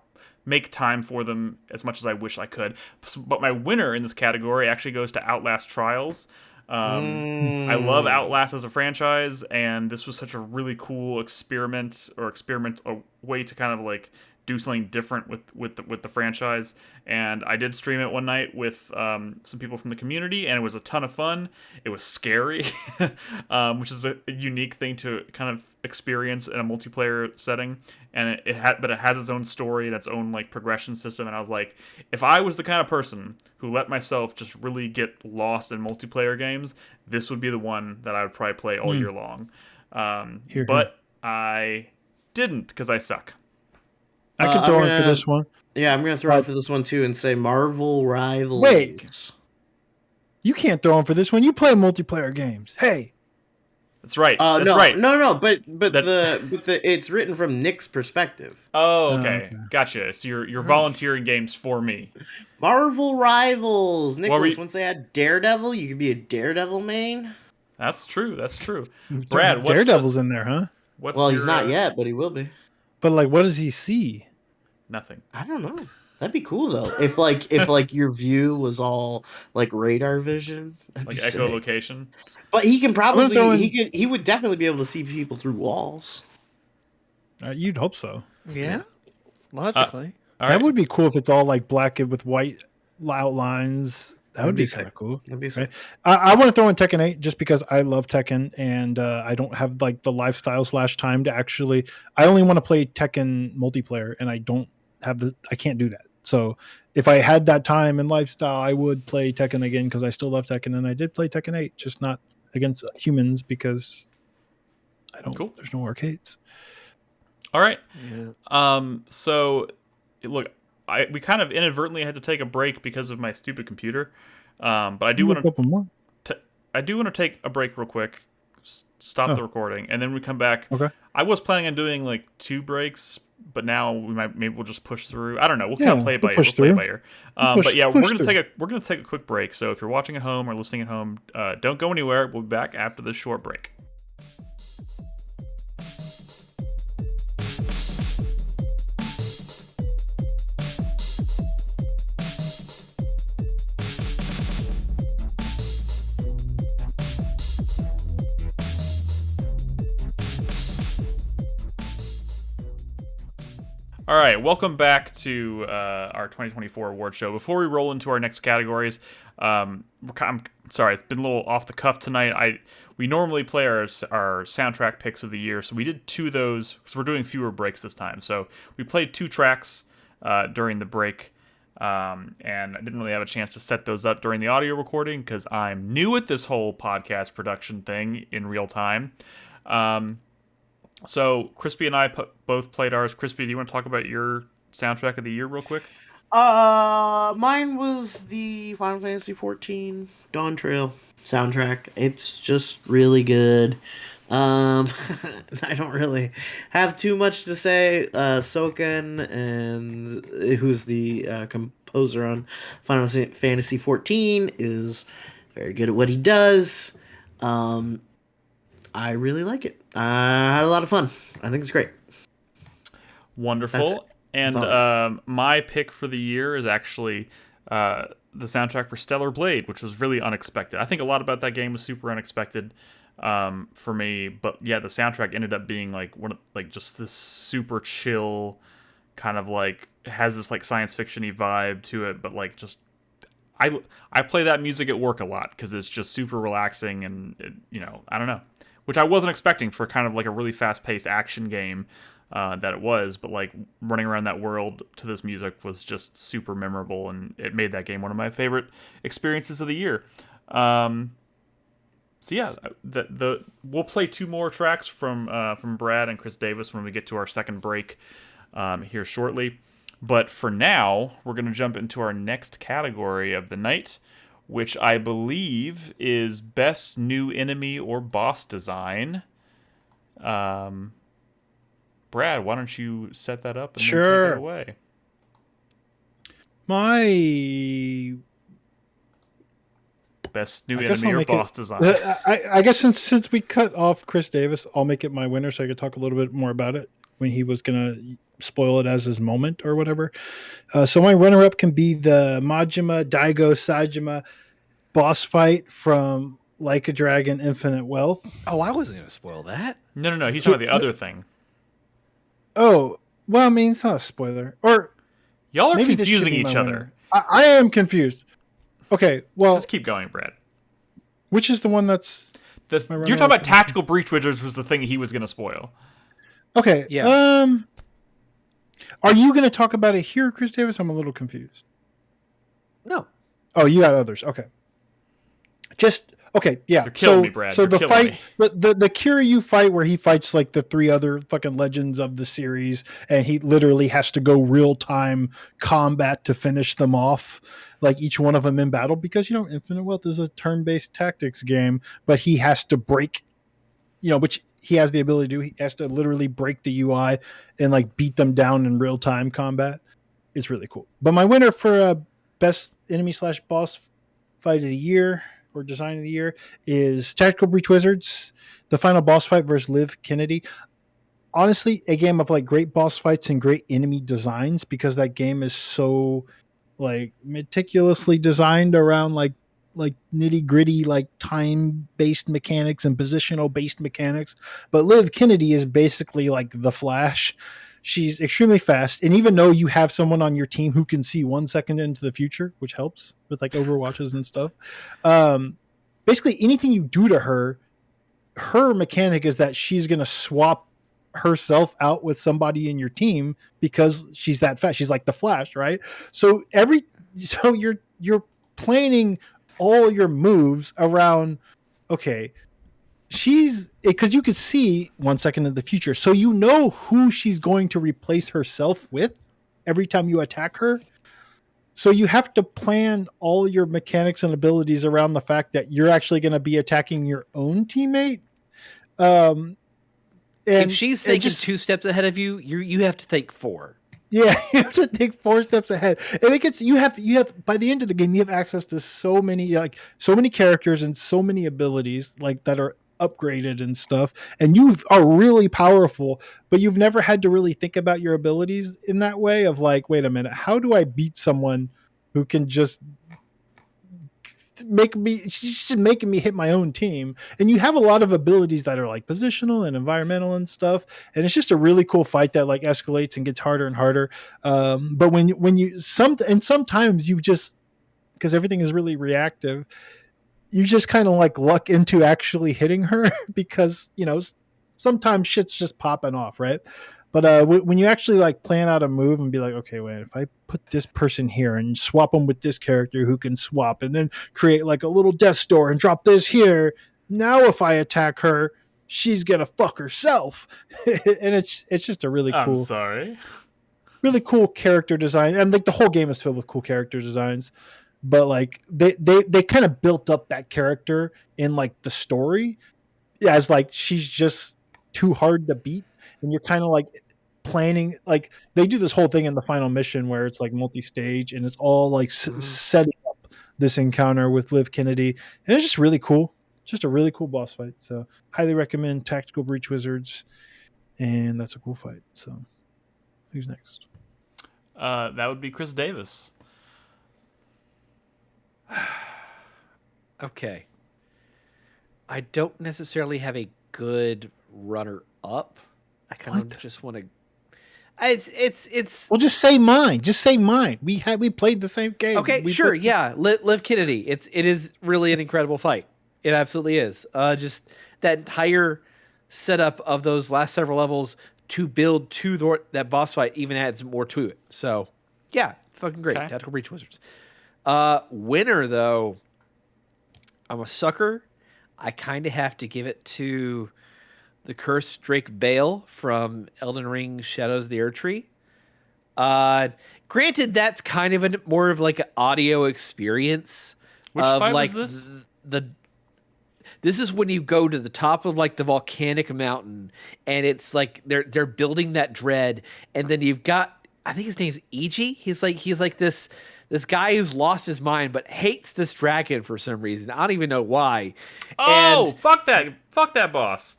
make time for them as much as I wish I could. But my winner in this category actually goes to Outlast Trials. I love Outlast as a franchise, and this was such a really cool experiment, a way to kind of like do something different with the franchise. And I did stream it one night with some people from the community, and it was a ton of fun. It was scary, which is a unique thing to kind of experience in a multiplayer setting. And it has its own story and its own like progression system. And I was like, if I was the kind of person who let myself just really get lost in multiplayer games, this would be the one that I would probably play all year long. But I didn't because I suck. I could throw in for this one. Yeah, I'm going to throw in for this one too and say Marvel Rivals. Wait. You can't throw in for this one. You play multiplayer games. Hey. That's right. That's no, right. No. But it's written from Nick's perspective. Oh, okay. Gotcha. So you're volunteering games for me. Marvel Rivals. Nicholas, once they had Daredevil, you could be a Daredevil main. That's true. Brad, Daredevil's in there, huh? He's not yet, but he will be. But like, what does he see? Nothing. I don't know. That'd be cool though. If your view was all like radar vision, like echolocation. But he can he would definitely be able to see people through walls. You'd hope so. Yeah, logically. That would be cool if it's all like black with white outlines. That would be kind of cool. That'd be sick. I want to throw in Tekken 8 just because I love Tekken and I don't have like the lifestyle / time to actually. I only want to play Tekken multiplayer and I don't have I can't do that. So if I had that time and lifestyle, I would play Tekken again because I still love Tekken and I did play Tekken 8, just not against humans because I don't. Cool. There's no arcades. All right. Yeah. So look. We kind of inadvertently had to take a break because of my stupid computer, but I do want to take a break real quick, stop the recording, and then we come back. Okay. I was planning on doing like 2 breaks, but now maybe we'll just push through. I don't know. We'll kind of play it by ear. We'll play it by ear. But yeah, we're gonna take a quick break. So if you're watching at home or listening at home, don't go anywhere. We'll be back after this short break. All right, welcome back to our 2024 award show. Before we roll into our next categories, I'm sorry, it's been a little off the cuff tonight. We normally play our soundtrack picks of the year, so we did 2 of those because we're doing fewer breaks this time. So we played 2 tracks during the break, and I didn't really have a chance to set those up during the audio recording because I'm new at this whole podcast production thing in real time. So Crispy and I both played ours. Crispy, do you want to talk about your soundtrack of the year real quick? Mine was the Final Fantasy 14 Dawn Trail soundtrack. It's just really good. I don't really have too much to say. Soken, and who's the composer on Final Fantasy 14, is very good at what he does. I really like it. I had a lot of fun. I think it's great. Wonderful. And my pick for the year is actually the soundtrack for Stellar Blade, which was really unexpected. I think a lot about that game was super unexpected for me, but yeah, the soundtrack ended up being just this super chill kind of has this science fiction-y vibe to it, but I play that music at work a lot because it's just super relaxing and I don't know, which I wasn't expecting for kind of a really fast-paced action game. That it was, but running around that world to this music was just super memorable, and it made that game one of my favorite experiences of the year. So yeah, we'll play 2 more tracks from Brad and Chris Davis when we get to our second break here shortly. But for now, we're going to jump into our next category of the night, which I believe is Best New Enemy or Boss Design. Brad, why don't you set that up and then take it away? My best new enemy or boss design. I guess since we cut off Chris Davis, I'll make it my winner so I could talk a little bit more about it when he was going to spoil it as his moment or whatever. So my runner-up can be the Majima Daigo Sajima boss fight from Like a Dragon Infinite Wealth. Oh, I wasn't going to spoil that. No. He's talking about the other thing. Oh, well, I mean, it's not a spoiler. Or y'all are confusing each other. I am confused. Okay, well, just keep going, Brad. Which is the one that's you're talking about Tactical Breach Wizards was the thing he was going to spoil. Okay. Yeah. Are you going to talk about it here, Chris Davis? I'm a little confused. No. Oh, you got others. Okay. Okay, yeah. You're killing me, Brad. So the fight, the Kiryu fight where he fights the 3 other fucking legends of the series, and he literally has to go real time combat to finish them off, each one of them in battle, because Infinite Wealth is a turn-based tactics game, but he has to break, which he has the ability to do. He has to literally break the UI and beat them down in real time combat. It's really cool. But my winner for best enemy / boss fight of the year, or design of the year, is Tactical Breach Wizards, the final boss fight versus Liv Kennedy. Honestly, a game of great boss fights and great enemy designs, because that game is so meticulously designed around nitty gritty time based mechanics and positional based mechanics. But Liv Kennedy is basically the Flash. She's extremely fast, and even though you have someone on your team who can see 1 second into the future, which helps with Overwatches and stuff, basically anything you do to her mechanic is that she's going to swap herself out with somebody in your team because she's that fast. She's like the Flash, right? So you're planning all your moves around, okay, because you could see 1 second in the future, so who she's going to replace herself with every time you attack her. So you have to plan all your mechanics and abilities around the fact that you're actually going to be attacking your own teammate. And if she's thinking 2 steps ahead of you, you have to think 4. Yeah, you have to think 4 steps ahead, and it gets you have by the end of the game you have access to so many characters and so many abilities that are upgraded and stuff, and you are really powerful, but you've never had to really think about your abilities in that way of wait a minute, how do I beat someone who can just making me hit my own team? And you have a lot of abilities that are positional and environmental and stuff, and it's just a really cool fight that escalates and gets harder and harder. But when you sometimes you just, because everything is really reactive, you just kind of like luck into actually hitting her because sometimes shit's just popping off, right? But when you actually like plan out a move and be like, okay, wait, if I put this person here and swap them with this character who can swap, and then create like a little death door and drop this here, now if I attack her, she's gonna fuck herself. And it's just a really I'm cool, sorry. really cool character design, and like the whole game is filled with cool character designs. But like they kind of built up that character in like the story as like she's just too hard to beat, and you're kind of like planning, like they do this whole thing in the final mission where it's like multi-stage and it's all like setting up this encounter with Liv Kennedy, and it's just really cool. Just a really cool boss fight. So highly recommend Tactical Breach Wizards, and that's a cool fight. So who's next? That would be Chris Davis. Okay. I don't necessarily have a good runner up. I kind of just want to. It's. Well, just say mine. Just say mine. We played the same game. Okay, sure, yeah. Liv Kennedy. It is really an incredible fight. It absolutely is. Just that entire setup of those last several levels to build to that boss fight even adds more to it. So, yeah, fucking great. Okay. Tactical Breach Wizards. Winner though, I'm a sucker. I kind of have to give it to the cursed Drake Bale from Elden Ring Shadows of the Erdtree. Granted, that's kind of more of like an audio experience. Which of fight like was this? This is when you go to the top of like the volcanic mountain, and it's like they're building that dread, and then you've got, I think his name's Iji. He's like this guy who's lost his mind but hates this dragon for some reason. I don't even know why. Oh, And fuck that boss.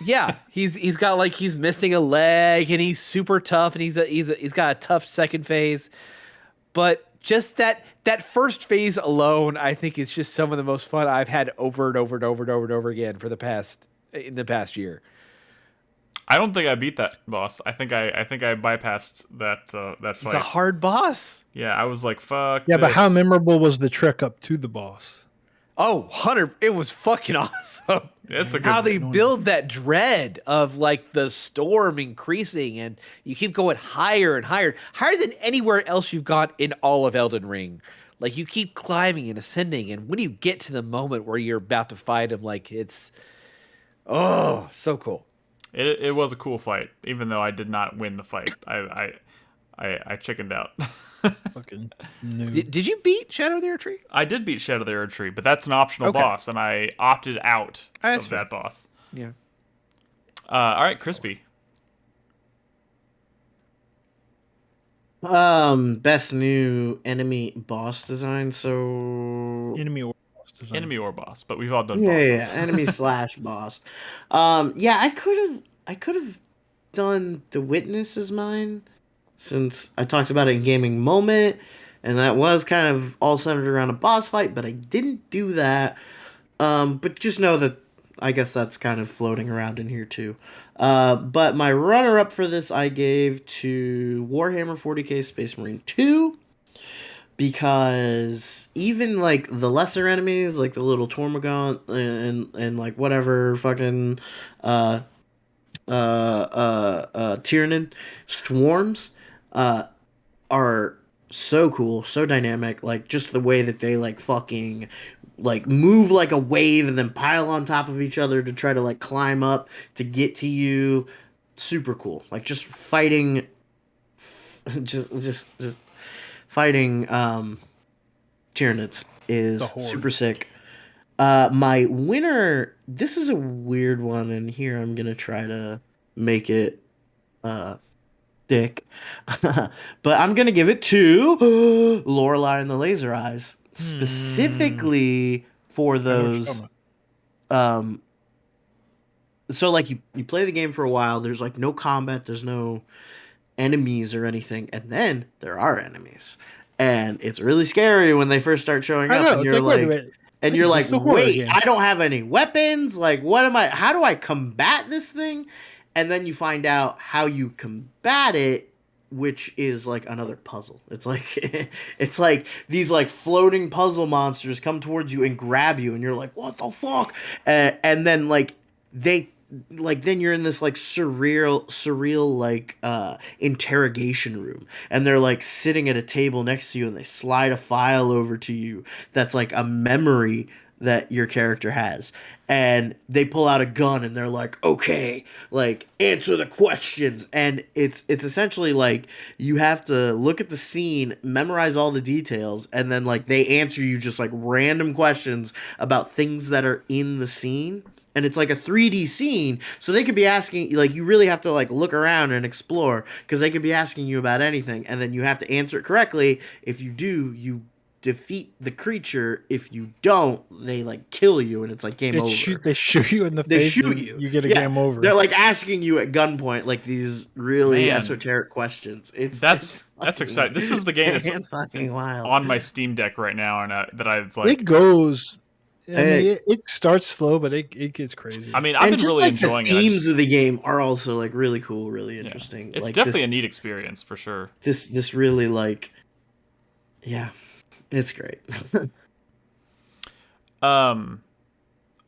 yeah, he's got like, he's missing a leg, and he's super tough, and he's got a tough second phase. But just that first phase alone, I think is just some of the most fun I've had over and over and over and over and over again in the past year. I don't think I beat that boss. I think I bypassed that fight. It's a hard boss. Yeah, I was like, fuck. Yeah, but how this. memorable was the trek up to the boss? Oh, Hunter, it was fucking awesome. It's a good How they build that dread of like the storm increasing, and you keep going higher and higher than anywhere else you've got in all of Elden Ring. Like you keep climbing and ascending, and when you get to the moment where you're about to fight him, like it's so cool. It was a cool fight, even though I did not win the fight. I chickened out. Fucking noob. Did you beat Shadow of the Erdtree? I did beat Shadow of the Erdtree, but that's an optional boss, and I opted out of that boss. Yeah. All right, Crispy. Best new enemy boss design. So Enemy or boss design. Enemy or boss, but we've all done yeah, bosses. enemy slash boss. Yeah, I could have done The Witness as mine, since I talked about it in Gaming Moment, and that was kind of all centered around a boss fight, but I didn't do that. But just know that I guess that's kind of floating around in here too. But my runner-up for this I gave to Warhammer 40k Space Marine 2, because even like the lesser enemies, like the little Tormagaunt and like whatever fucking Tyranid swarms are so cool, so dynamic. Like just the way that they like fucking like move like a wave and then pile on top of each other to try to like climb up to get to you. Super cool. Like just fighting, just fighting Tyranids is super sick. My winner, this is a weird one, and here I'm gonna try to make it thick. But I'm gonna give it to Lorelei and the Laser Eyes, specifically for those. So like you play the game for a while. There's like no combat. There's no enemies or anything, and then there are enemies, and it's really scary when they first start showing up. And you're like, wait, I don't have any weapons. Like, what am I? How do I combat this thing? And then you find out how you combat it which is like another puzzle. It's like it's like these like floating puzzle monsters come towards you and grab you, and you're like, what the fuck? And then like they like then you're in this like surreal like interrogation room, and they're like sitting at a table next to you, and they slide a file over to you that's like a memory that your character has, and they pull out a gun and they're like, okay, like answer the questions. And it's essentially like you have to look at the scene, memorize all the details, and then like they answer you just like random questions about things that are in the scene. And it's like a 3D scene, so they could be asking, like, you really have to like look around and explore, because they could be asking you about anything, and then you have to answer it correctly. If you do, you defeat the creature. If you don't, they like kill you, and it's like game over. They shoot you in the They face. shoot you. You get a Yeah, game over. they're like asking you at gunpoint like these really Man. esoteric questions. That's exciting. This is the game that's it's fucking wild. on my Steam Deck right now, and that I was like, It goes. I mean, it starts slow, but it gets crazy. I mean, I've been really enjoying the themes it. of the game are also like really cool, really interesting. It's like definitely a neat experience for sure. This really like, yeah, it's great. All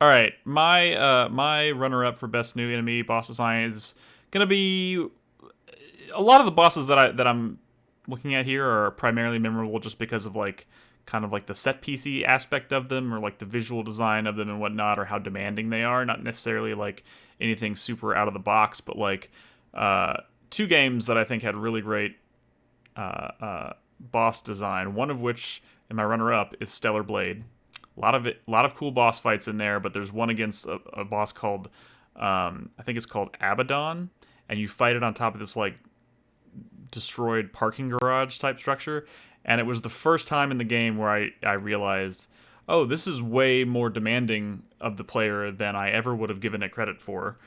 right, my runner up for best new enemy boss design is gonna be a lot of the bosses that I'm looking at here are primarily memorable just because of like kind of like the set piecey aspect of them, or like the visual design of them and whatnot, or how demanding they are. Not necessarily like anything super out of the box, but like two games that I think had really great boss design. One of which, in my runner up, is Stellar Blade. A lot of cool boss fights in there, but there's one against a boss called I think it's called Abaddon, and you fight it on top of this like destroyed parking garage type structure. And it was the first time in the game where I realized, oh, this is way more demanding of the player than I ever would have given it credit for.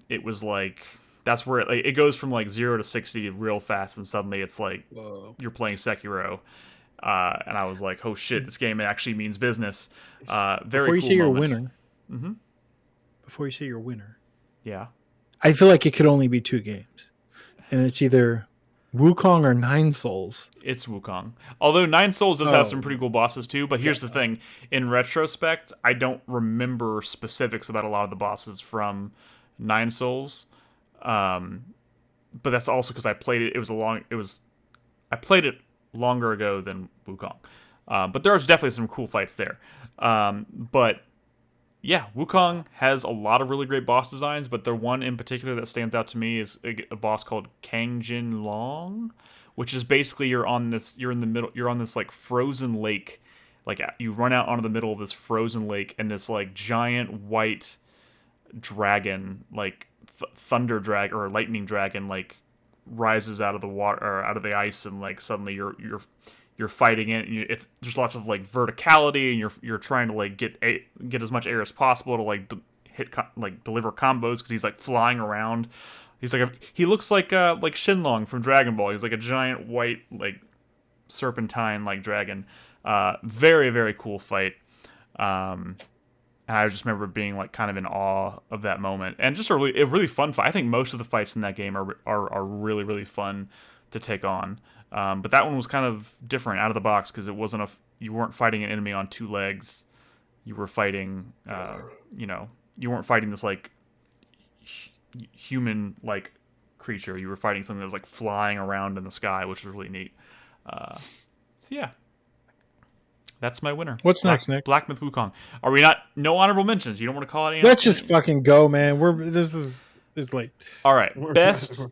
It was like, that's where it goes from like 0 to 60 real fast, and suddenly it's like, whoa, you're playing Sekiro. And I was like, oh shit, this game actually means business. Very Before you cool say your moment. winner. Mm-hmm. Before you say your winner. Yeah. I feel like it could only be two games. And it's either Wukong or Nine Souls. It's Wukong. Although Nine Souls does have some pretty cool bosses too, but here's the thing. In retrospect, I don't remember specifics about a lot of the bosses from Nine Souls. But that's also because I played it. I played it longer ago than Wukong. But there's definitely some cool fights there. But yeah, Wukong has a lot of really great boss designs, but the one in particular that stands out to me is a boss called Kang Jin Long, which is basically you're on this like frozen lake. Like you run out onto the middle of this frozen lake, and this like giant white dragon, like thunder dragon or lightning dragon, like rises out of the water or out of the ice, and like suddenly you're fighting it. And there's lots of like verticality, and you're trying to like get as much air as possible to like deliver combos, because he's like flying around. He looks like Shenlong from Dragon Ball. He's like a giant white like serpentine like dragon. Very very cool fight. And I just remember being like kind of in awe of that moment, and just a really fun fight. I think most of the fights in that game are really really fun to take on. But that one was kind of different out of the box, because it wasn't you weren't fighting an enemy on two legs. You were fighting, you weren't fighting this like human like creature. You were fighting something that was like flying around in the sky, which was really neat. So yeah. That's my winner. What's next, Nick? Black Myth Wukong. Are we not? No honorable mentions. You don't want to call it any? Let's just fucking go, man. It's late. All right. Best.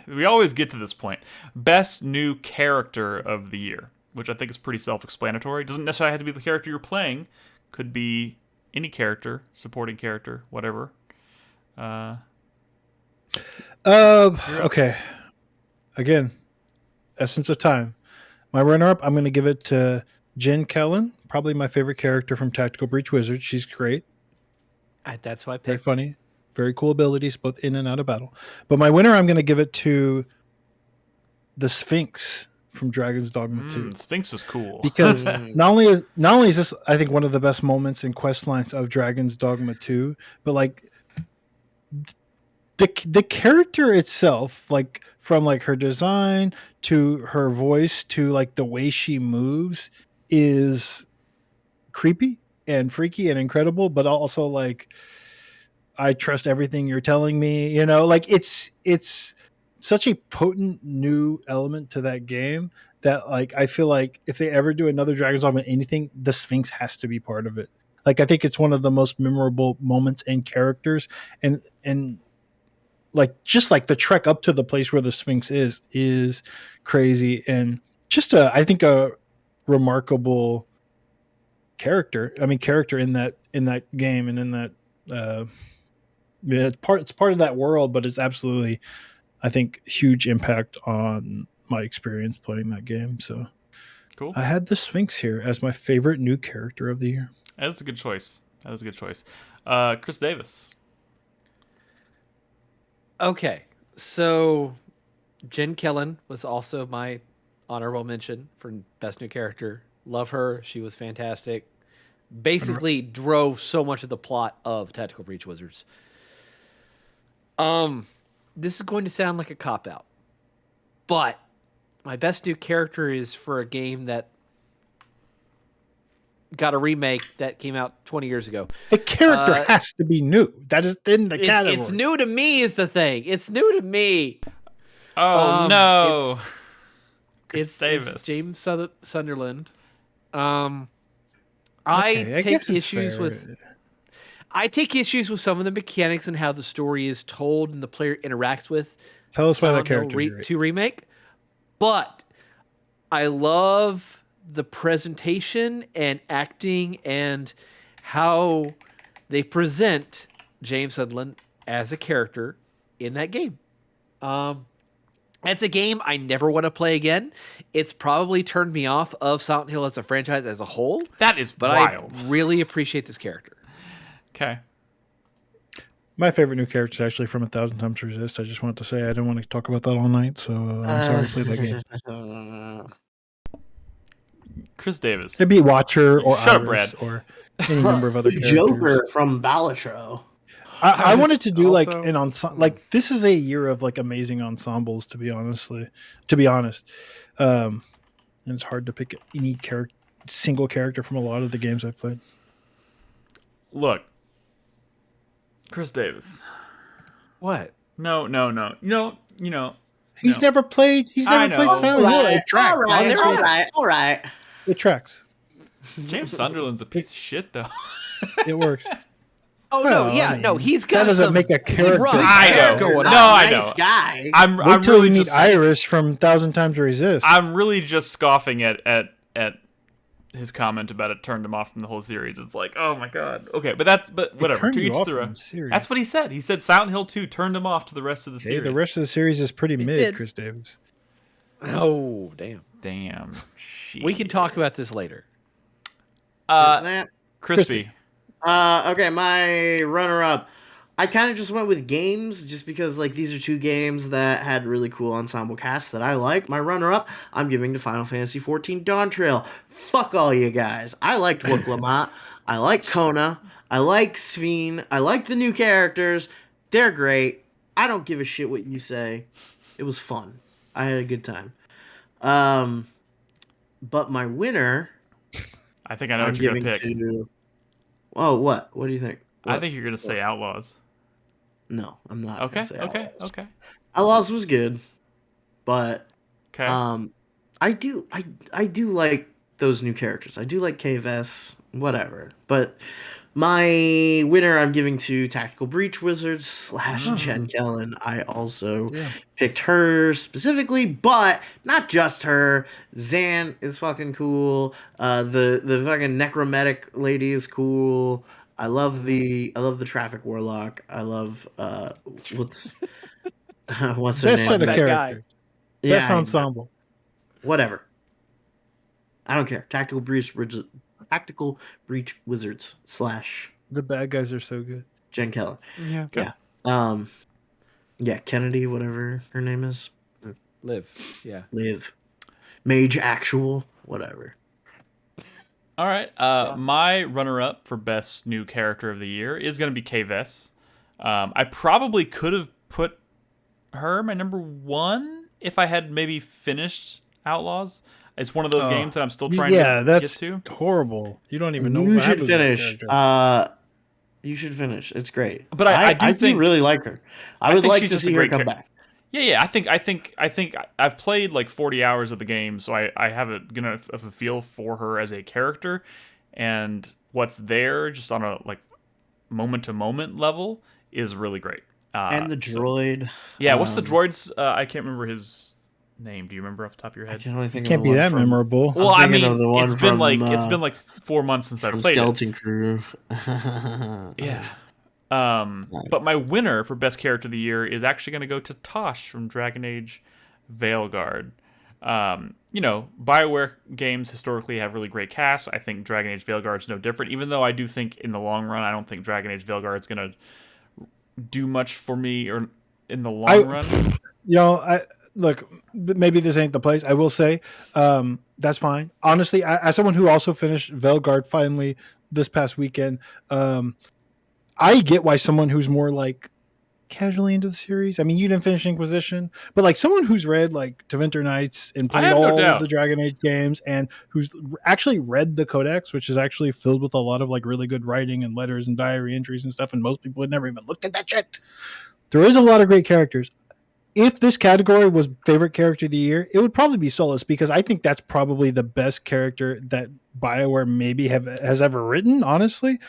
We always get to this point. Best new character of the year, which I think is pretty self-explanatory. Doesn't necessarily have to be the character you're playing. Could be any character, supporting character, whatever. Okay. Again, essence of time. My runner-up, I'm going to give it to Jen Kellen, probably my favorite character from Tactical Breach Wizard. She's great. That's why I picked. Very funny. Very cool abilities, both in and out of battle. But my winner, I'm going to give it to the Sphinx from Dragons Dogma 2. Sphinx is cool. Because not only is this, I think, one of the best moments in quest lines of Dragons Dogma 2, but like the character itself, like from like her design to her voice to like the way she moves, is creepy and freaky and incredible, but also like I trust everything you're telling me. Like it's such a potent new element to that game that like I feel like if they ever do another Dragon's Dogma anything, the Sphinx has to be part of it. Like I think it's one of the most memorable moments and characters, and like just like the trek up to the place where the Sphinx is crazy, and just I think a remarkable character. I mean, character in that game and in that. Yeah, it's part of that world, but it's absolutely, I think, huge impact on my experience playing that game. So Cool. I had the Sphinx here as my favorite new character of the year. That's a good choice. Chris Davis. Okay, so Jen Kellen was also my honorable mention for best new character. Love her; she was fantastic. Basically, drove so much of the plot of Tactical Breach Wizards. This is going to sound like a cop out, but my best new character is for a game that got a remake that came out 20 years ago. The character has to be new. That is in the category. It's new to me is the thing. It's new to me. Oh no. It's Davis. James Sunderland. Okay, I guess take it's issues fair. with some of the mechanics and how the story is told and the player interacts with Tell us why that Silent Hill character is great. 2 remake. But I love the presentation and acting and how they present James Sunderland as a character in that game. It's a game I never want to play again. It's probably turned me off of Silent Hill as a franchise as a whole. That is but wild. I really appreciate this character. Okay. My favorite new character is actually from 1,000 Times Resist. I just wanted to say I didn't want to talk about that all night, so I'm sorry to play that game. Chris Davis. It'd be Watcher or Shut up, Iris Brad. or any number of other characters. Joker from Balatro. I wanted to do like also- an ensemble. Like this is a year of like amazing ensembles. To be honest, and it's hard to pick any single character from a lot of the games I've played. Look. Chris Davis. What? No. He's never played. He's I never played know. Silent Hill. It tracks. All right. It tracks. James Sunderland's a piece of shit, though. It works. Oh Well, no, yeah, I mean, no, he's got that doesn't some, make a he's character. rough I know. going No, on. I know. Nice guy. I'm Wait till really you meet just Iris from 1,000 Times Resist. I'm really just scoffing at his comment about it turned him off from the whole series. It's like, oh my god. Okay, but whatever. turned To you each off their from own. the series. That's what he said. He said Silent Hill 2 turned him off to the rest of the Okay, series. the rest of the series is pretty mid, did. Chris Davis. Oh, damn. Damn. Shit. We can talk about this later. Crispy. Okay, my runner-up. I kind of just went with games, just because like these are two games that had really cool ensemble casts that I like. My runner-up, I'm giving to Final Fantasy XIV Dawn Trail. Fuck all you guys. I liked Wook Lamont. I like Kona. I like Sveen. I like the new characters. They're great. I don't give a shit what you say. It was fun. I had a good time. But my winner, I think I know I'm what you're giving gonna pick. to. Oh, what? What do you think? I What? think you're gonna say Outlaws. No, I'm not. Okay. gonna say Okay. Outlaws. Okay. Outlaws was good, but Okay. I do like those new characters. I do like KVS, whatever. But my winner, I'm giving to Tactical Breach Wizards / Jen Kellen. I also picked her specifically, but not just her. Zan is fucking cool. The fucking necromantic lady is cool. I love the traffic warlock. I love what's her Best name? set of That guy. characters. Best Yeah, ensemble. whatever. I don't care. Tactical Breach Wizards / The bad guys are so good. Jen Keller. Yeah. Okay. Yeah, Kennedy, whatever her name is. Live. Yeah. Liv. Mage Actual, whatever. All right. My runner-up for best new character of the year is going to be KVS. I probably could have put her my number 1 if I had maybe finished Outlaws. It's one of those games that I'm still trying to get to. That's horrible. You don't even know You what should happens with the finish. character. You should finish. It's great. But I do really like her. I would think like she's to just a see her great come back. Yeah. I think I've played like 40 hours of the game, so I have a feel for her as a character, and what's there just on a like moment to moment level is really great. And the droid. What's the droid's? I can't remember his name. Do you remember off the top of your I head? can only think It can't of be the one that from, memorable. Well, I mean, of the one it's been from, like 4 months since I from played Skeleton it. Crew. Yeah. But my winner for best character of the year is actually going to go to Tosh from Dragon Age Veilguard. BioWare games historically have really great casts. I think Dragon Age Veilguard is no different, even though I do think in the long run, I don't think Dragon Age Veilguard is going to do much for me or in the long run. Look, maybe this ain't the place. I will say that's fine. Honestly, as someone who also finished Veilguard finally this past weekend, I get why someone who's more like casually into the series. I mean, you didn't finish Inquisition, but like someone who's read like Tevinter Nights and played all of the Dragon Age games and who's actually read the Codex, which is actually filled with a lot of like really good writing and letters and diary entries and stuff, and most people had never even looked at that shit. There is a lot of great characters. If this category was favorite character of the year, it would probably be Solus, because I think that's probably the best character that BioWare maybe has ever written, honestly.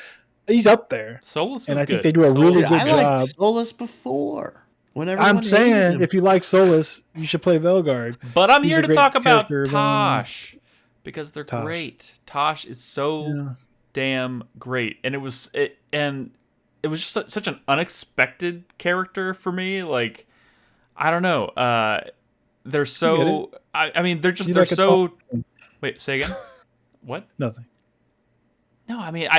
He's up there. Solus and is I think good. they do a really good job. I liked Solus before. I'm saying if you like Solus, you should play Veilguard. But I'm here to talk about Tosh because they're great. Tosh is so damn great, and it was just such an unexpected character for me. Like, I don't know. They're so. I mean, they're so. Wait, say again. What? Nothing. No, I mean,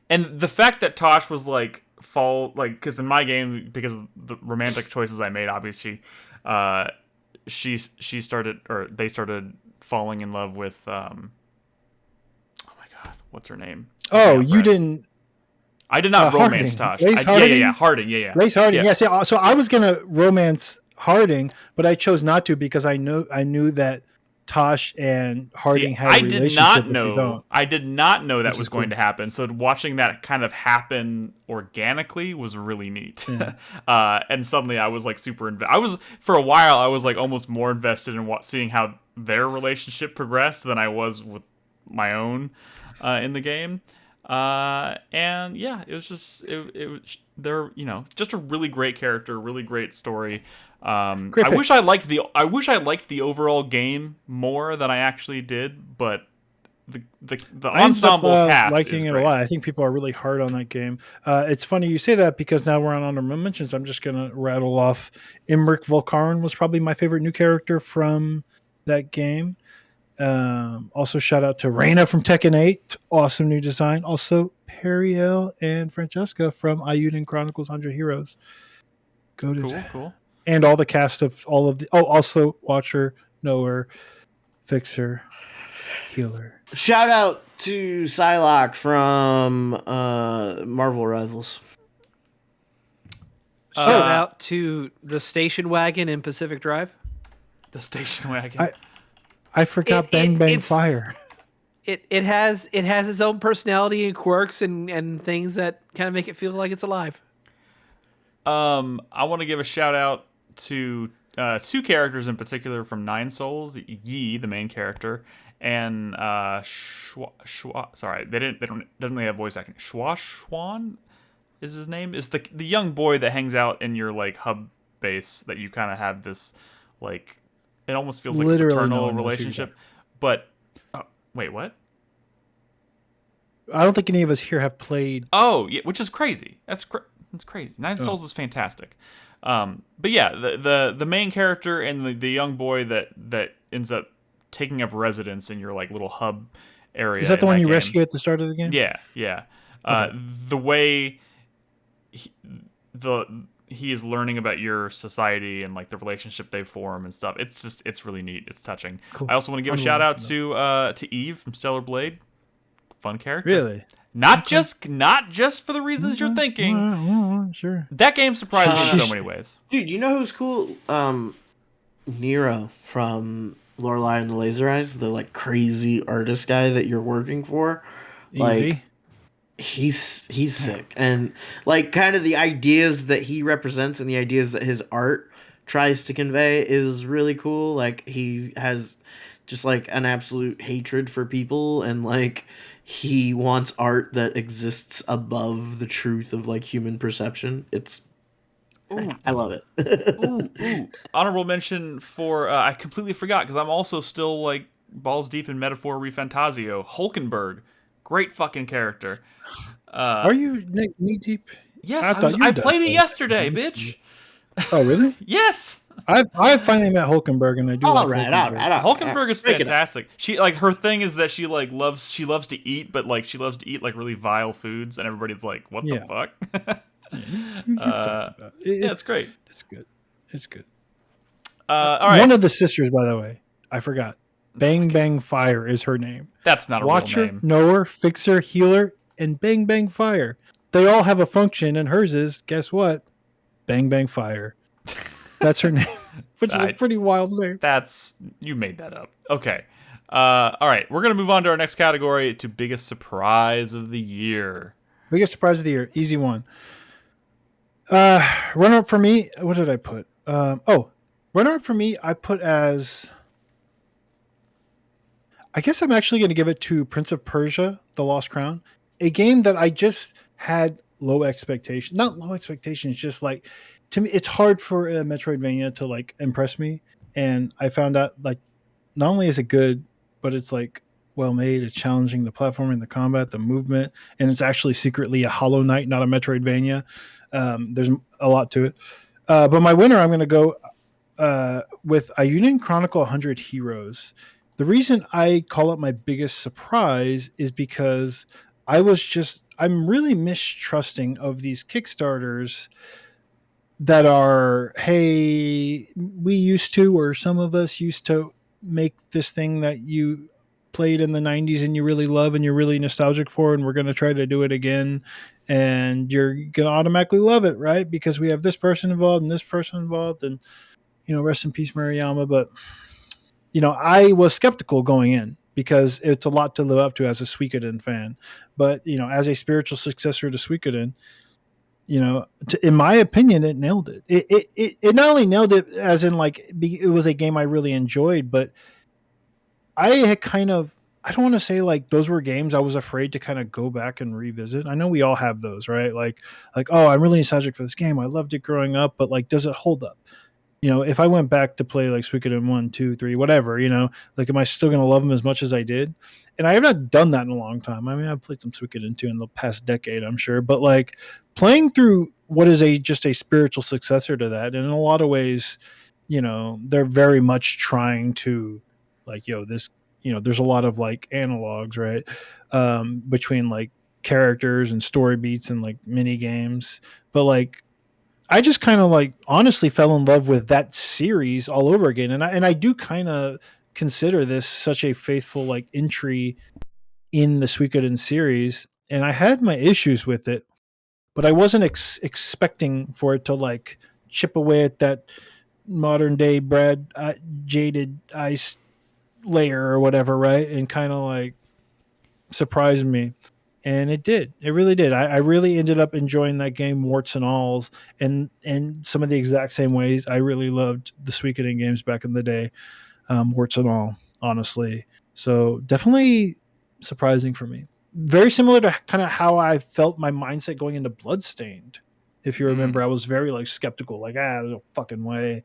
and the fact that Tosh was like because in my game, because of the romantic choices I made, obviously, they started falling in love with oh my god, what's her name? Oh, you didn't. I did not romance Tosh. Harding? Harding. Yeah. Race Harding. Yeah. So I was gonna romance Harding, but I chose not to because I knew that Tosh and Harding had a relationship. I did not know that was going to happen. So watching that kind of happen organically was really neat. Yeah. And suddenly I was like super for a while I was like almost more invested in seeing how their relationship progressed than I was with my own in the game. And yeah, it was just they're just a really great character, really great story. I wish I liked the overall game more than I actually did, but the ensemble cast liking is it great. a lot. I think people are really hard on that game. It's funny you say that because now we're on honorable mentions. I'm just gonna rattle off. Imric Volcaran was probably my favorite new character from that game. Also shout out to Reyna from Tekken 8, awesome new design. Also Periel and Francesca from Ayuden Chronicles 100 Heroes. Cool. And all the cast of all of the also Watcher, Knower, Fixer, Healer. Shout out to Psylocke from Marvel Rivals. Shout out to the station wagon in Pacific Drive. The station wagon. I forgot Bang Bang Fire. It has its own personality and quirks and things that kind of make it feel like it's alive. I want to give a shout out to two characters in particular from Nine Souls. Yi, the main character, and sorry, they doesn't really have voice acting. Schwan is his name. Is the young boy that hangs out in your like hub base that you kind of have this like. It almost feels like a paternal relationship. But wait, what? I don't think any of us here have played. Oh, yeah, which is crazy. That's crazy. Nine Souls is fantastic. But yeah, the main character and the young boy that ends up taking up residence in your like little hub area. Is that the one you rescue at the start of the game? Yeah. Okay. The way he is learning about your society and like the relationship they form and stuff. It's really neat. It's touching. Cool. I also want to give a shout out to Eve from Stellar Blade. Fun character. Really? Not just for the reasons you're thinking. Sure. That game surprised me in so many ways. Dude, you know who's cool? Nero from Lorelei and the Laser Eyes, the like crazy artist guy that you're working for. Like, Easy. he's sick, and like kind of the ideas that he represents and the ideas that his art tries to convey is really cool. Like he has just like an absolute hatred for people, and like he wants art that exists above the truth of like human perception. I love it. Ooh. Honorable mention for I completely forgot because I'm also still like balls deep in Metaphor Refantasio. Hulkenberg, great fucking character. Are you knee deep? Yes, I thought you I were played it done. yesterday, bitch. Oh, really? Yes. I finally met Hulkenberg, and I do like Hulkenberg. Hulkenberg is fantastic. She like her thing is that she loves to eat, but like she loves to eat like really vile foods, and everybody's like, "What the fuck?" You've talked about it. Yeah, it's great. It's good. It's good. All right. One of the sisters, by the way, I forgot. Bang Bang Fire is her name. That's not a Watcher, real name. knower, fixer, healer, and Bang Bang Fire. They all have a function, and hers is, guess what? Bang Bang Fire. That's her name, which is a pretty wild name. You made that up. Okay. All right. We're going to move on to our next category, to biggest surprise of the year. Biggest surprise of the year. Easy one. Runner up for me. What did I put? Runner up for me. I put as. I guess I'm actually going to give it to Prince of Persia: The Lost Crown, a game that I just had low expectations. Not low expectations, just like to me, it's hard for a Metroidvania to like impress me. And I found out like not only is it good, but it's like well made. It's challenging, the platforming, the combat, the movement, and it's actually secretly a Hollow Knight, not a Metroidvania. There's a lot to it. But my winner, I'm going to go with Ayuden Chronicle 100 Heroes. The reason I call it my biggest surprise is because I'm really mistrusting of these Kickstarters that are, hey, we used to, or some of us used to make this thing that you played in the 90s and you really love and you're really nostalgic for, and we're going to try to do it again. And you're going to automatically love it, right? Because we have this person involved and this person involved, and, rest in peace, Mariyama. But, I was skeptical going in because it's a lot to live up to as a Suikoden fan. But, as a spiritual successor to Suikoden, in my opinion, it nailed it. It not only nailed it as in like it was a game I really enjoyed, but I had I don't want to say like those were games I was afraid to kind of go back and revisit. I know we all have those, right? Like, oh, I'm really nostalgic for this game. I loved it growing up, but like, does it hold up? If I went back to play like Suikoden 1, 2, 3, whatever, like, am I still going to love them as much as I did? And I have not done that in a long time. I mean, I've played some Suikoden 2 in the past decade, I'm sure, but like playing through what is just a spiritual successor to that, and in a lot of ways, they're very much trying to like, there's a lot of like analogs, right? Between like characters and story beats and like mini games. But like, I just kind of like honestly fell in love with that series all over again. And I do kind of consider this such a faithful like entry in the Suikoden series. And I had my issues with it, but I wasn't expecting for it to like chip away at that modern day jaded ice layer or whatever, right? And kind of like surprised me. And it did. It really did. I really ended up enjoying that game, warts and alls, and some of the exact same ways I really loved the Suikoden games back in the day, warts and all, honestly. So definitely surprising for me. Very similar to kind of how I felt my mindset going into Bloodstained. If you remember, I was very like skeptical, like there's no fucking way.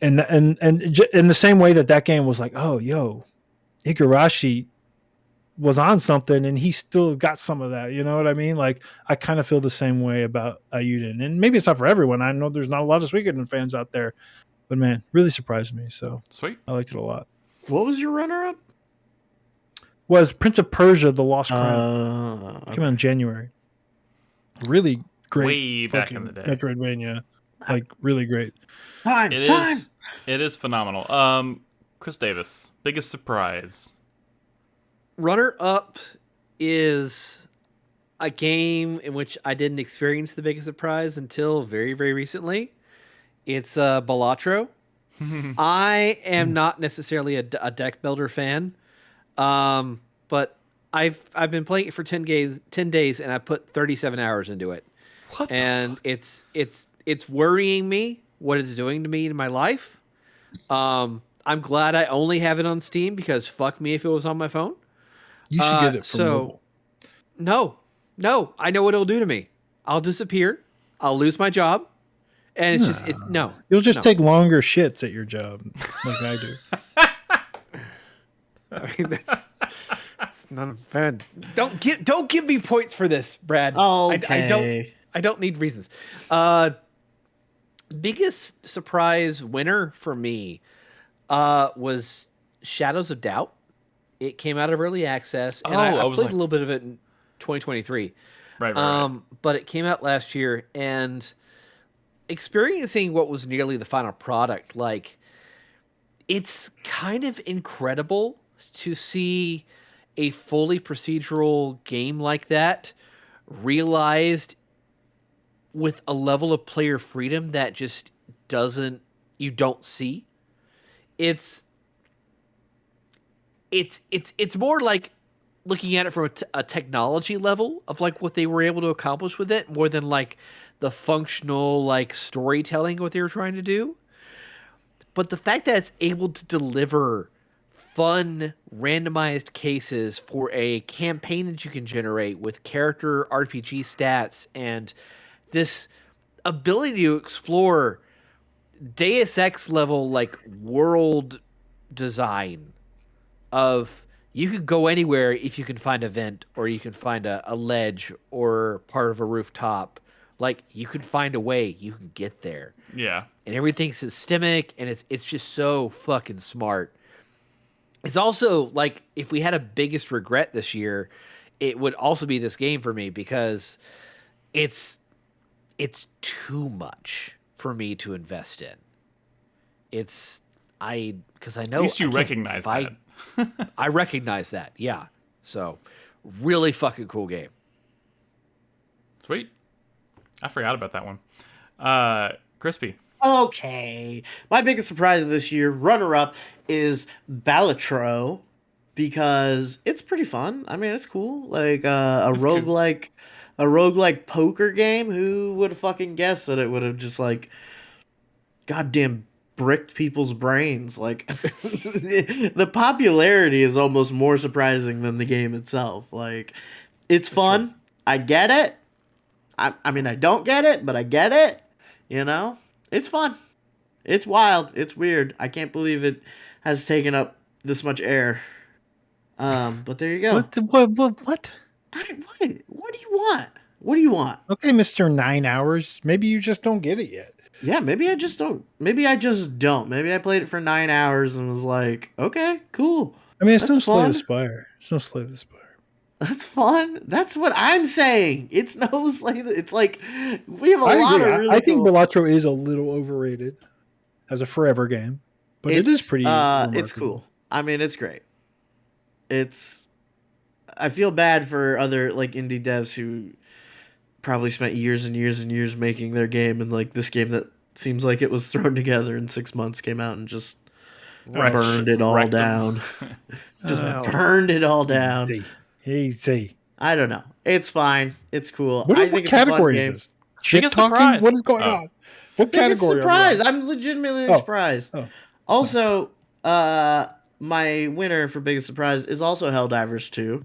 And in the same way that game was like, oh, yo, Igarashi was on something and he still got some of that. You know what I mean? Like, I kind of feel the same way about Ayuden. And maybe it's not for everyone. I know there's not a lot of Suikoden fans out there. But, man, really surprised me. So, sweet. I liked it a lot. What was your runner-up? Was Prince of Persia: The Lost Crown. Came out in January. Really great. Way back in the day. Metroidvania. Like, really great. It is phenomenal. Chris Davis, biggest surprise. Runner up is a game in which I didn't experience the biggest surprise until very, very recently. It's Balatro. I am not necessarily a deck builder fan, but I've been playing it for 10 days, and I put 37 hours into it. What And it's worrying me what it's doing to me in my life. I'm glad I only have it on Steam because fuck me if it was on my phone. You should get it for So mobile. no, I know what it'll do to me. I'll disappear. I'll lose my job, and it's just no. You'll just no. take longer shits at your job, like I do. I mean, that's not a bad. Don't give me points for this, Brad. Okay. I don't need reasons. Biggest surprise winner for me was Shadows of Doubt. It came out of early access, and I played a little bit of it in 2023. Right. But it came out last year, and experiencing what was nearly the final product, like, it's kind of incredible to see a fully procedural game like that realized with a level of player freedom that just you don't see. It's more like looking at it from a technology level of like what they were able to accomplish with it, more than like the functional like storytelling what they were trying to do. But the fact that it's able to deliver fun randomized cases for a campaign that you can generate with character RPG stats and this ability to explore Deus Ex level like world design of you could go anywhere if you can find a vent or you can find a ledge or part of a rooftop. Like, you can find a way, you can get there. Yeah. And everything's systemic, and it's just so fucking smart. It's also like, if we had a biggest regret this year, it would also be this game for me, because it's too much for me to invest in. Because I know At least you recognize that. I recognize that, yeah. So, really fucking cool game. Sweet. I forgot about that one. Crispy. Okay. My biggest surprise of this year, runner-up, is Balatro, because it's pretty fun. I mean, it's cool. Like a roguelike poker game. Who would have fucking guessed that it would have just like goddamn bricked people's brains? Like, the popularity is almost more surprising than the game itself. Like, it's fun. I get it. I mean, I don't get it, but I get it. You know? It's fun. It's wild. It's weird. I can't believe it has taken up this much air. But there you go. What? What do you want? What do you want? Okay, Mr. 9 Hours. Maybe you just don't get it yet. Yeah, maybe I just don't. Maybe I played it for 9 hours and was like, okay, cool. I mean, it's no That's Slay fun. the Spire. It's no Slay the Spire. That's fun. That's what I'm saying. It's no Slay. It's like, we have a lot of really I think cool... Balatro is a little overrated as a forever game, but it is pretty remarkable. It's cool. I mean, it's great. I feel bad for other like indie devs who probably spent years and years and years making their game, and like this game that seems like it was thrown together in 6 months came out and just burned it all down. Burned it all down. Easy. I don't know. It's fine. It's cool. What category is this? Shit talking? Surprise. What is going on? What category? Surprise! I'm legitimately surprised. Oh. Also, my winner for biggest surprise is also Helldivers 2.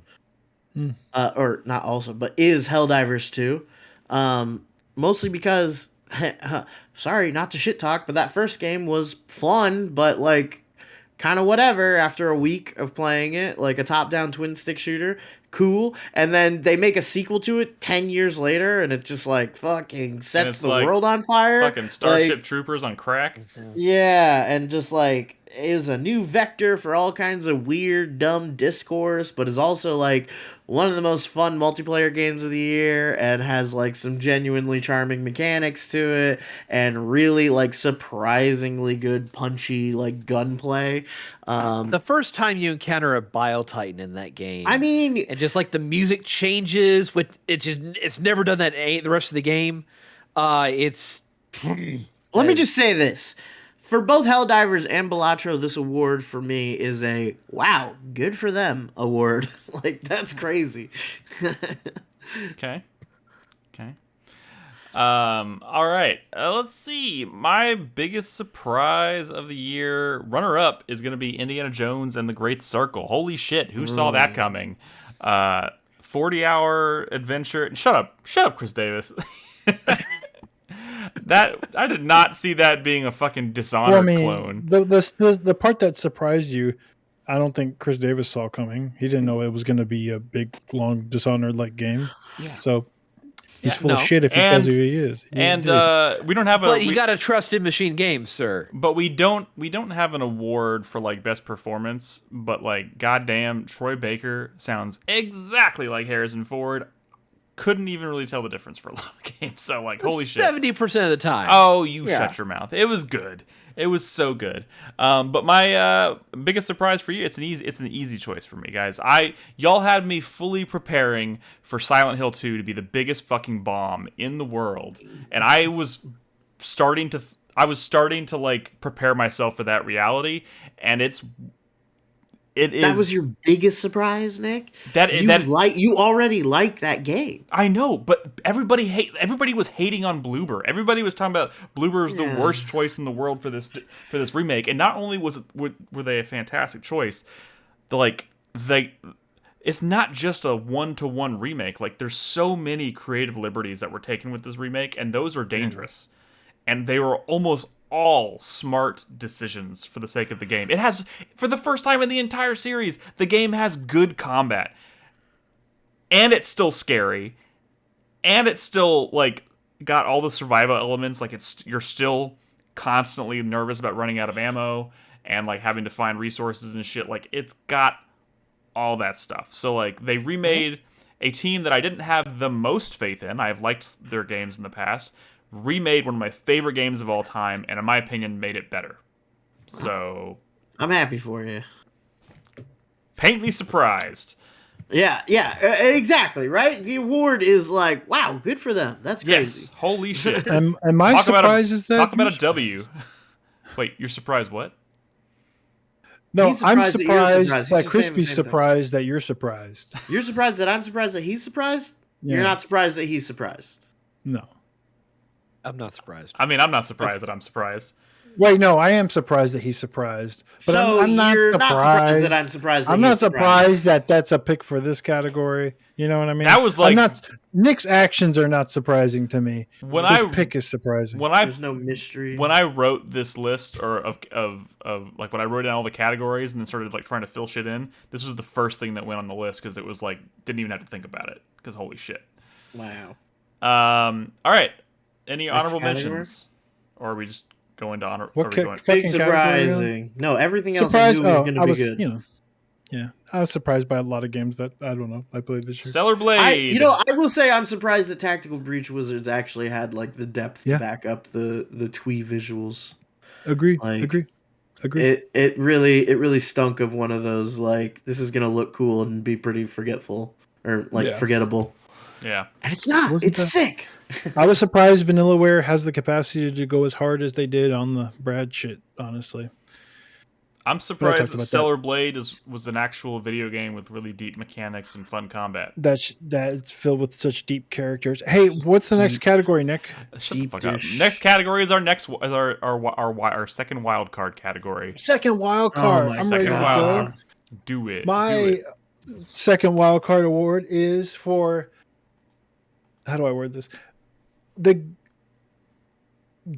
Or not also, but is Helldivers 2. Mostly because, sorry, not to shit talk, but that first game was fun, but like kind of whatever after a week of playing it, like a top-down twin-stick shooter. Cool. And then they make a sequel to it 10 years later, and it just like fucking sets the world on fire. Fucking Starship Troopers on crack. Yeah, and just like is a new vector for all kinds of weird, dumb discourse, but is also like one of the most fun multiplayer games of the year, and has like some genuinely charming mechanics to it, and really like surprisingly good punchy like gunplay. The first time you encounter a Bile Titan in that game, I mean, and just like the music changes, but it's never done that in the rest of the game. It's Let me just say this. For both Helldivers and Balatro, this award for me is a wow, good for them award. Like, that's crazy. Okay. All right. Let's see. My biggest surprise of the year, runner-up, is going to be Indiana Jones and the Great Circle. Holy shit! Who saw that coming? 40-hour adventure. Shut up, Chris Davis. That I did not see that being a fucking Dishonored clone. The part that surprised you, I don't think Chris Davis saw coming. He didn't know it was going to be a big, long Dishonored like game. Yeah. So he's full of shit if he tells you he is. We don't have a. But you gotta trust in Machine Games, sir. But we don't have an award for like best performance. But like, goddamn, Troy Baker sounds exactly like Harrison Ford. Couldn't even really tell the difference for a lot of games. So like, holy shit, 70% of the time. Oh, you shut your mouth. It was good. It was so good. But my biggest surprise for you, it's an easy choice for me, guys. Y'all had me fully preparing for Silent Hill 2 to be the biggest fucking bomb in the world, and I was starting to like prepare myself for that reality, and it is. That was your biggest surprise, Nick? You already like that game. I know, but everybody was hating on Bloober. Everybody was talking about Bloober's the worst choice in the world for this remake. And not only were they a fantastic choice, it's not just a 1-to-1 remake. Like, there's so many creative liberties that were taken with this remake, and those are dangerous. And they were almost all smart decisions for the sake of the game. It has, for the first time in the entire series, the game has good combat. And it's still scary. And it's still, like, got all the survival elements. Like, you're still constantly nervous about running out of ammo and, like, having to find resources and shit. Like, it's got all that stuff. So, like, they remade a team that I didn't have the most faith in. I've liked their games in the past. Remade one of my favorite games of all time, and in my opinion, made it better. So I'm happy for you. Paint me surprised. Yeah, exactly, right? The award is like, wow, good for them. That's crazy. Yes, holy shit. And my surprise is that... Talk about a W. Wait, you're surprised what? No, I'm surprised that Crispy's surprised that you're surprised. You're surprised that I'm surprised that he's surprised? Yeah. You're not surprised that he's surprised? No. I'm not surprised. I mean, I'm not surprised that I'm surprised. Wait, no, I am surprised that he's surprised. But so I'm not you're surprised. Not surprised that I'm surprised that I'm not surprised that that's a pick for this category. You know what I mean? That was like... Nick's actions are not surprising to me. His pick is surprising. There's no mystery. When I wrote this list of like, when I wrote down all the categories and then started like trying to fill shit in, this was the first thing that went on the list because it was like, didn't even have to think about it because holy shit. Wow. All right. Any honorable mentions? Or are we just going to honor? Big surprising. No, everything else I knew was going to be good. You know, yeah, I was surprised by a lot of games that I don't know I played this year. Stellar Blade. I will say I'm surprised that Tactical Breach Wizards actually had like the depth to back up the twee visuals. Agree. It really stunk of one of those like this is going to look cool and be pretty forgetful or like forgettable. Yeah, and it's not. It's sick. I was surprised Vanillaware has the capacity to go as hard as they did on the Brad shit, honestly. I'm surprised that Stellar Blade was an actual video game with really deep mechanics and fun combat. That's filled with such deep characters. Hey, what's the next category, Nick? Shut the fuck up. Next category is our second wild card category. Second wild card. I'm ready to go. Do it. My second wild card award is for, how do I word this? The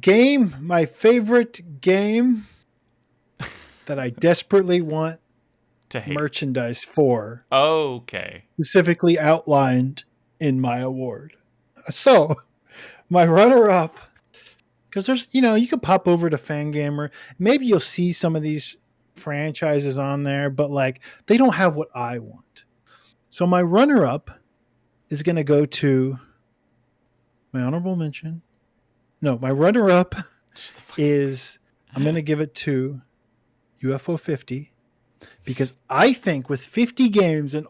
game, my favorite game that I desperately want to hate merchandise for. Okay. Specifically outlined in my award. So, my runner-up, because there's, you can pop over to Fangamer. Maybe you'll see some of these franchises on there, but like they don't have what I want. So my runner-up is going to go to my honorable mention. No, my runner-up is, I'm going to give it to UFO 50 because I think with 50 games and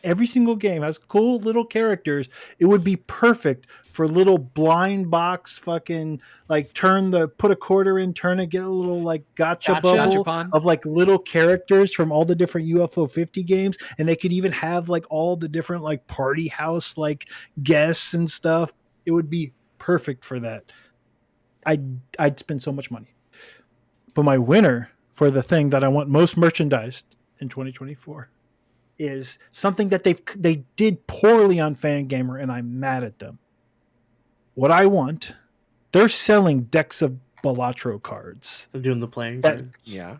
every single game has cool little characters, it would be perfect for little blind box fucking like put a quarter in, turn it, get a little like gotcha bubble Gachapon. of like little characters from all the different UFO 50 games, and they could even have like all the different like party house like guests and stuff. It would be perfect for that. I'd spend so much money. But my winner for the thing that I want most merchandised in 2024 is something that they did poorly on Fangamer, and I'm mad at them. What I want, they're selling decks of Balatro cards. I'm doing the playing cards. Yeah.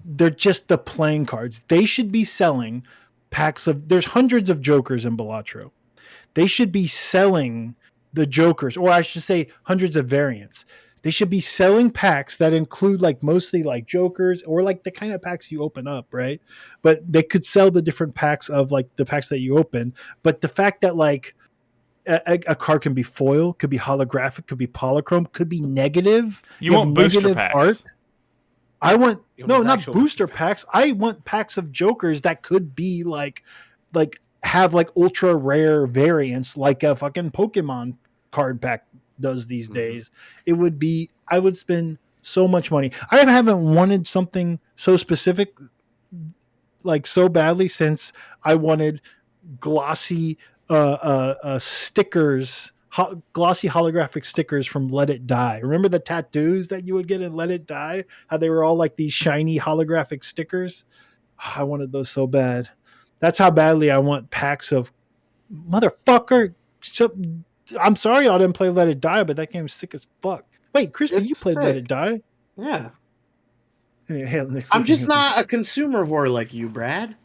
They're just the playing cards. They should be selling packs of. There's hundreds of Jokers in Balatro. They should be selling the Jokers, or I should say, hundreds of variants. They should be selling packs that include like mostly like Jokers or like the kind of packs you open up, right? But they could sell the different packs of like the packs that you open. But the fact that like a card can be foil, could be holographic, could be polychrome, could be negative. You want booster negative packs. I want You no, want not actual booster packs. I want packs of Jokers that could be like have like ultra rare variants, like a fucking Pokemon card pack does these days. It would be. I would spend so much money. I haven't wanted something so specific, like so badly, since I wanted glossy stickers. Glossy holographic stickers from Let It Die. Remember the tattoos that you would get in Let It Die? How they were all like these shiny holographic stickers? I wanted those so bad. That's how badly I want packs of motherfucker. I'm sorry y'all didn't play Let It Die, but that game's sick as fuck. Wait, Crispy, you played Let It Die? Yeah. Anyway, I'm just not a consumer whore like you, Brad.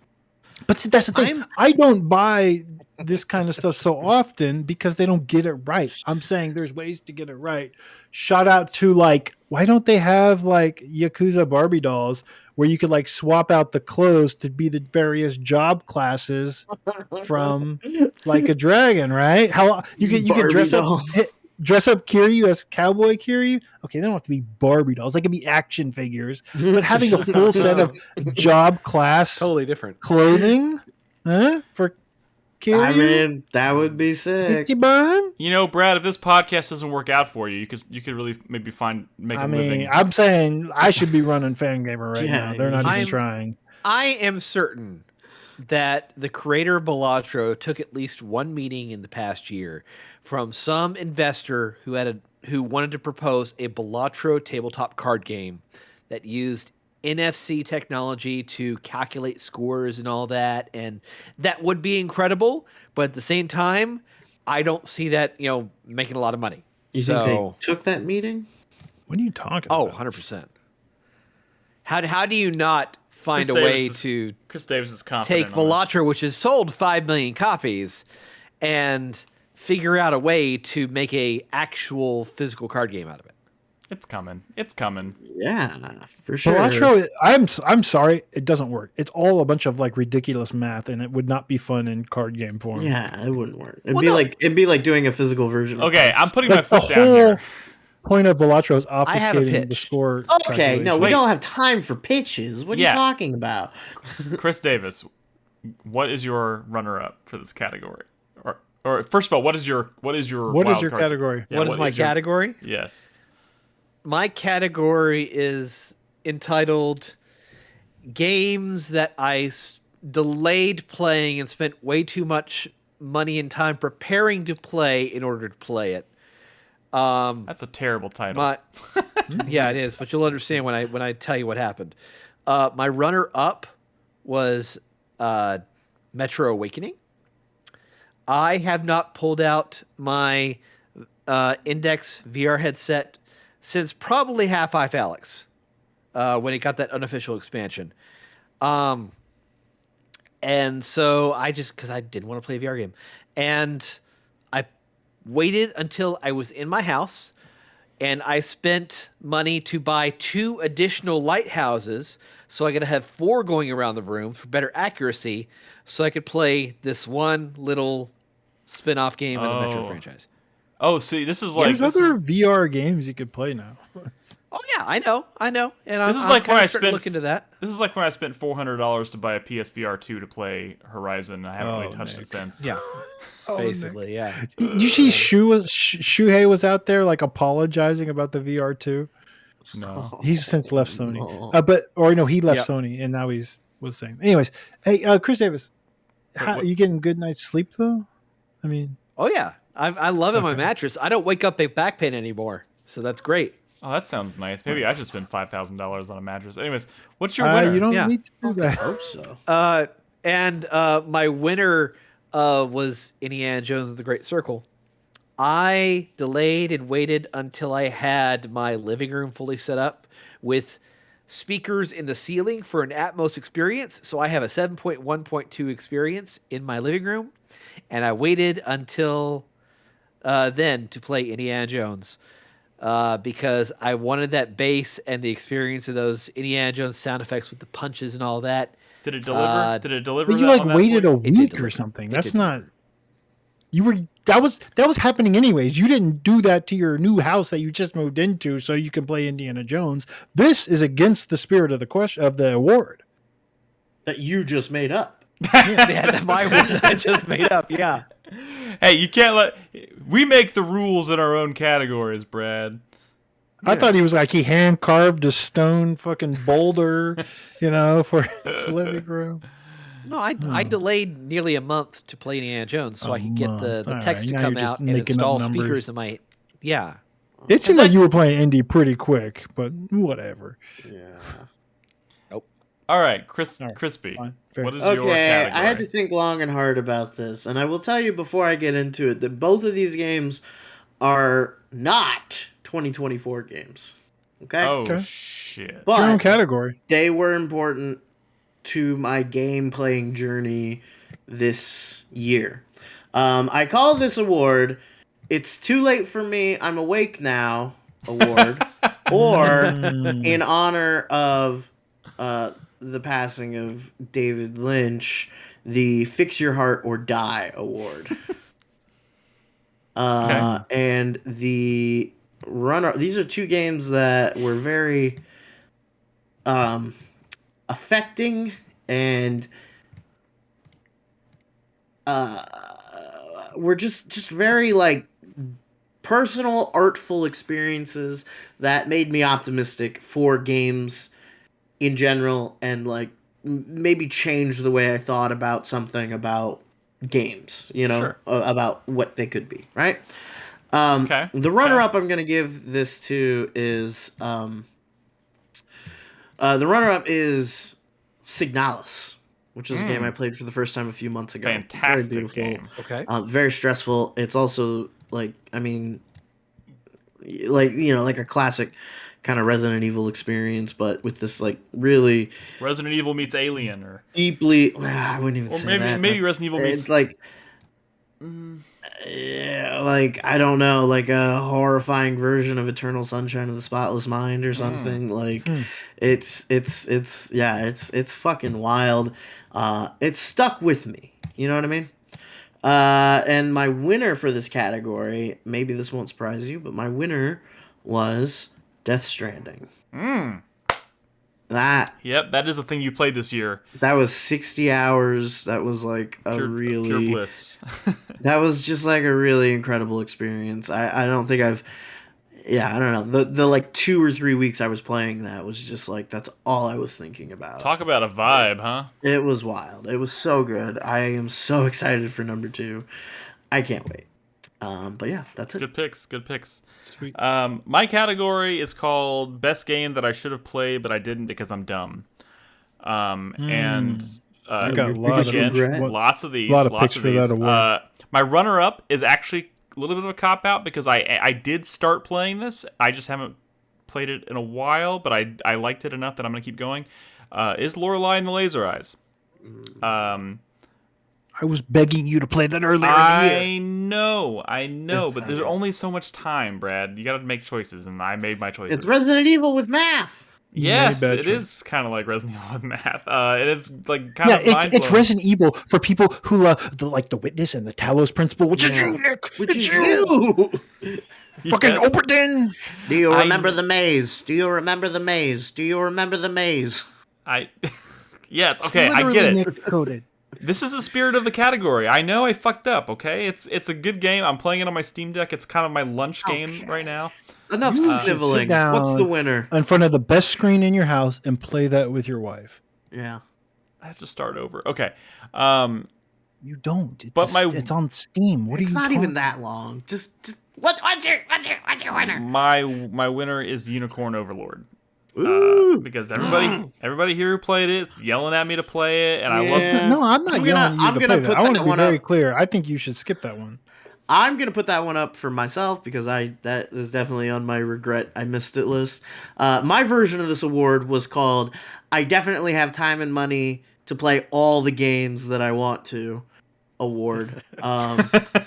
But see, that's the thing. I don't buy this kind of stuff so often because they don't get it right. I'm saying there's ways to get it right. Shout out to like, why don't they have like Yakuza Barbie dolls where you could like swap out the clothes to be the various job classes from like a dragon, right? How you can dress up Kiryu as cowboy Kiryu. Okay, they don't have to be Barbie dolls. They can be action figures. But having a full set of job class Totally different clothing, for Kiryu. I mean, that would be sick. You know, Brad, if this podcast doesn't work out for you, you could really maybe make a living. I'm saying I should be running Fangamer right now. They're not even trying. I am certain that the creator of Balatro took at least one meeting in the past year from some investor who wanted to propose a Balatro tabletop card game that used NFC technology to calculate scores and all that, and that would be incredible. But at the same time, I don't see that making a lot of money. You think they took that meeting? What are you talking about? 100%. How do you not find a way to Chris Davis is confident take Balatro, which has sold 5 million copies, and figure out a way to make a actual physical card game out of it? It's coming. It's coming. Yeah, for sure. Balatro, I'm sorry, it doesn't work. It's all a bunch of like ridiculous math, and it would not be fun in card game form. Yeah, it wouldn't work. It'd be like doing a physical version. Okay, I'm putting like my foot down here. Point of Balatro is I have a obfuscating pitch. the score. Okay, no, we Wait. don't have time for pitches. What are you talking about? Chris Davis, what is your runner-up for this category? Or first of all, what is your wild card? Category? Yeah, what is my category? Yes. My category is entitled games that I delayed playing and spent way too much money and time preparing to play in order to play it. That's a terrible title. Yeah, it is, but you'll understand when I tell you what happened. My runner-up was Metro Awakening. I have not pulled out my Index VR headset since probably Half-Life Alyx, when it got that unofficial expansion. And so because I didn't want to play a VR game. And I waited until I was in my house, and I spent money to buy 2 additional lighthouses, so I could have 4 going around the room for better accuracy, so I could play this one little spin-off game in the Metro franchise. Oh, see, this is like There's other VR games you could play now. Oh yeah, I know, and This is like when I starting to look into that. This is like when I spent $400 to buy a PSVR 2 to play Horizon. I haven't really touched it since. Yeah, basically, yeah. You see, Shuhei was out there like apologizing about the VR2. No. He's since left Sony, No. he left Yep. Sony, and now was saying. Anyways, hey, Chris Davis, what- you getting good night's sleep though? I mean, Oh yeah, I love it. My Okay. mattress. I don't wake up with back pain anymore, so that's great. Oh, that sounds nice. Maybe I should spend $5,000 on a mattress. Anyways, what's your winner? you don't Yeah. need to do I that. hope so. And my winner was Indiana Jones and the Great Circle. I delayed and waited until I had my living room fully set up with speakers in the ceiling for an Atmos experience. So I have a 7.1.2 experience in my living room, and I waited until then to play Indiana Jones. Because I wanted that bass and the experience of those Indiana Jones sound effects with the punches and all that. Did it deliver? Did it deliver? But you that like on that waited a point? It did week or deliver. something. It That's did not. You were that was happening anyways. You didn't do that to your new house that you just moved into so you can play Indiana Jones. This is against the spirit of the question of the award. That you just made up. Yeah, my one that I just made up. Yeah. Hey, you can't let. We make the rules in our own categories, Brad. I thought he was like he hand carved a stone fucking boulder, for his living room. No, I delayed nearly a month to play Indiana Jones so I could get the All text right, to now come you're just out and making up install numbers. speakers in my. Yeah. It seemed like you were playing indie pretty quick, but whatever. Yeah. All right, All right, Crispy. fine, fair. What is your Okay, category? I had to think long and hard about this, and I will tell you before I get into it that both of these games are not 2024 games. Okay? Oh Okay. shit! It's your own But category. they were important to my game playing journey this year. I call this award "It's Too Late for Me, I'm Awake Now" award, or in honor of the passing of David Lynch, the "Fix Your Heart or Die" award. And the runner. These are two games that were very affecting and were just very like personal, artful experiences that made me optimistic for games in general, and like maybe change the way I thought about something about games, Sure. about what they could be, right? Okay. The runner-up I'm going to give this to is Signalis, which is a game I played for the first time a few months ago. Fantastic Very beautiful. game. Okay. Very stressful. It's also like a classic kind of Resident Evil experience, but with this like really Resident Evil meets Alien, or deeply. I wouldn't even Or say maybe- that. maybe That's- Resident Evil meets- It's like. Yeah, like I don't know, like a horrifying version of Eternal Sunshine of the Spotless Mind or something. Like it's fucking wild. It's stuck with me. You know what I mean? And my winner for this category, maybe this won't surprise you, but my winner was Death Stranding. That Yep, that is a thing you played this year. was 60 hours. That was like a Pure really bliss. that was just like a really incredible experience. I don't think I don't know. The like 2 or 3 weeks I was playing that was just like that's all I was thinking about. Talk about a vibe, huh? It was wild. It was so good. I am so excited for number 2. I can't wait. But yeah, that's it. Good picks. Good picks. Sweet. My category is called Best Game That I Should Have Played, but I didn't because I'm dumb. And I got a your lot biggest of regret? lots of these. lot of lots picks of for that these. award. My runner-up is actually a little bit of a cop-out because I did start playing this. I just haven't played it in a while, but I liked it enough that I'm going to keep going. Is Lorelei and the Laser Eyes. I was begging you to play that earlier in the year. I know, It's but so there's good. only so much time, Brad. You got to make choices, and I made my choices. It's Resident Evil with math. Yes, Very bad it choice. is kind of like Resident Evil with math. And it's like kind Yeah, of mind it's Resident Evil for people who love the Witness and the Talos Principle, which is Yeah. you, Nick. Which It's is you. Fucking Yes. Overton. Do you remember the maze? Do you remember the maze? Do you remember the maze? Yes, okay, I Literally get it. Nick coded. This is the spirit of the category. I know I fucked up, okay? It's a good game. I'm playing it on my Steam Deck. It's kind of my lunch game right now. Enough You should sniveling. sit down What's the winner? in front of the best screen in your house and play that with your wife. Yeah. I have to start over. Okay. You don't. It's on Steam. What It's are you not even talking- that long. Just what's your winner? My winner is Unicorn Overlord. Ooh. Because everybody here who played it is yelling at me to play it, and I wasn't. Yeah. No, I'm not I'm yelling gonna- at you to I'm gonna play that. put I want that to be one very up. clear. I think you should skip that one. I'm gonna put that one up for myself because that is definitely on my regret I missed it list. My version of this award was called "I definitely have time and money to play all the games that I want to." Award,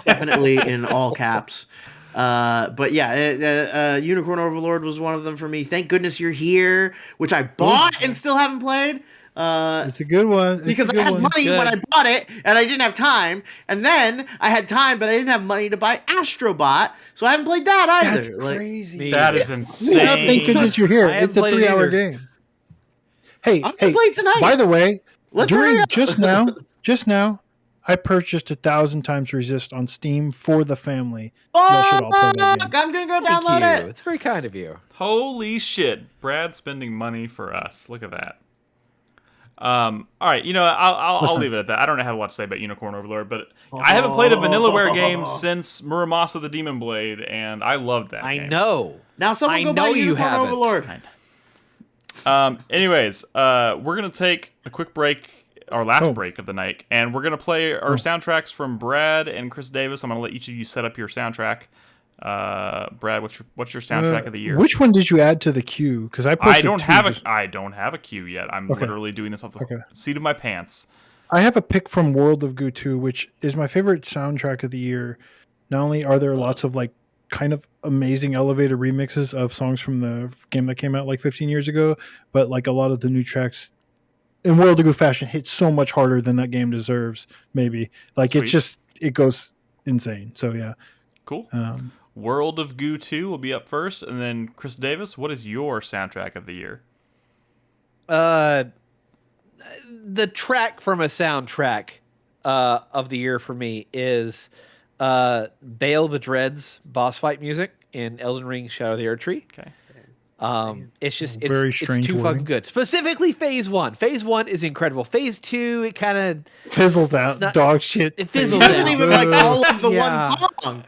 definitely in all caps. But yeah, Unicorn Overlord was one of them for me. Thank goodness you're here, which I bought and still haven't played. It's a good one. It's Because a I good had one. money when I bought it, and I didn't have time. And then I had time, but I didn't have money to buy Astrobot, so I haven't played that either. That's Like, crazy. That is Yeah, insane. thank goodness you're here. I haven't It's a played it 3-hour either. game. Hey, I'm gonna play it tonight. by the way, Let's hurry up. just now, I purchased 1,000 times Resist on Steam for the family. Y'all should all play that Fuck, game. I'm gonna go Thank download you. it. It's very kind of you. Holy shit, Brad spending money for us. Look at that. All right, I'll Listen. leave it at that. I don't have a lot to say about Unicorn Overlord, but I haven't played a Vanillaware game since Muramasa the Demon Blade, and I loved that I game. know. Now someone I go know buy you Unicorn haven't. Overlord. Anyways, we're gonna take a quick break, our last Oh. break of the night, and we're gonna play our soundtracks from Brad and Chris Davis. I'm gonna let each of you set up your soundtrack. Brad, what's your soundtrack of the year? Which one did you add to the queue? Because I posted I don't two have just- I don't have a queue yet. I'm Okay. literally doing this off the seat of my pants. I have a pick from World of Goo 2, which is my favorite soundtrack of the year. Not only are there lots of like kind of amazing elevator remixes of songs from the game that came out like 15 years ago, but like a lot of the new tracks in World of Goo fashion hit so much harder than that game deserves. Maybe like Sweet. it goes insane. So yeah, Cool. World of Goo 2 will be up first, and then Chris Davis, what is your soundtrack of the year? The track from a soundtrack of the year for me is Bale the Dread's boss fight music in Elden Ring Shadow of the Erdtree. Okay. It's just Very it's strange too wording. fucking good. Specifically, Phase 1. Phase 1 is incredible. Phase 2, it kind of fizzles out, not- dog shit. it fizzles It doesn't out. even like all of the Yeah. one song.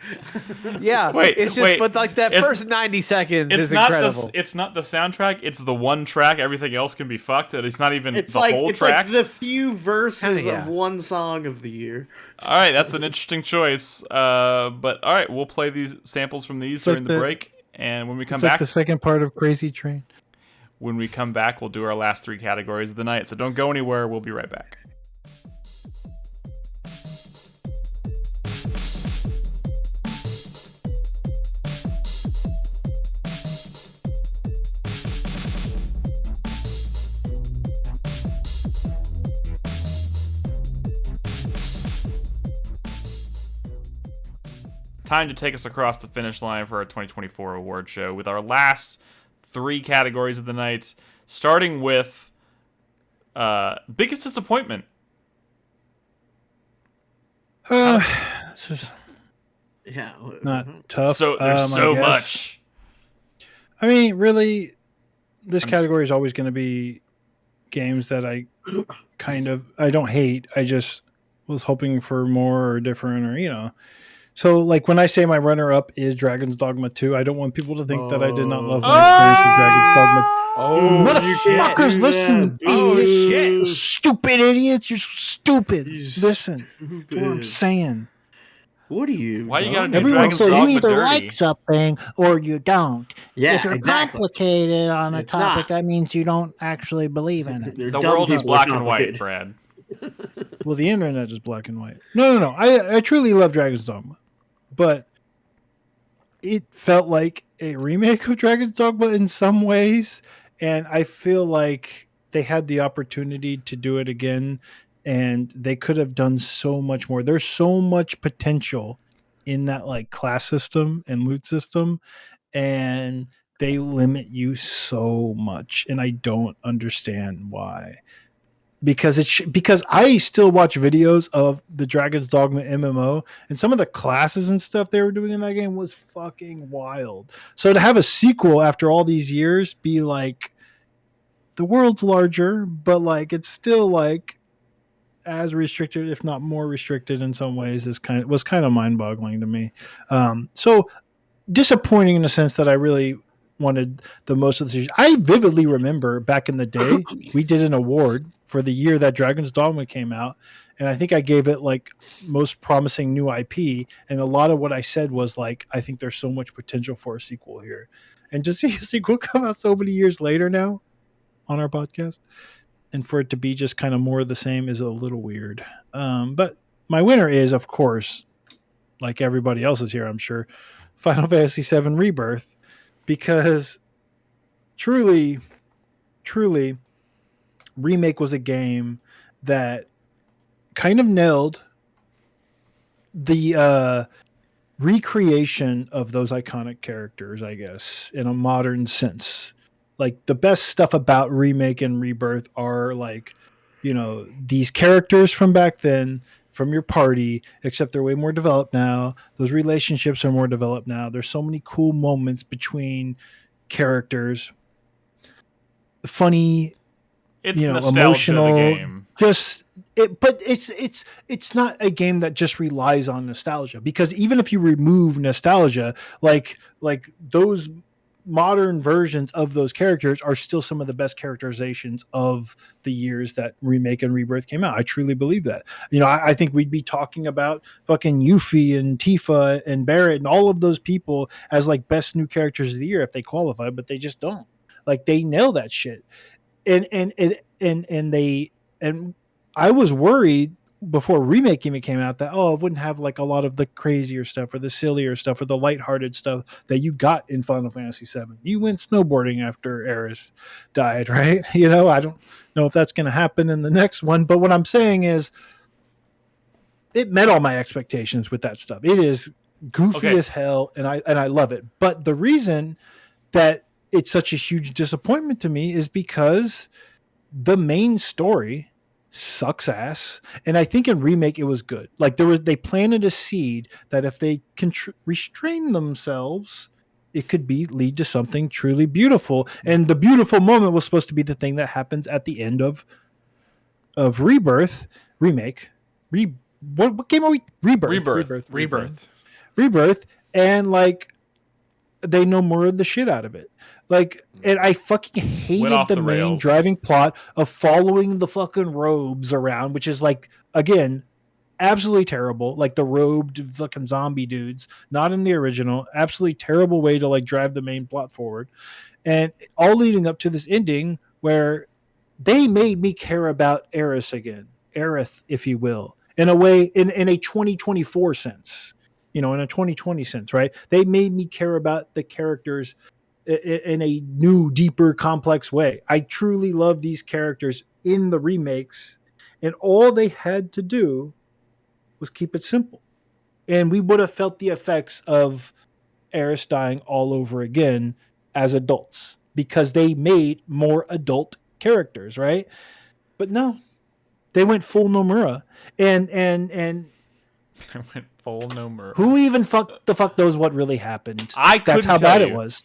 Yeah, Wait, it's just wait. but like that It's- first 90 seconds It's is not incredible. it's not the soundtrack, it's the one track, everything else can be fucked, and it's not even It's the like whole it's track. like the few verses Kinda, yeah. of one song of the year. All right, that's an interesting choice. But all right, we'll play these samples from these like during the the- break, and when we come It's like back, the second part of Crazy Train. we'll do our last three categories of the night. So don't go anywhere. We'll be right back. Time to take us across the finish line for our 2024 award show with our last three categories of the night, starting with biggest disappointment. This is Yeah. not tough. So there's I so guess. much. I mean, really, this category is always going to be games that I don't hate. I just was hoping for more or different or. So, like, when I say my runner-up is Dragons Dogma 2, I don't want people to think that I did not love my experience with Dragons Dogma. Motherfuckers, listen. Oh, shit. Stupid idiots. You're stupid. Listen to what I'm saying. What are you? Why you gotta do Everyone Dragon's says you Dogma either dirty? like something or you don't. Yeah, If you're exactly. complicated on a It's topic, not. that means you don't actually believe in it. They're The dumb world is people black with and white, complicated- Brad. Well, the internet is black and white. No. I truly love Dragon's Dogma, but it felt like a remake of Dragon's Dogma in some ways, and I feel like they had the opportunity to do it again, and they could have done so much more. There's so much potential in that like class system and loot system, and they limit you so much, and I don't understand why. Because I still watch videos of the Dragons Dogma MMO, and some of the classes and stuff they were doing in that game was fucking wild. So to have a sequel after all these years be like the world's larger, but like it's still like as restricted, if not more restricted in some ways, was kind of mind boggling to me. So disappointing in the sense that I really wanted the most of the series. I vividly remember back in the day, we did an award for the year that Dragon's Dogma came out. And I think I gave it like most promising new IP. And a lot of what I said was like, I think there's so much potential for a sequel here. And to see a sequel come out so many years later now on our podcast, and for it to be just kind of more of the same is a little weird. But my winner is, of course, like everybody else is here, I'm sure, Final Fantasy VII Rebirth, because truly, Remake was a game that kind of nailed the recreation of those iconic characters, I guess, in a modern sense. Like the best stuff about Remake and Rebirth are like, these characters from back then, from your party, except they're way more developed now. Those relationships are more developed now. There's so many cool moments between characters. Funny, It's nostalgia emotional, of the game. But it's not a game that just relies on nostalgia, because even if you remove nostalgia, like those modern versions of those characters are still some of the best characterizations of the years that Remake and Rebirth came out. I truly believe that. I think we'd be talking about fucking Yuffie and Tifa and Barrett and all of those people as like best new characters of the year if they qualify, but they just don't. Like they nail that shit. And I was worried before Remake even came out that it wouldn't have like a lot of the crazier stuff or the sillier stuff or the lighthearted stuff that you got in Final Fantasy VII. You went snowboarding after Aerith died, right? I don't know if that's going to happen in the next one, but what I'm saying is it met all my expectations with that stuff. It is goofy as hell, and I love it. But the reason that it's such a huge disappointment to me is because the main story sucks ass, and I think in Remake it was good. Like they planted a seed that if they can restrain themselves, it could lead to something truly beautiful. And the beautiful moment was supposed to be the thing that happens at the end of Remake. What game are we? Rebirth, and like they know more of the shit out of it. Like, and I fucking hated the main driving plot of following the fucking robes around, which is like, again, absolutely terrible. Like the robed fucking zombie dudes, not in the original. Absolutely terrible way to like drive the main plot forward. And all leading up to this ending where they made me care about Aerith, if you will, in a way, in a 2024 sense, in a 2020 sense, right? They made me care about the characters in a new, deeper, complex way. I truly love these characters in the remakes, and all they had to do was keep it simple. And we would have felt the effects of Aerith dying all over again as adults, because they made more adult characters, right? But no, they went full Nomura. And I went full Nomura. Who even the fuck knows what really happened? That's how bad it was.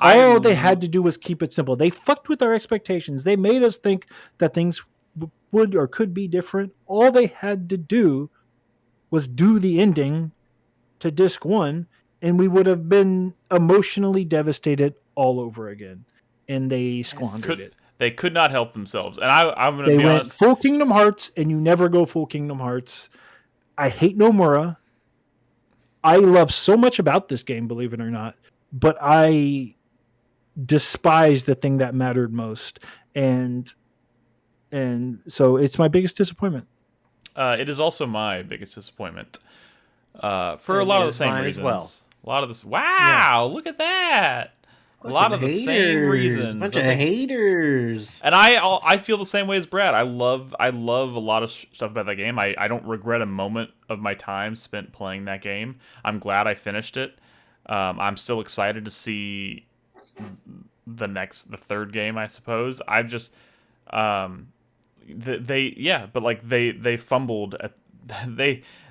All they had to do was keep it simple. They fucked with our expectations. They made us think that things would or could be different. All they had to do was do the ending to disc 1, and we would have been emotionally devastated all over again. And they squandered it. They could not help themselves. And I'm going to be honest. They went full Kingdom Hearts, and you never go full Kingdom Hearts. I hate Nomura. I love so much about this game, believe it or not. But I despise the thing that mattered most, and so it's my biggest disappointment. It is also my biggest disappointment for a lot of the same reasons. Well. A lot of this. Wow, yeah. Look at that! A lot of the same reasons. Bunch of haters. And I feel the same way as Brad. I love a lot of stuff about that game. I don't regret a moment of my time spent playing that game. I'm glad I finished it. I'm still excited to see the third game, I suppose. I've just they fumbled at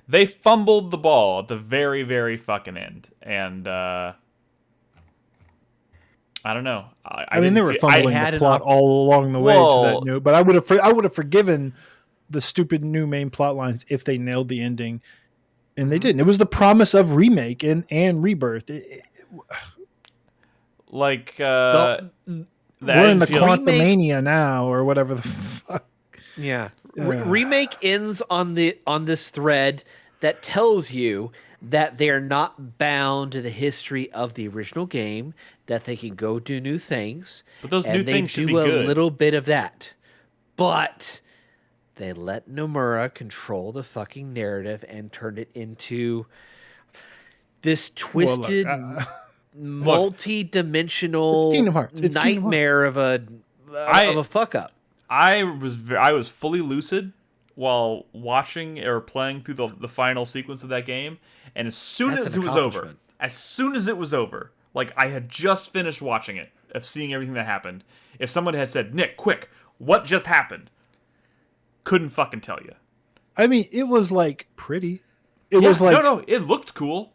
they fumbled the ball at the very, very fucking end. And I don't know. I mean, they were fumbling the plot all along the way to that new. But I would have forgiven the stupid new main plot lines if they nailed the ending, and they didn't. It was the promise of remake and rebirth. We're in the Quantumania now, or whatever the fuck. Yeah, remake ends on this thread that tells you that they are not bound to the history of the original game, that they can go do new things. But those new things should be good. They do a little bit of that. But they let Nomura control the fucking narrative and turn it into this twisted, multi-dimensional nightmare of a fuck up. I was fully lucid while watching or playing through the final sequence of that game, and as soon as it was over, like I had just finished watching it, of seeing everything that happened, if someone had said, "Nick, quick, what just happened?" Couldn't fucking tell you. I mean, it was like pretty. It was like it looked cool.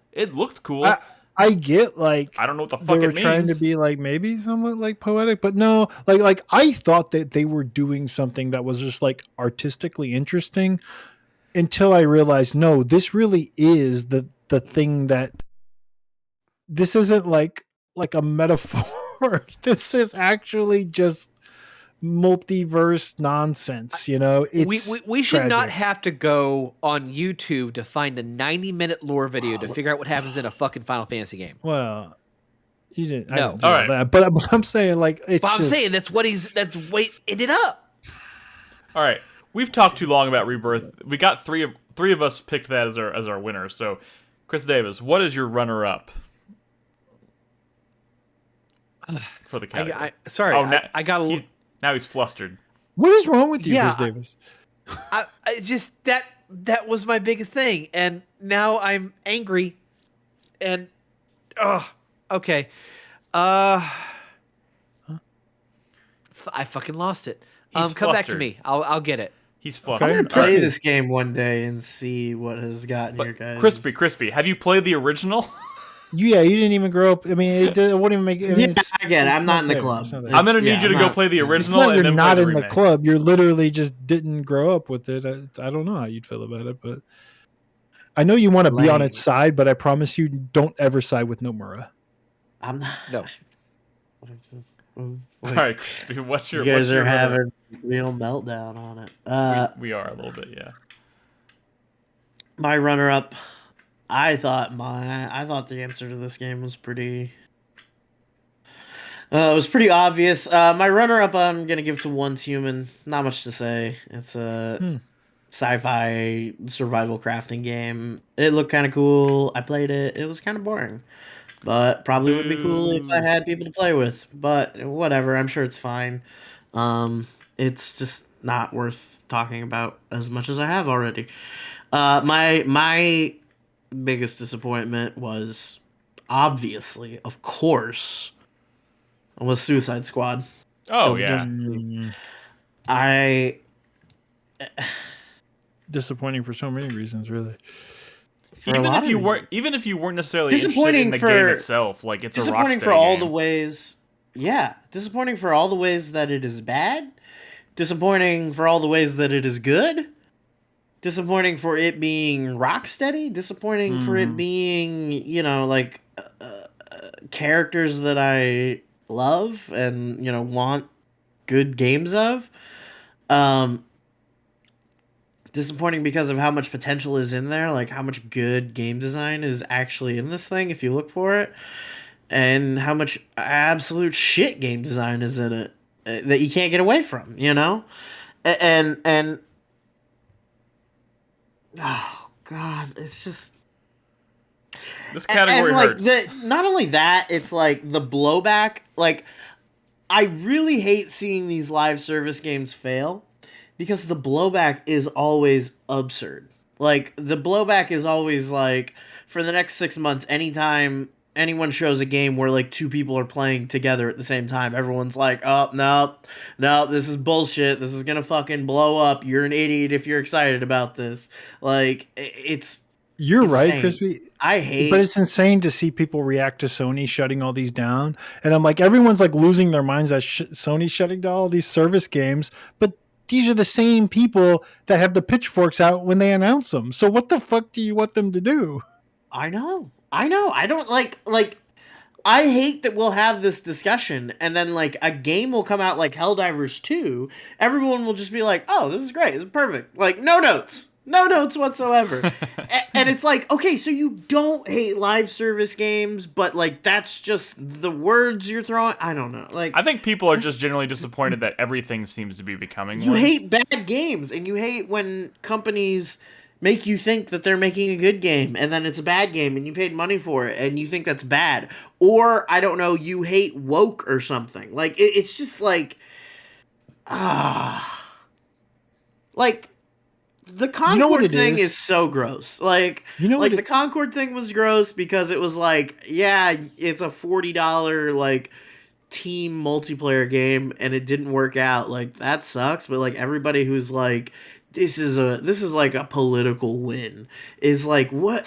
I get like I don't know what the fuck they were it means. trying to be like maybe somewhat like poetic, but no, like I thought that they were doing something that was just like artistically interesting until I realized no, this really is the thing that this isn't like a metaphor. This is actually just multiverse nonsense, you know. We should not have to go on YouTube to find a 90-minute lore video to figure out what happens in a fucking Final Fantasy game. Well, you didn't. No, all right. That, but I'm saying like it's. But I'm saying that's what ended up. All right, we've talked too long about Rebirth. We got three of us picked that as our winner. So, Chris Davis, what is your runner-up for the category? I got a little. Now he's flustered. What is wrong with you, Chris Davis? I just that was my biggest thing, and now I'm angry. And okay, I fucking lost it. Come back to me. I'll get it. He's flustered. I'm gonna play this game one day and see what has gotten your guys. Crispy, have you played the original? Yeah, you didn't even grow up. I mean, it wouldn't even make. I get it. I'm not in the club. I'm gonna need you to go play the original. It's not, and then you're not play in the club. You're literally just didn't grow up with it. I don't know how you'd feel about it, but I know you want to be on its side. But I promise you, don't ever side with Nomura. I'm not. No. All right, Crispy. What's your? You guys are having a real meltdown on it. We are a little bit, yeah. My runner-up. I thought the answer to this game was pretty. It was pretty obvious. My runner-up, I'm gonna give to Once Human. Not much to say. It's a sci-fi survival crafting game. It looked kind of cool. I played it. It was kind of boring, but probably would be cool if I had people to play with. But whatever. I'm sure it's fine. It's just not worth talking about as much as I have already. My biggest disappointment was obviously, of course, was Suicide Squad. Oh yeah. Disappointing for so many reasons, really. Even if you weren't necessarily interested in the game itself, like it's disappointing for all the ways. Yeah, disappointing for all the ways that it is bad. Disappointing for all the ways that it is good. Disappointing for it being rock steady. Disappointing for it being, like characters that I love and, want good games of. Disappointing because of how much potential is in there, like how much good game design is actually in this thing if you look for it, and how much absolute shit game design is in it that you can't get away from, and oh god, it's just This category and like hurts. not only that, it's like the blowback. Like, I really hate seeing these live service games fail because the blowback is always absurd. Like, the blowback is always like, for the next 6 months, anytime anyone shows a game where like two people are playing together at the same time, everyone's like, oh, no, no, this is bullshit. This is gonna fucking blow up. You're an idiot if you're excited about this. Like, it's You're right, insane. Crispy. I But hate. it's insane to see people react to Sony shutting all these down. And I'm like, everyone's like losing their minds that Sony's shutting down all these service games. But these are the same people that have the pitchforks out when they announce them. So what the fuck do you want them to do? I know. I know. I don't like. I hate that we'll have this discussion and then like a game will come out like Helldivers 2. Everyone will just be like, "Oh, this is great. It's perfect." Like, no notes. No notes whatsoever. And it's like, okay, so you don't hate live service games, but like that's just the words you're throwing. I don't know. Like, I think people are just generally disappointed that everything seems to be becoming you one. hate bad games and you hate when companies make you think that they're making a good game and then it's a bad game and you paid money for it and you think that's bad. Or, I don't know, you hate woke or something. Like, it's just like, like, the Concord You know what it thing is? is so gross. Like, You know like what the Concord thing was gross because it was like, yeah, it's a $40 like team multiplayer game and it didn't work out. Like, that sucks, but like everybody who's like this is like a political win is like Yeah,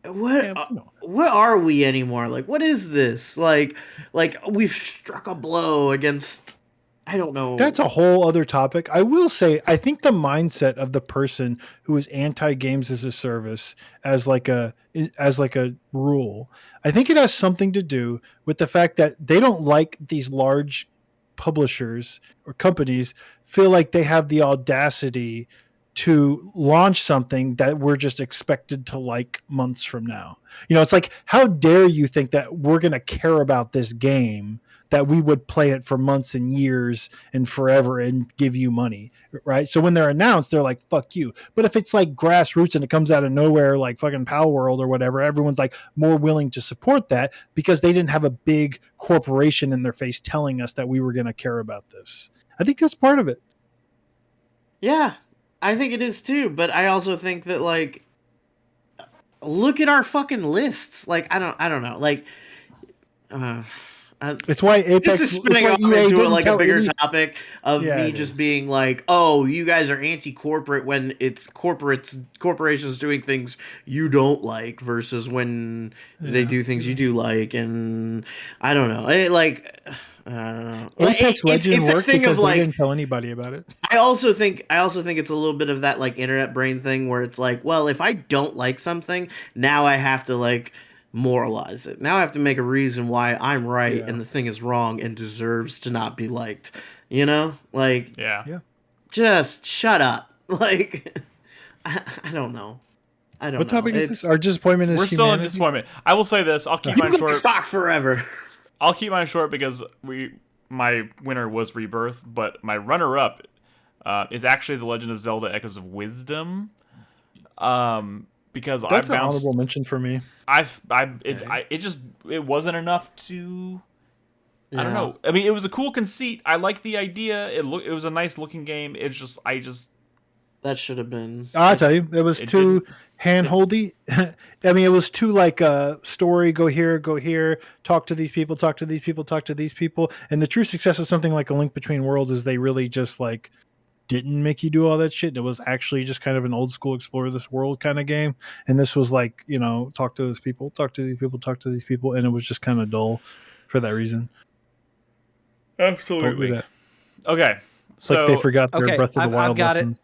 no. what are we anymore? Like, what is this? Like we've struck a blow against, I don't know. That's a whole other topic. I will say, I think the mindset of the person who is anti games as a service as like a rule, I think it has something to do with the fact that they don't like these large publishers or companies feel like they have the audacity to launch something that we're just expected to like months from now. You know, it's like, how dare you think that we're going to care about this game, that we would play it for months and years and forever and give you money, right? So when they're announced, they're like, fuck you. But if it's like grassroots and it comes out of nowhere, like fucking Pal World or whatever, everyone's like more willing to support that because they didn't have a big corporation in their face telling us that we were going to care about this. I think that's part of it. Yeah, I think it is too, but I also think that like look at our fucking lists. Like, I don't know. Like, It's why Apex. this is spinning off EA into didn't like a tell bigger any- topic of Yeah, me it just is. being like, "Oh, you guys are anti-corporate when it's corporations doing things you don't like versus when they Yeah. do things you do like." And I don't know. I don't know. Like, Apex Legend it's a worked thing because of they like, didn't tell anybody about it. I also think it's a little bit of that like internet brain thing where it's like, well, if I don't like something, now I have to like moralize it. Now I have to make a reason why I'm right Yeah. and the thing is wrong and deserves to not be liked. You know? Like, Yeah. Yeah. just shut up. Like, I don't know. I don't What know. topic is this? Our disappointment is We're still in humanity? disappointment. I will say this. I'll keep mine People short. stock forever. I'll keep mine short because my winner was Rebirth, but my runner-up is actually The Legend of Zelda: Echoes of Wisdom. Because That's I an bounced. honorable mention for me. It wasn't enough to. I don't Yeah. know. I mean, it was a cool conceit. I like the idea. It was a nice looking game. It's just That should have been. I'll tell you, it was it too didn't- handholdy. I mean, it was too like a story. Go here, talk to these people, talk to these people, talk to these people. And the true success of something like A Link Between Worlds is they really just like didn't make you do all that shit. It was actually just kind of an old school explore this world kind of game. And this was like, you know, talk to these people, talk to these people, talk to these people. And it was just kind of dull for that reason. Don't do Absolutely. that. Okay. It's So like they forgot their Okay, Breath of the Wild I've got lessons. it.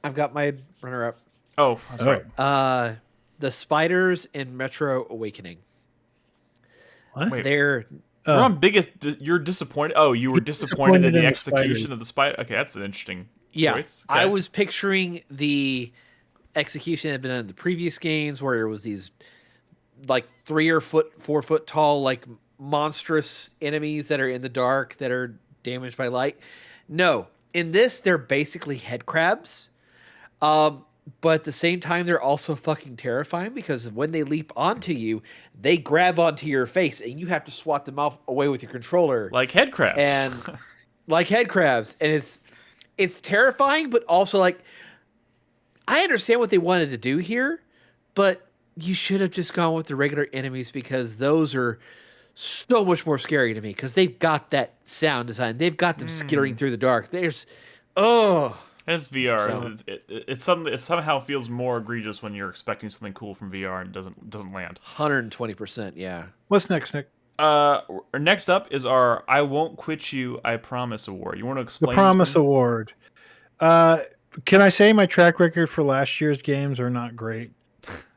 I've got my runner-up. Oh, that's right. The spiders in Metro Awakening. What? Wait. They're Oh. You're on biggest. You're disappointed. Oh, you were disappointed in the execution spiders. of the spider. Okay, that's an interesting yeah. choice. Okay. I was picturing the execution that had been done in the previous games where it was these like 4 foot tall, like monstrous enemies that are in the dark that are damaged by light. No, in this they're basically head crabs. but at the same time, they're also fucking terrifying because when they leap onto you, they grab onto your face and you have to swat them off away with your controller. Like head crabs. And like head crabs. And it's terrifying, but also like I understand what they wanted to do here, but you should have just gone with the regular enemies because those are so much more scary to me because they've got that sound design. They've got them skittering through the dark. There's It's VR. So- It's something. It somehow feels more egregious when you're expecting something cool from VR and it doesn't land. 120%, yeah. What's next, Nick? Next up is our "I Won't Quit You, I Promise" award. You want to The explain? Promise this one? Award. Can I say my track record for last year's games are not great?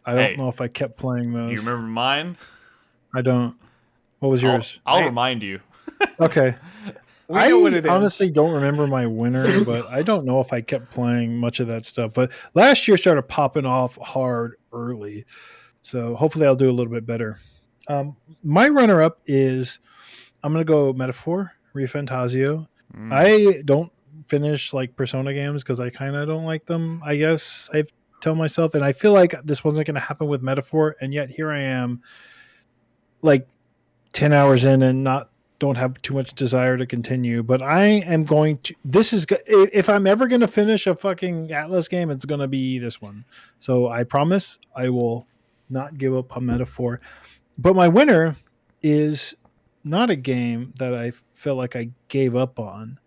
I don't Hey. know if I kept playing Do those. you remember mine? I don't. What was yours? I'll remind you. Okay. We know what it is. honestly don't remember my winner, but I don't know if I kept playing much of that stuff. But last year started popping off hard early. So hopefully I'll do a little bit better. My runner-up is, I'm going to go Metaphor, Refantasio. I don't finish like Persona games because I kind of don't like them, I guess I tell myself. And I feel like this wasn't going to happen with Metaphor. And yet here I am like 10 hours in and don't have too much desire to continue, but I am going to, if I'm ever going to finish a fucking Atlas game, it's going to be this one. So I promise I will not give up on Metaphor. But my winner is not a game that I feel like I gave up on,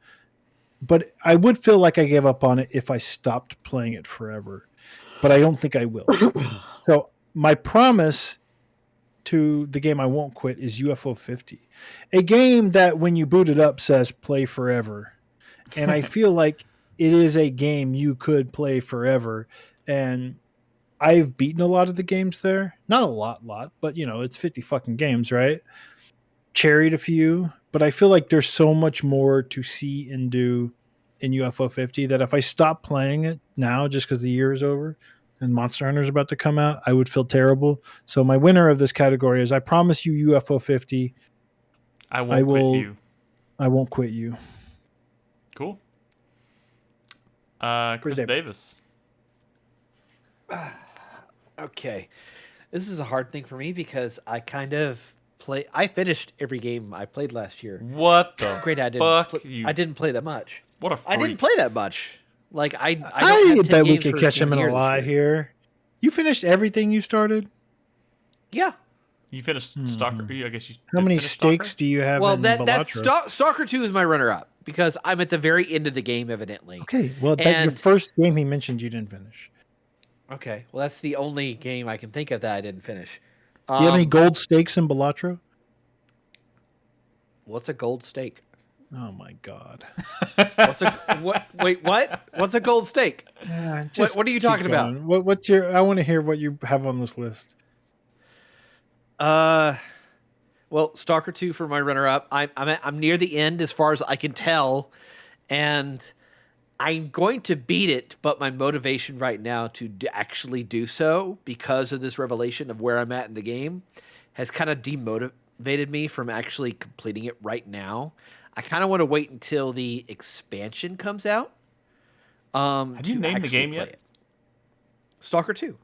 but I would feel like I gave up on it if I stopped playing it forever, but I don't think I will. So my promise to the game I won't quit is UFO 50, a game that when you boot it up says play forever. And I feel like it is a game you could play forever. And I've beaten a lot of the games there. Not a lot, but it's 50 fucking games, right? Cherried a few, but I feel like there's so much more to see and do in UFO 50 that if I stop playing it now just because the year is over and Monster Hunter is about to come out, I would feel terrible. So my winner of this category is I promise you UFO 50. I won't quit you. I won't quit you. Cool. Chris Davis. Okay. This is a hard thing for me because I kind of I finished every game I played last year. What the Great, I didn't play that much. What a freak. I didn't play that much. Like I bet we could catch him in a lie here. You finished everything you started? Yeah. You finished Stalker. I guess you. How many finish stakes Stalker? do you have? Well, in that's Balatro? Stalker 2 is my runner-up because I'm at the very end of the game, evidently. Okay, well, your first game he mentioned you didn't finish. Okay, well, that's the only game I can think of that I didn't finish. Do you have any gold stakes in Balatro? What's a gold stake? Oh my god! Wait, what? What's a gold stake? What are you talking about? What's your? I want to hear what you have on this list. Well, Stalker 2 for my runner-up. I'm near the end as far as I can tell, and I'm going to beat it. But my motivation right now to actually do so, because of this revelation of where I'm at in the game, has kind of demotivated me from actually completing it right now. I kind of want to wait until the expansion comes out. Have you named the game yet? Stalker 2.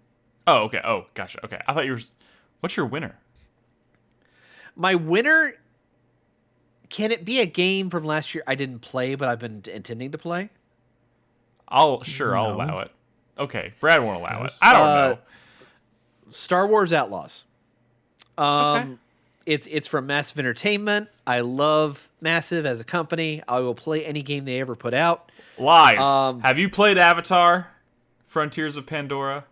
Oh, okay. Oh, gotcha. Okay. I thought you were. What's your winner? My winner. Can it be a game from last year I didn't play, but I've been intending to play? I'll allow it. Okay, Brad won't allow it. Yes. I don't know. Star Wars Outlaws. Okay. It's from Massive Entertainment. I love Massive as a company. I will play any game they ever put out. Lies. Have you played Avatar: Frontiers of Pandora?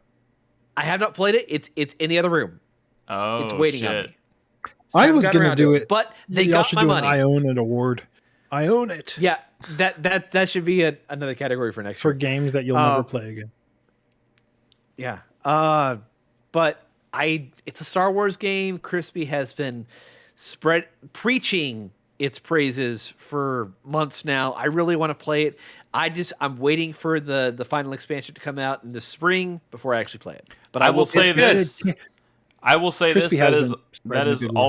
I have not played it. It's in the other room. Oh, It's waiting on me. I was going to do it, but they Y'all got should my do money. an I own it award. I own it. Yeah, that should be another category for next For year. games that you'll never play again. Yeah. But it's a Star Wars game. Crispy has been preaching its praises for months now. I really want to play it. I'm waiting for the final expansion to come out in the spring before I actually play it. But I will say this. I will say Crispy this. has been That spreading is the good word.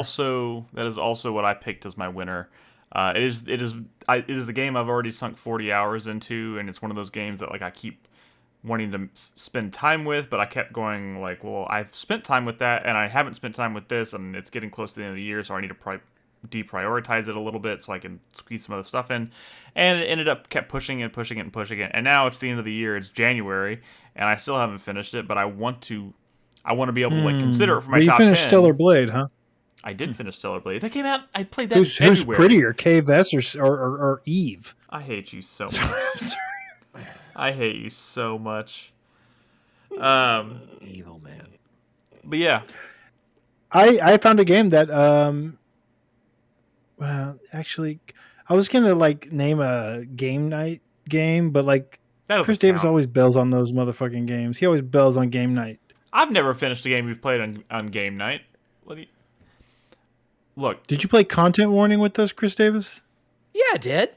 also what I picked as my winner. It is a game I've already sunk 40 hours into, and it's one of those games that like I keep wanting to spend time with, but I kept going like, well, I've spent time with that, and I haven't spent time with this, and it's getting close to the end of the year, so I need to deprioritize it a little bit so I can squeeze some other stuff in. And it ended up kept pushing it, and now it's the end of the year. It's January, and I still haven't finished it, but I want to be able to like consider it for my you top finished 10. Stellar Blade, huh? I did finish Stellar Blade. That came out. I played that in Who's February. prettier, KVS or Eve? I hate you so much. I hate you so much. Evil man. But yeah, I found a game that well, actually, I was gonna like name a game night game, but like Chris Davis always bails on those motherfucking games. He always bails on game night. I've never finished a game we've played on game night. Look, did you play Content Warning with us, Chris Davis? Yeah, I did.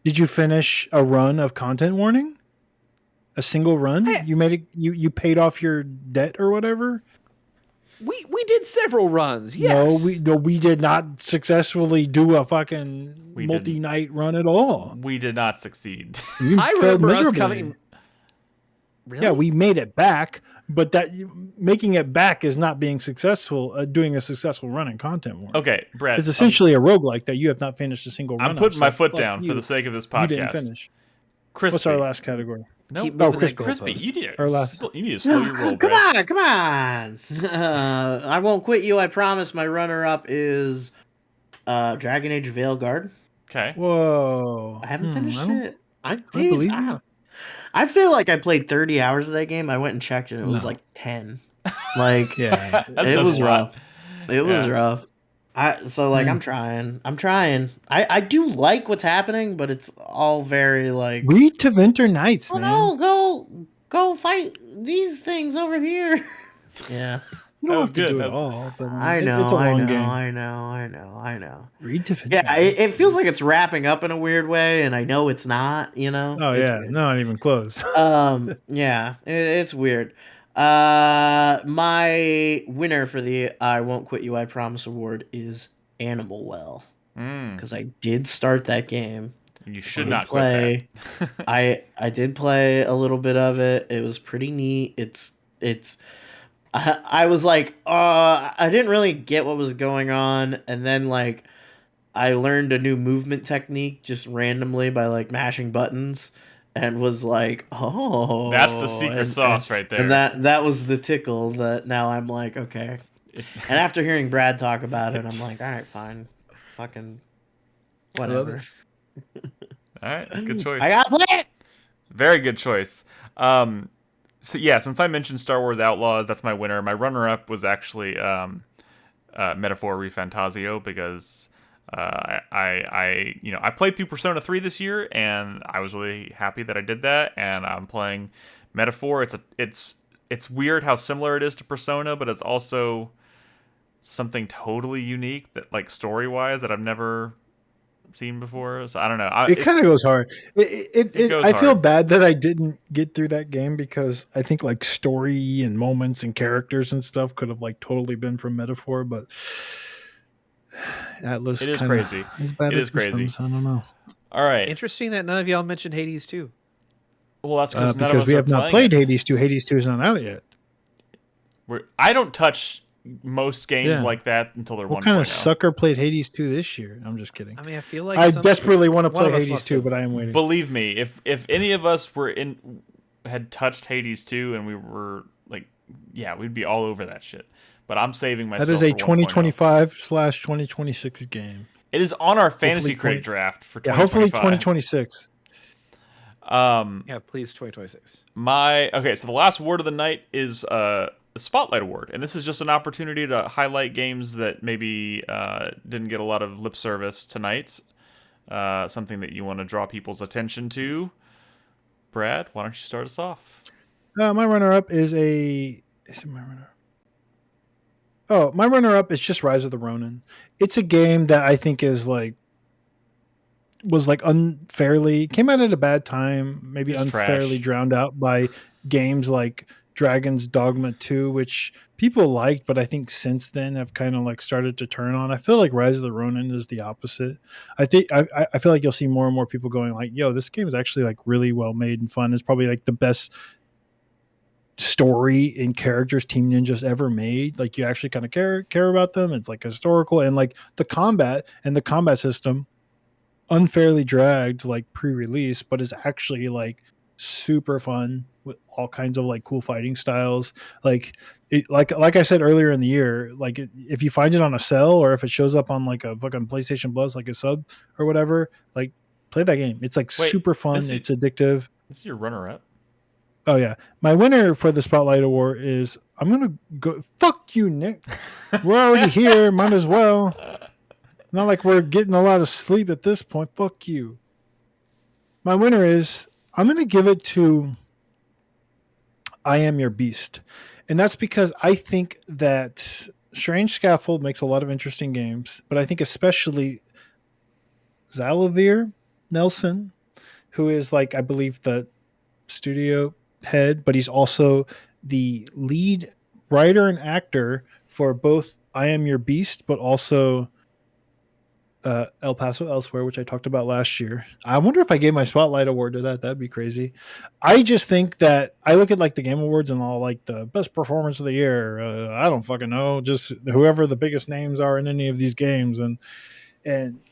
Did you finish a run of Content Warning? A single run? You made it. You paid off your debt or whatever. We did several runs. Yes. No, we did not successfully do a fucking multi-night run at all. We did not succeed. I remember us coming. Really? Yeah, we made it back, but that making it back is not being successful. Doing a successful run in Content Warning. Okay, Brad. It's essentially a roguelike that you have not finished a single run. I'm putting my foot down for the sake of this podcast. You didn't finish. Crispy. What's our last category? No, Crispy. You need to slow your roll, Brad. Come on. I won't quit you. I promise. My runner-up is Dragon Age Veilguard. Okay. Whoa. I haven't finished it. I believe you. I feel like I played 30 hours of that game. I went and checked and it was like 10. Like, yeah, it was rough. It was rough. I'm trying. I do like what's happening, but it's all very like read to Winter Nights, man. No, go fight these things over here. Yeah. You don't have to do it all, but I know, it's a long game. I know. Read to Winter Yeah, Nights. it feels like it's wrapping up in a weird way, and I know it's not, you know? Oh, yeah. Weird. Not even close. Yeah, it's weird. My winner for the I Won't Quit You, I Promise award is Animal Well. Because I did start that game. You should not play. I did play a little bit of it. It was pretty neat. I was like, I didn't really get what was going on, and then like I learned a new movement technique just randomly by like mashing buttons, and was like, oh, that's the secret sauce right there. And that was the tickle that now I'm like, okay. And after hearing Brad talk about it, I'm like, all right, fine, fucking whatever. All right, that's a good choice. I gotta play it. Very good choice. So yeah, since I mentioned Star Wars Outlaws, that's my winner. My runner-up was actually Metaphor ReFantazio because I played through Persona 3 this year and I was really happy that I did that. And I'm playing Metaphor. It's weird how similar it is to Persona, but it's also something totally unique that like story-wise that I've never seen before. So I don't know. It kind of goes hard. I feel hard. bad that I didn't get through that game because I think like story and moments and characters and stuff could have like totally been from Metaphor, but Atlas it is crazy. It is crazy. I don't know. All right. Interesting that none of y'all mentioned Hades 2. Well, that's because we have not played Hades 2. Hades 2 is not out yet. I don't touch most games like that until they're 1.0. What kind of sucker played Hades 2 this year? I'm just kidding. I mean, I feel like I desperately want to play Hades 2, but I am waiting. Believe me, if any of us had touched Hades 2 and we were like, yeah, we'd be all over that shit. But I'm saving myself. That is a 2025/2026 game. It is on our fantasy critic draft for 2025. Hopefully 2026. Yeah, please 2026. So the last award of the night is the Spotlight Award, and this is just an opportunity to highlight games that maybe didn't get a lot of lip service tonight. Something that you want to draw people's attention to. Brad, why don't you start us off? My runner-up is my runner-up? Oh, my runner-up is just Rise of the Ronin. It's a game that I think was unfairly came out at a bad time, maybe it's unfairly trash. Drowned out by games like Dragons Dogma 2, which people liked, but I think since then have kind of like started to turn on. I feel like Rise of the Ronin is the opposite. I feel like you'll see more and more people going like, yo, this game is actually like really well made and fun. It's probably like the best story and characters Team Ninja's ever made. Like you actually kind of care about them. It's like historical, and like the combat system unfairly dragged like pre-release, but is actually like super fun with all kinds of like cool fighting styles. Like like I said earlier in the year, like if you find it on a sale or if it shows up on like a fucking PlayStation Plus, like a sub or whatever, like play that game. It's like Wait, super fun. It's addictive. This is your runner-up. Oh yeah, my winner for the Spotlight Award is I'm gonna go. Fuck you, Nick. We're already here. Might as well. Not like we're getting a lot of sleep at this point. Fuck you. My winner is I'm gonna give it to I Am Your Beast, and that's because I think that Strange Scaffold makes a lot of interesting games, but I think especially Xavier Nelson, who is like I believe the studio head, but he's also the lead writer and actor for both I Am Your Beast, but also El Paso Elsewhere, which I talked about last year. I wonder if I gave my Spotlight Award to that. That'd be crazy. I just think that I look at like the Game Awards and all like the best performance of the year. I don't fucking know, just whoever the biggest names are in any of these games, and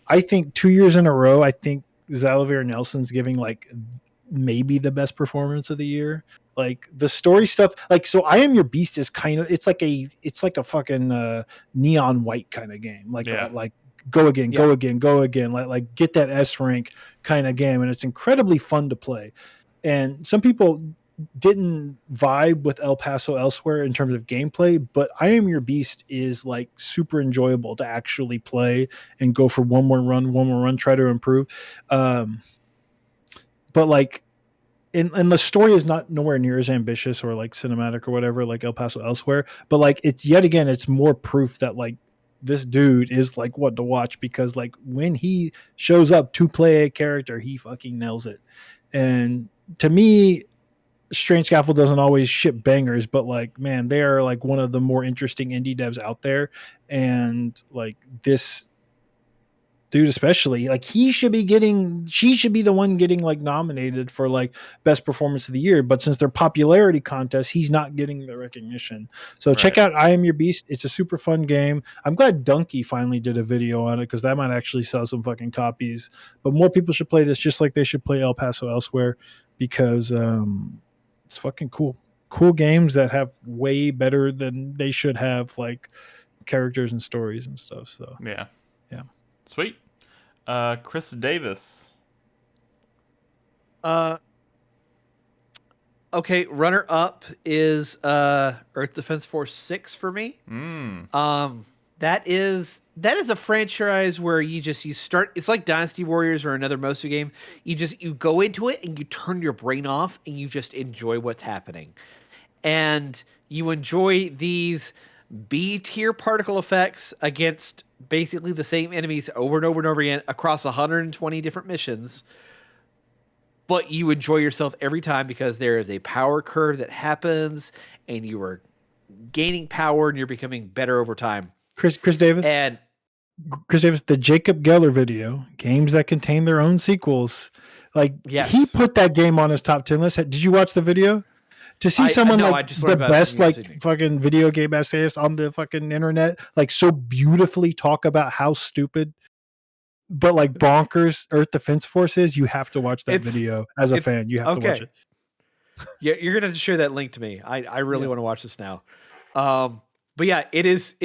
I think 2 years in a row, I think Xavier Nelson's giving like maybe the best performance of the year. Like the story stuff, like so I Am Your Beast is kind of it's like a fucking neon white kind of game. Like like go again, go again, go again, like get that S rank kind of game, and it's incredibly fun to play. And some people didn't vibe with El Paso Elsewhere in terms of gameplay, but I Am Your Beast is like super enjoyable to actually play and go for one more run, try to improve. But like, and the story is not nowhere near as ambitious or like cinematic or whatever, like El Paso Elsewhere. But like, it's yet again, it's more proof that like this dude is like what to watch, because like when he shows up to play a character, he fucking nails it. And to me, Strange Scaffold doesn't always ship bangers, but like, man, they are like one of the more interesting indie devs out there. And like this dude, especially, like she should be the one getting like nominated for like best performance of the year. But since their popularity contest, he's not getting the recognition. So check out I Am Your Beast. It's a super fun game. I'm glad Donkey finally did a video on it, because that might actually sell some fucking copies. But more people should play this, just like they should play El Paso Elsewhere, because it's fucking cool. Cool games that have way better than they should have, like characters and stories and stuff. So yeah. Sweet. Chris Davis. Okay, runner up is Earth Defense Force 6 for me. That is a franchise where you start, it's like Dynasty Warriors or another Mosu game. You go into it and you turn your brain off and you just enjoy what's happening. And you enjoy these B tier particle effects against basically the same enemies over and over and over again across 120 different missions. But you enjoy yourself every time because there is a power curve that happens and you are gaining power and you're becoming better over time. Chris Davis, the Jacob Geller video, games that contain their own sequels. Like, he put that game on his top 10 list. Did you watch the video? To see someone like the best like fucking video game essayist on the fucking internet, like so beautifully talk about how stupid but like bonkers Earth Defense Force is, you have to watch that video as a fan. You have to watch it. Yeah, you're gonna have to share that link to me. I really want to watch this now. But yeah, it is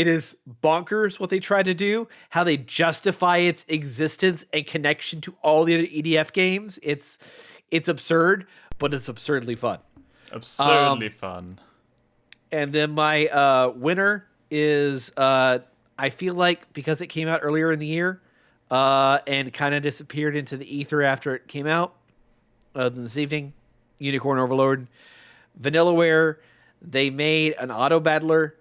bonkers what they try to do, how they justify its existence and connection to all the other EDF games. It's absurd, but it's absurdly fun. Absurdly fun. And then my winner is I feel like because it came out earlier in the year and kind of disappeared into the ether after it came out this evening, Unicorn Overlord. Vanillaware, they made an auto battler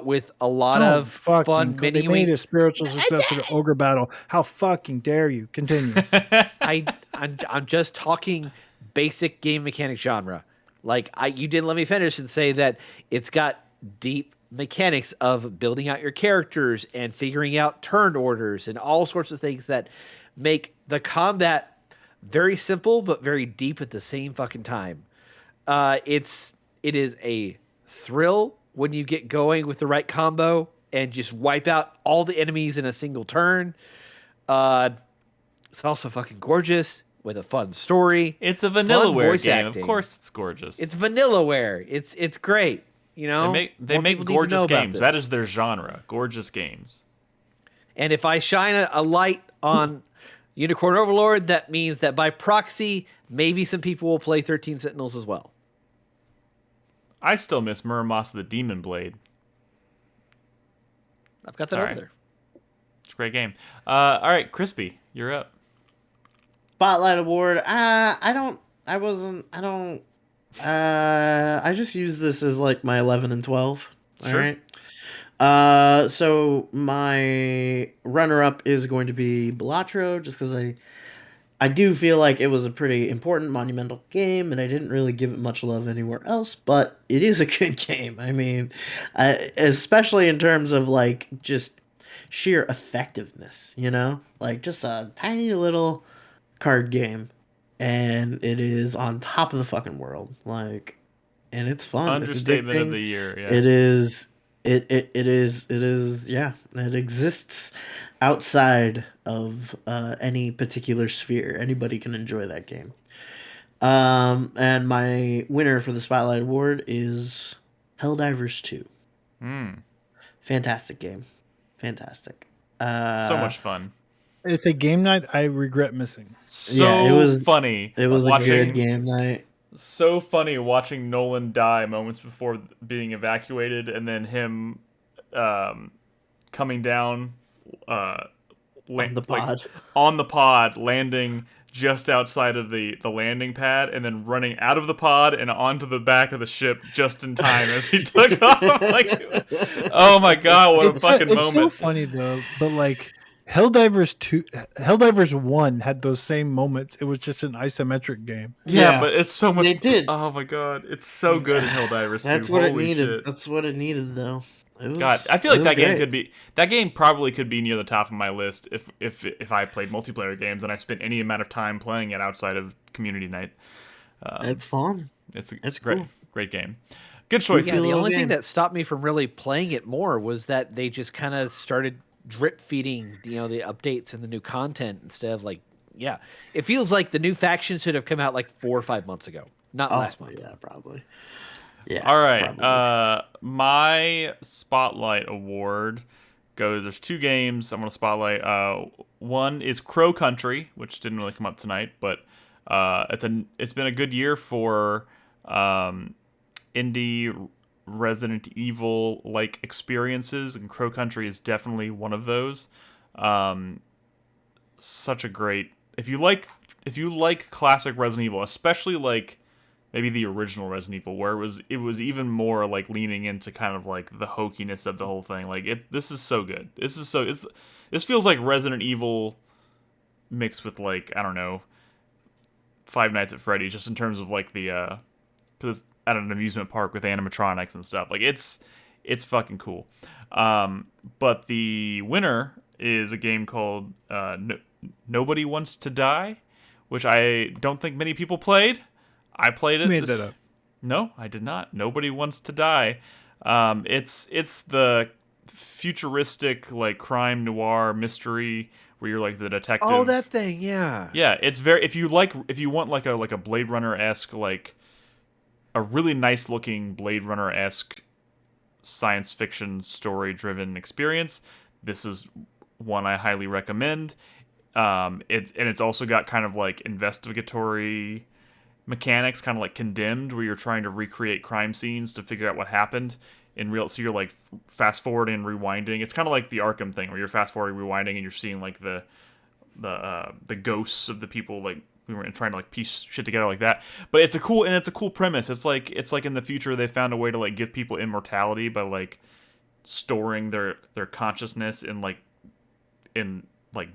with a lot of fun mini. They made a spiritual successor to Ogre Battle. How fucking dare you? Continue. I'm just talking basic game mechanic genre. Like you didn't let me finish and say that it's got deep mechanics of building out your characters and figuring out turn orders and all sorts of things that make the combat very simple but very deep at the same fucking time. It's It is a thrill when you get going with the right combo and just wipe out all the enemies in a single turn. It's also fucking gorgeous with a fun story. It's a fun Vanillaware voice game. acting. Of course, it's gorgeous. It's Vanillaware. It's great. You know, they More make people need to know gorgeous about games. this. That is their genre. Gorgeous games. And if I shine a light on Unicorn Overlord, that means that by proxy, maybe some people will play 13 Sentinels as well. I still miss Muramasa the Demon Blade. I've got that All over right. there. It's a great game. All right, Crispy, you're up. Spotlight Award. I just use this as like my 11 and 12. Sure. All right. So my runner-up is going to be Balatro, just because I do feel like it was a pretty important, monumental game, and I didn't really give it much love anywhere else, but it is a good game. I mean, especially in terms of, like, just sheer effectiveness, you know? Like, just a tiny little card game, and it is on top of the fucking world. Like, and it's fun. Understatement it's of the year. Yeah. It is. It is. Yeah, it exists outside of any particular sphere. Anybody can enjoy that game. And my winner for the Spotlight Award is Helldivers 2. Fantastic game. Fantastic. So much fun. It's a game night I regret missing. So Yeah, it was funny. It was watching, a good game night. So funny watching Nolan die moments before being evacuated, and then him coming down On the pod. on the pod, landing just outside of the landing pad, and then running out of the pod and onto the back of the ship just in time as he took off. Like, oh my god, what a fucking moment! It's so funny though, but like Helldivers 1 had those same moments. It was just an isometric game. Yeah, but it's so much. They did. Oh my god, it's so good in Helldivers 2. That's what it Holy needed. shit. That's what it needed, though. God, I feel like that game great. could be. That game probably could be near the top of my list if I played multiplayer games and I spent any amount of time playing it outside of community night. It's fun. It's cool. great game. Good choice. Yeah, the little only game. thing that stopped me from really playing it more was that they just kind of started drip feeding, the updates and the new content instead of like, yeah, it feels like the new faction should have come out like 4 or 5 months ago, not last month. Yeah, probably. Yeah. All right. probably. My Spotlight Award goes. There's 2 games I'm going to spotlight. One is Crow Country, which didn't really come up tonight, but it's been a good year for indie Resident Evil like experiences, and Crow Country is definitely one of those. Such a great. If you like classic Resident Evil, especially like maybe the original Resident Evil, where it was even more like leaning into kind of like the hokiness of the whole thing. Like this is so good. This feels like Resident Evil mixed with like, I don't know, Five Nights at Freddy's, just in terms of like the because it's at an amusement park with animatronics and stuff. Like it's fucking cool. But the winner is a game called Nobody Wants to Die, which I don't think many people played. I played it. You made that up. No, I did not. Nobody Wants to Die. It's the futuristic like crime noir mystery where you're like the detective. Oh, that thing, yeah. Yeah, it's very. If you want like a Blade Runner-esque, like a really nice looking Blade Runner-esque science fiction story driven experience, this is one I highly recommend. It's also got kind of like investigatory mechanics, kind of like Condemned, where you're trying to recreate crime scenes to figure out what happened in real. So you're like fast forwarding and rewinding. It's kind of like the Arkham thing, where you're fast forwarding, rewinding, and you're seeing like the ghosts of the people like we were trying to like piece shit together like that. But it's a cool premise. It's like in the future they found a way to like give people immortality by like storing their consciousness in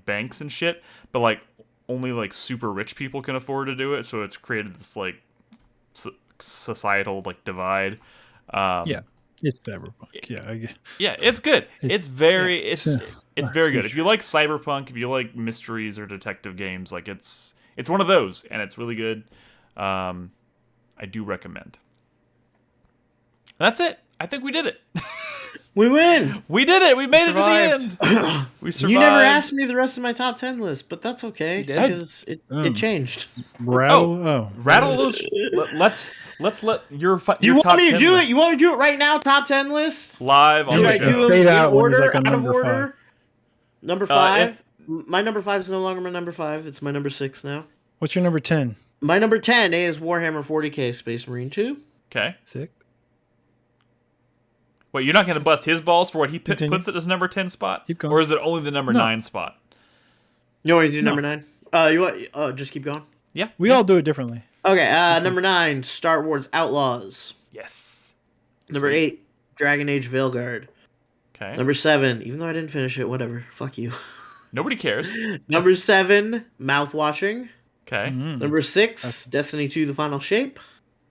banks and shit, but like only like super rich people can afford to do it, so it's created this like societal like divide. Yeah, it's cyberpunk. Yeah, it's good. It's very good. If you like cyberpunk, if you like mysteries or detective games, like it's one of those, and it's really good. I do recommend. That's it. I think we did it. We win. We did it. We made it to survived. the end. We survived. You never asked me the rest of my top 10 list, but that's okay You did. because it changed. Rattle those. Let's let your You top want me to 10 do list it? You want me to do it right now? Top 10 list? live on Do the I show. do them Fade in out when he's order, like on out of number order? five. Number 5. My number 5 is no longer my number 5. It's my number 6 now. What's your number 10? My number 10 is Warhammer 40k Space Marine 2. Okay. Sick. Wait, you're not going to bust his balls for what he Continue. puts it as number 10 spot? Keep going. Or is it only the number No. 9 spot? You want me to do No. number 9? You want? Just keep going. Yeah. We all do it differently. Okay. Number 9, Star Wars Outlaws. Yes. Number 8, Dragon Age Veilguard. Okay. Number 7, even though I didn't finish it, whatever. Fuck you. Nobody cares. Number 7, Mouthwashing. Okay. Mm. Number 6, Destiny 2: The Final Shape.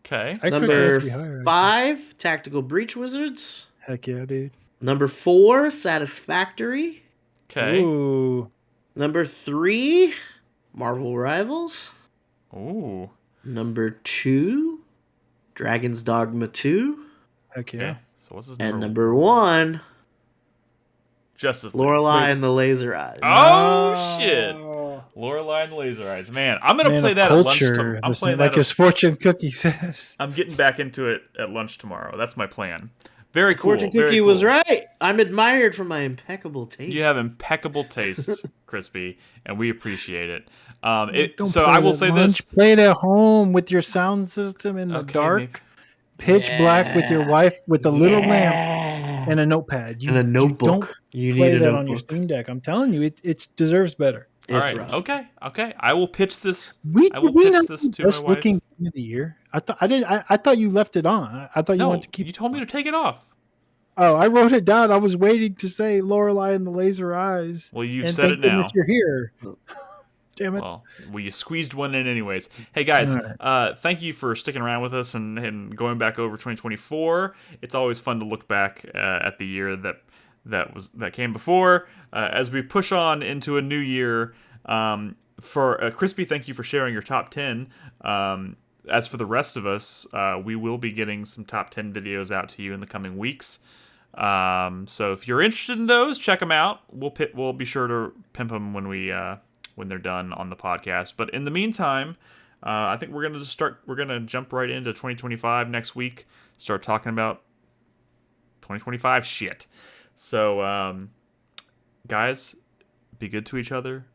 Okay. I expect Number that to be higher, 5, Tactical Breach Wizards. Heck yeah, dude. Number 4, Satisfactory. Okay. Ooh. Number 3, Marvel Rivals. Ooh. Number 2, Dragons Dogma 2. Heck yeah. Okay. So what's his And number? number 1, Justice League. Lorelei and the Laser Eyes. Oh shit. Lorelei and the Laser Eyes. Man, I'm gonna Man play of that culture. at lunch. I'm Listen, playing like that. his fortune cookie says. I'm getting back into it at lunch tomorrow. That's my plan. Very cool. Fortune very Cookie cool. was right. I'm admired for my impeccable taste. You have impeccable taste, Crispy, and we appreciate it. Don't So play I will it say at this. lunch. Play it at home with your sound system in the Okay, dark, maybe- pitch black with your wife with a little lamp and a notepad. And a notebook. You You don't play need a that on your notebook. Steam Deck. I'm telling you, it deserves better. All It's right. rough. Okay. I will pitch this. We I will we pitch not this the to my best wife. looking game of the year. I thought you left it on. I thought you No, wanted to keep. you told me to take it off. Oh, I wrote it down. I was waiting to say Lorelei and the Laser Eyes. Well, you've and said it thank goodness now. you're here. Damn it. Well, you squeezed one in anyways. Hey guys, All thank you for sticking around with us and going back over 2024. It's always fun to look back at the year that came before as we push on into a new year. For Crispy, thank you for sharing your top 10. As for the rest of us, we will be getting some top 10 videos out to you in the coming weeks. So if you're interested in those, check them out. We'll be sure to pimp them when they're done on the podcast. But in the meantime, I think we're gonna jump right into 2025 next week. Start talking about 2025 shit. So, guys, be good to each other.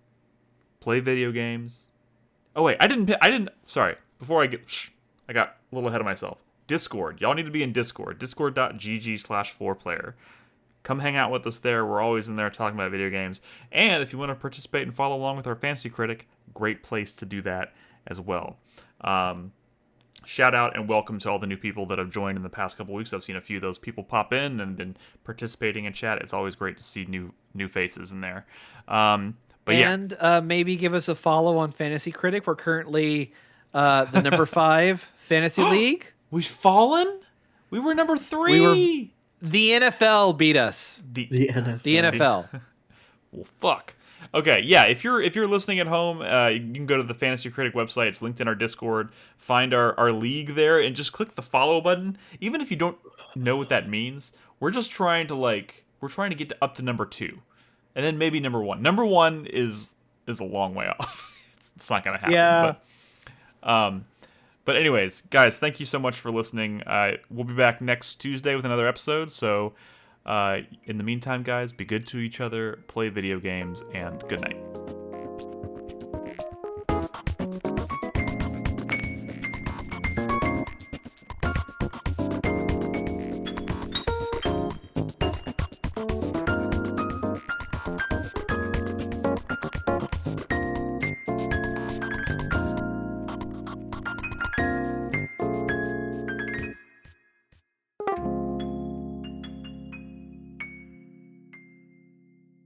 Play video games. Oh wait, I didn't. Sorry. Before I got a little ahead of myself. Discord. Y'all need to be in Discord. Discord.gg/4Player. Come hang out with us there. We're always in there talking about video games. And if you want to participate and follow along with our Fantasy Critic, great place to do that as well. Shout out and welcome to all the new people that have joined in the past couple weeks. I've seen a few of those people pop in and been participating in chat. It's always great to see new faces in there. But yeah. And maybe give us a follow on Fantasy Critic. We're currently the number 5 Fantasy League. We've fallen? We were number 3. The NFL beat us. The NFL. The NFL. Well, fuck. Okay, yeah. If you're listening at home, you can go to the Fantasy Critic website. It's linked in our Discord. Find our league there, and just click the follow button. Even if you don't know what that means, we're just trying to get up to number 2, and then maybe number 1. Number 1 is a long way off. It's not gonna happen. Yeah. But anyways, guys, thank you so much for listening. We'll be back next Tuesday with another episode. So, in the meantime, guys, be good to each other, play video games, and good night.